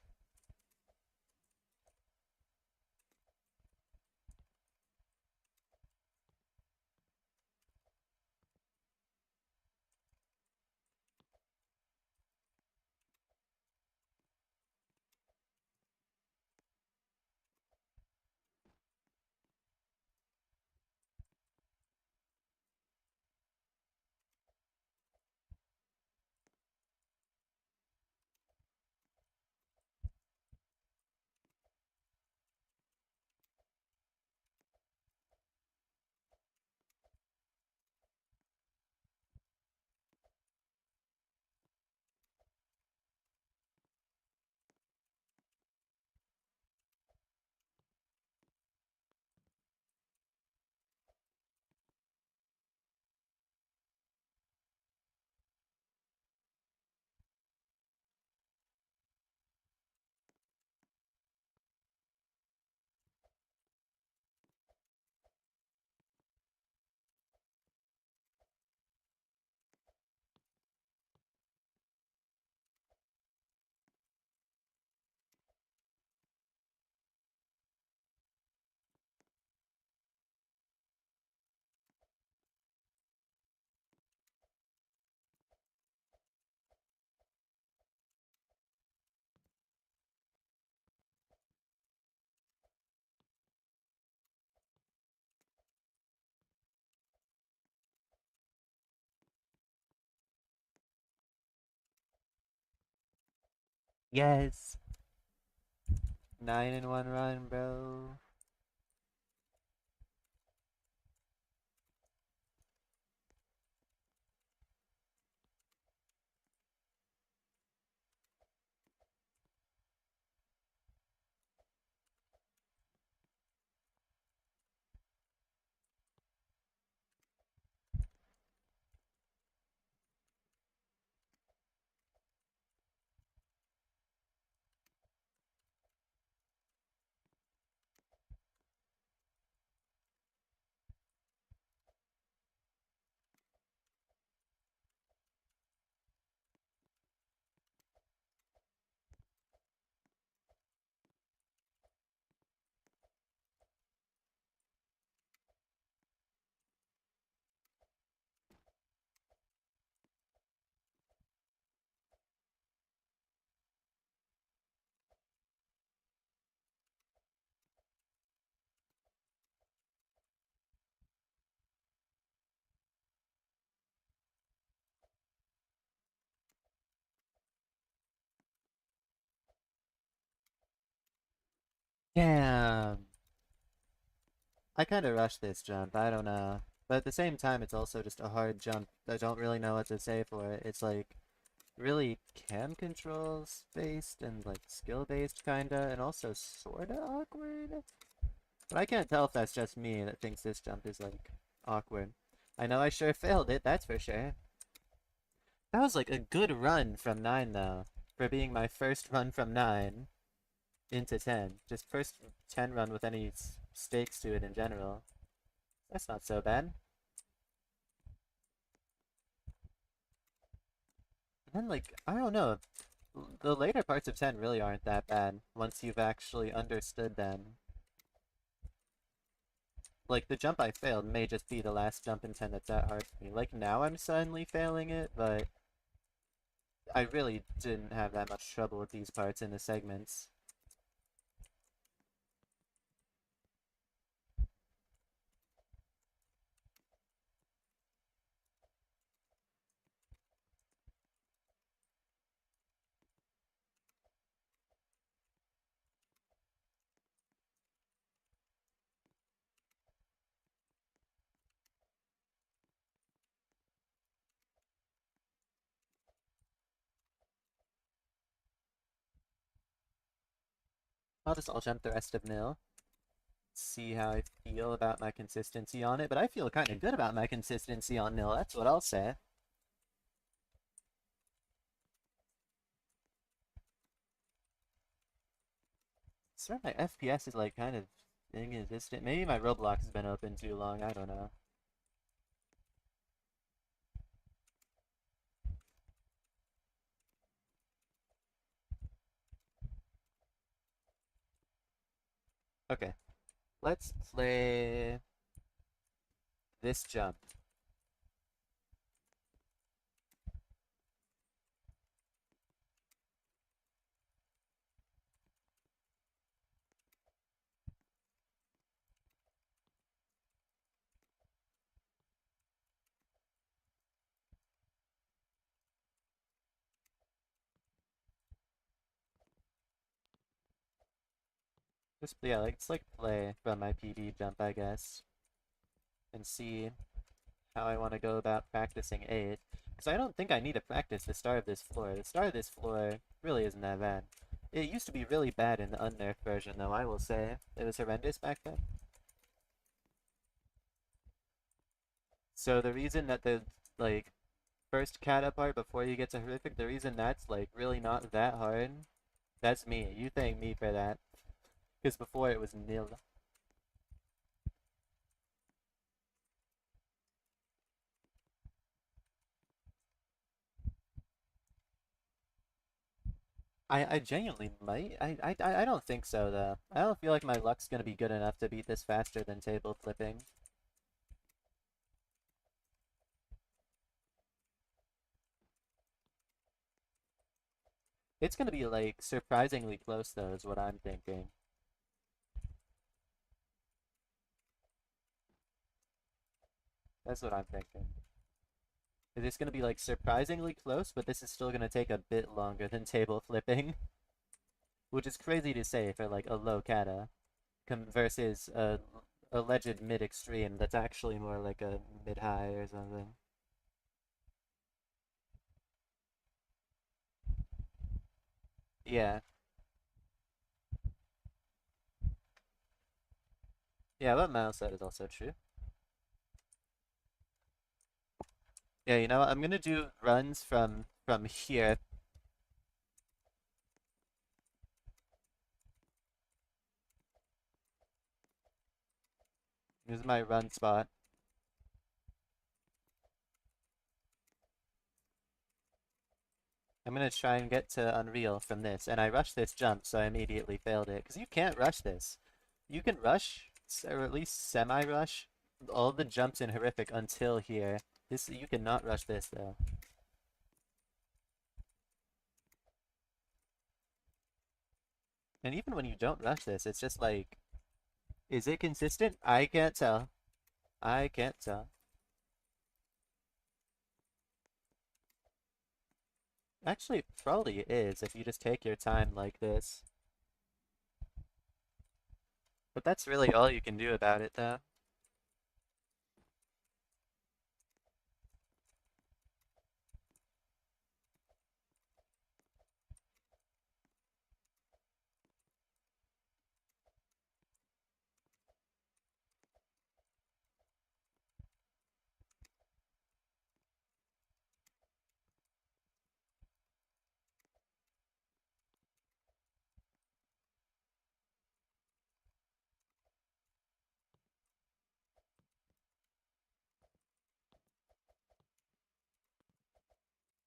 Yes! 9 in one run, bro. Damn! I kinda rushed this jump, I don't know. But at the same time, it's also just a hard jump. I don't really know what to say for it. It's like really cam controls based and like skill based kinda, and also sorta awkward. But I can't tell if that's just me that thinks this jump is like awkward. I know I sure failed it, that's for sure. That was like a good run from 9 though, for being my first run from 9 into 10. Just first 10 run with any stakes to it in general. That's not so bad. And then like, I don't know, the later parts of 10 really aren't that bad once you've actually understood them. Like, the jump I failed may just be the last jump in 10 that's that hard for me. Like, now I'm suddenly failing it, but I really didn't have that much trouble with these parts in the segments. I'll just all jump the rest of nil. See how I feel about my consistency on it, but I feel kind of good about my consistency on nil, that's what I'll say. Swear my FPS is like kind of inconsistent. Maybe my Roblox has been open too long, I don't know. Okay, let's play this jump. Just, yeah, let's like play from my PB jump, I guess, and see how I want to go about practicing 8. Because I don't think I need to practice the start of this floor. The start of this floor really isn't that bad. It used to be really bad in the unnerfed version, though, I will say. It was horrendous back then. So the reason that the, like, first cat part before you get to horrific, the reason that's, like, really not that hard, that's me. You thank me for that. Because before it was nil. I genuinely might. I don't think so, though. I don't feel like my luck's gonna be good enough to beat this faster than table flipping. It's gonna be, like, surprisingly close, though, is what I'm thinking. That's what I'm thinking. It's gonna be, like, surprisingly close, but this is still gonna take a bit longer than table flipping. which is crazy to say for like a low kata versus a alleged mid extreme that's actually more like a mid high or something. Yeah, yeah, what Miles said is also true. Yeah, you know what? I'm gonna do runs from here. This is my run spot. I'm gonna try and get to Unreal from this, and I rushed this jump, so I immediately failed it. Because you can't rush this. You can rush, or at least semi-rush, all the jumps in Horrific until here. This you cannot rush this though. And even when you don't rush this, it's just like, is it consistent? I can't tell. I can't tell. Actually, it probably is if you just take your time like this. But that's really all you can do about it, though.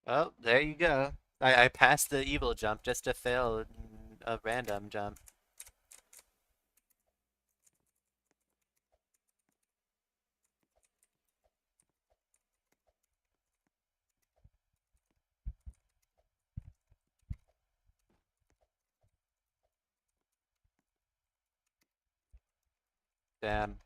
Oh, there you go. I passed the evil jump just to fail a random jump. Damn.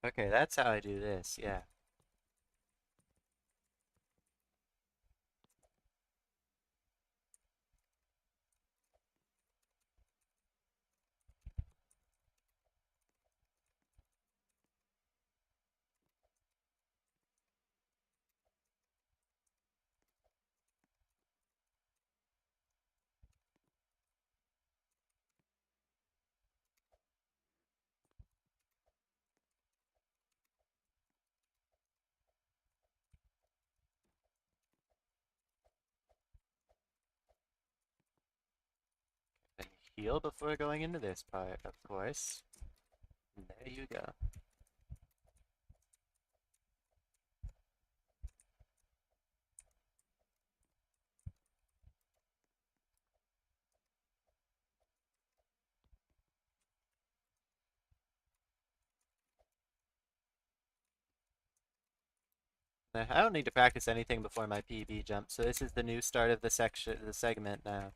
Okay, that's how I do this, yeah. Then heal before going into this part, of course. And there you go. I don't need to practice anything before my PB jump, so this is the new start of the segment now.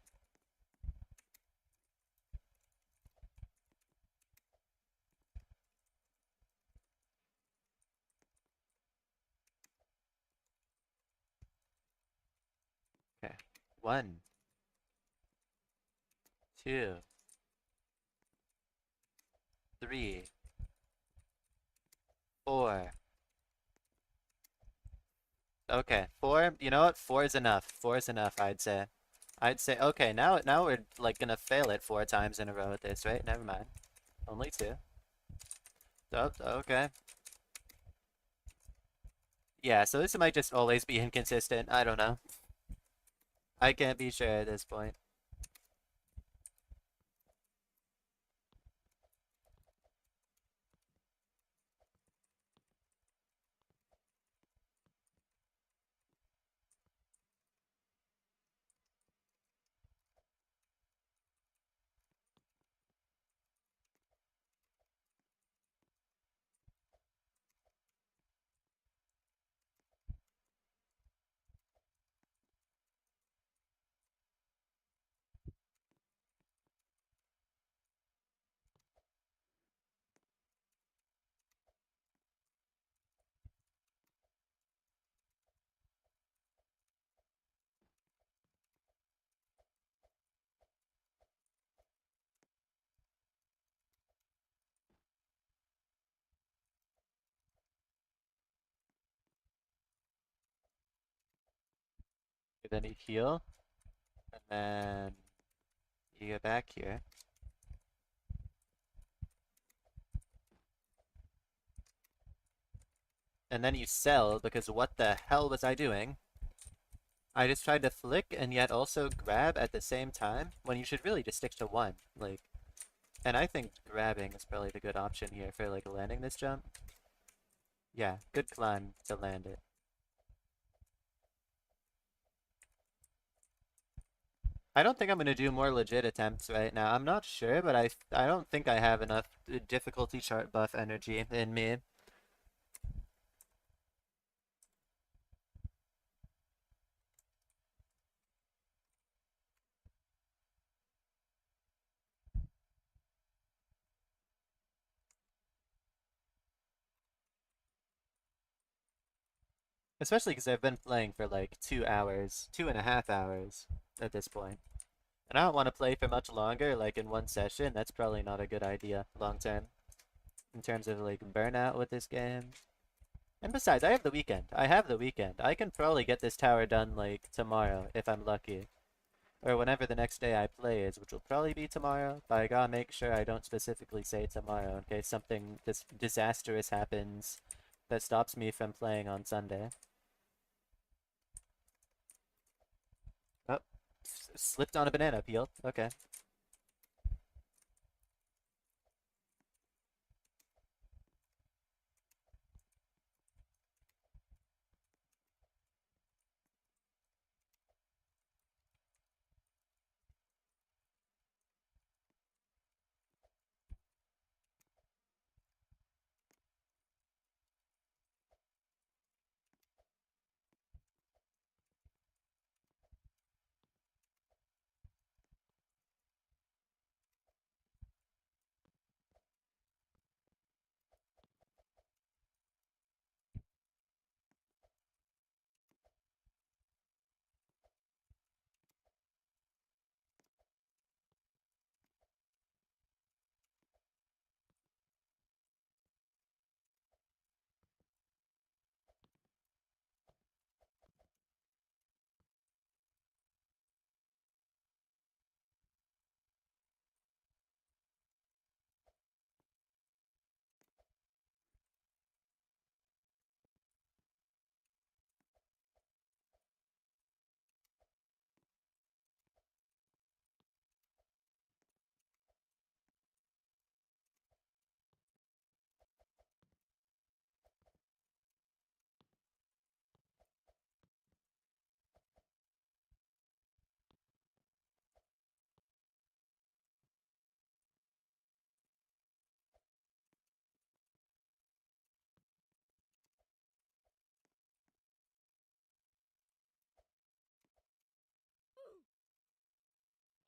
Okay. 1, 2, 3, 4. Okay, 4. You know what? 4 is enough. 4 is enough, I'd say. I'd say, okay, now we're like gonna fail it 4 times in a row with this, right? Never mind. Only 2. Oh, okay. Yeah, so this might just always be inconsistent. I don't know. I can't be sure at this point. Then you heal, and then you get back here. And then you sell, because what the hell was I doing? I just tried to flick and yet also grab at the same time, when you should really just stick to one. Like, and I think grabbing is probably the good option here for, like, landing this jump. Yeah, good climb to land it. I don't think I'm gonna do more legit attempts right now. I'm not sure, but I don't think I have enough difficulty chart buff energy in me. Especially because I've been playing for like 2 hours, 2.5 hours at this point. And I don't want to play for much longer, like in one session. That's probably not a good idea long term in terms of like burnout with this game. And besides, I have the weekend. I have the weekend. I can probably get this tower done like tomorrow if I'm lucky. Or whenever the next day I play is, which will probably be tomorrow. But I gotta make sure I don't specifically say tomorrow in case something disastrous happens that stops me from playing on Sunday. Oh, slipped on a banana peel. Okay.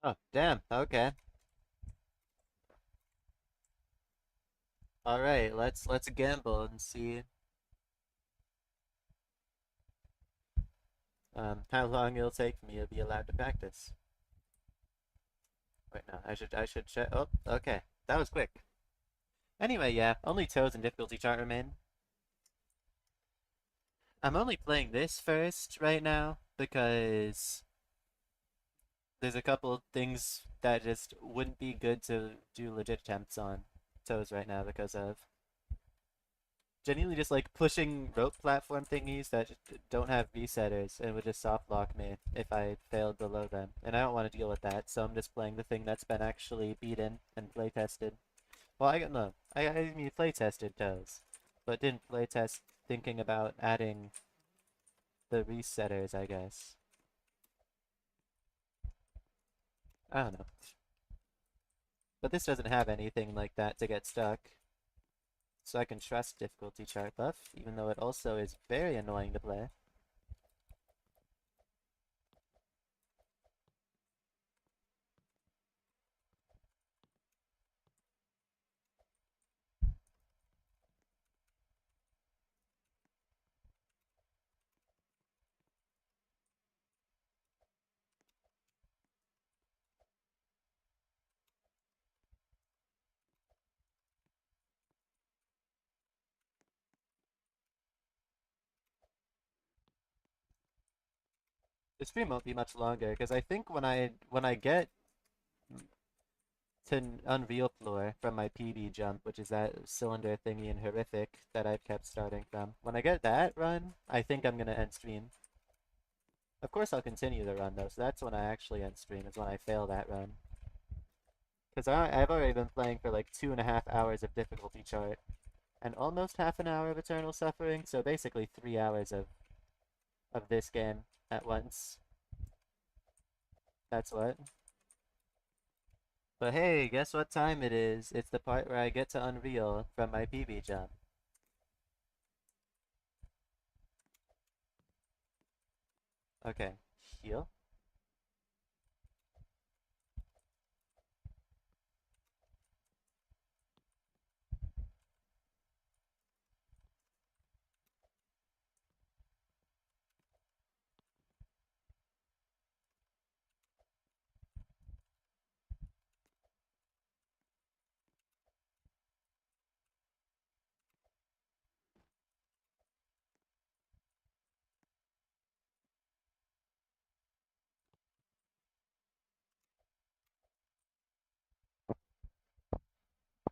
Oh, damn. Okay. All right. Let's gamble and see how long it'll take me to be allowed to practice. Wait, no. I should check. Oh, okay. That was quick. Anyway, yeah. Only toes and difficulty chart remain. I'm only playing this first right now because there's a couple things that just wouldn't be good to do legit attempts on toes right now because of genuinely just like pushing rope platform thingies that just don't have resetters and would just soft lock me if I failed below them. And I don't want to deal with that, so I'm just playing the thing that's been actually beaten and play tested. Well, I got no. I mean play tested toes, but didn't play test thinking about adding the resetters, I guess. I don't know. But this doesn't have anything like that to get stuck. So I can trust difficulty chart buff, even though it also is very annoying to play. The stream won't be much longer because I think when I get to Unreal Floor from my PB jump, which is that cylinder thingy and horrific that I've kept starting from. When I get that run, I think I'm gonna end stream. Of course I'll continue the run though, so that's when I actually end stream, is when I fail that run. Because I've already been playing for like 2.5 hours of difficulty chart, and almost half an hour of Eternal Suffering, so basically 3 hours of this game at once. That's what. But hey, guess what time it is? It's the part where I get to Unreal from my PB jump. Okay, heal.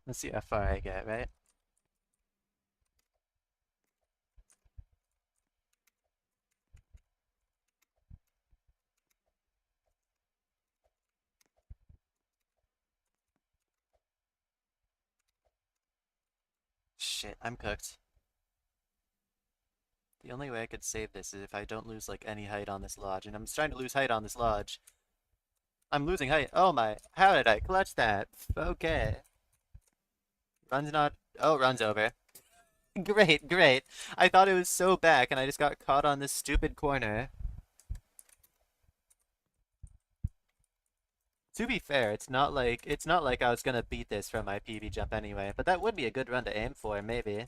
Let's see how far I get, right? Shit, I'm cooked. The only way I could save this is if I don't lose like any height on this lodge, and I'm trying to lose height on this lodge. I'm losing height. Oh my, how did I clutch that? Okay. Run's not, oh, run's over. Great, great. I thought it was so back and I just got caught on this stupid corner. To be fair, it's not like I was gonna beat this from my PB jump anyway, but that would be a good run to aim for, maybe.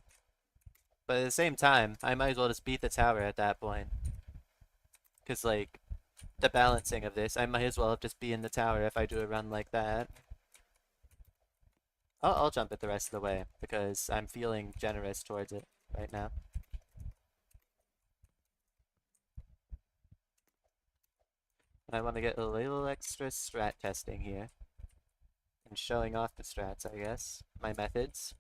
But at the same time, I might as well just beat the tower at that point. Cause like, the balancing of this, I might as well just be in the tower if I do a run like that. I'll jump it the rest of the way, because I'm feeling generous towards it right now. And I want to get a little extra strat testing here. And showing off the strats, I guess. My methods.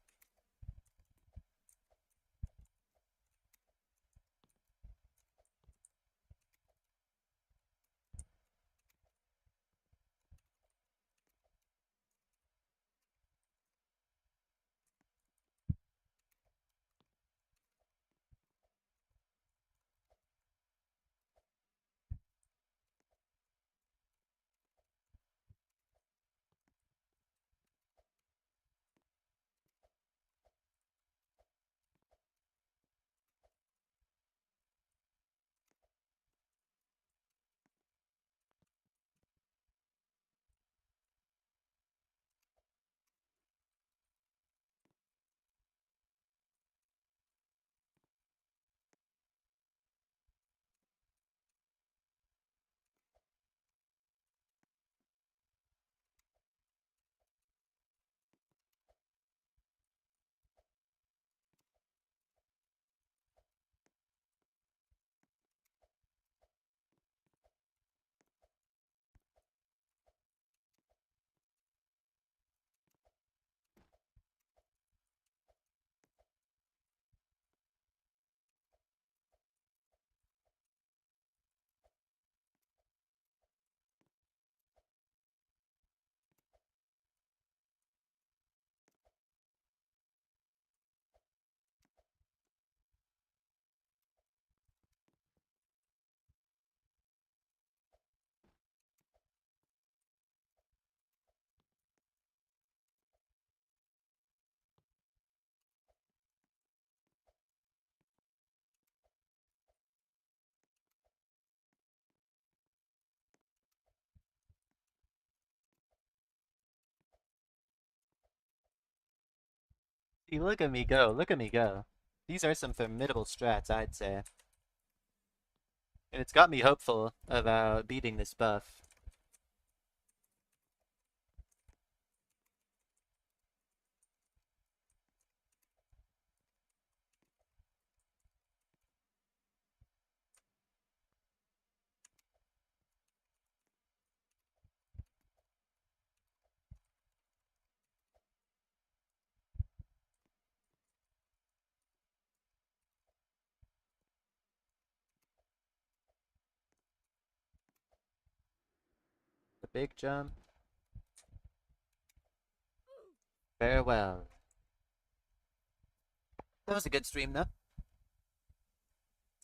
See, look at me go, look at me go. These are some formidable strats, I'd say. And it's got me hopeful about beating this buff. big jump. Farewell. That was a good stream, though.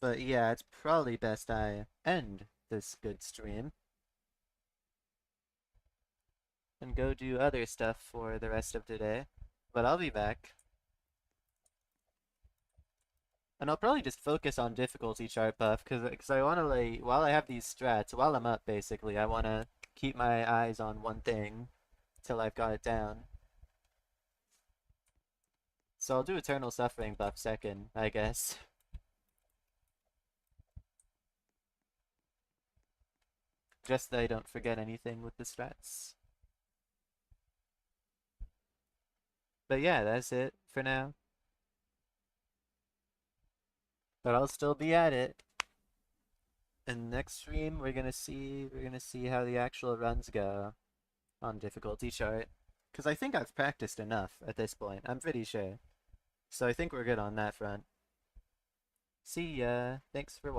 But yeah, it's probably best I end this good stream and go do other stuff for the rest of today. But I'll be back. And I'll probably just focus on difficulty chart buff, because I want to, like, while I have these strats, while I'm up, basically, I want to keep my eyes on one thing till I've got it down. So I'll do Eternal Suffering buff second, I guess. Just that I don't forget anything with the strats. But yeah, that's it for now. But I'll still be at it. And next stream we're gonna see how the actual runs go on difficulty chart. Cause I think I've practiced enough at this point. I'm pretty sure. So I think we're good on that front. See ya. Thanks for watching.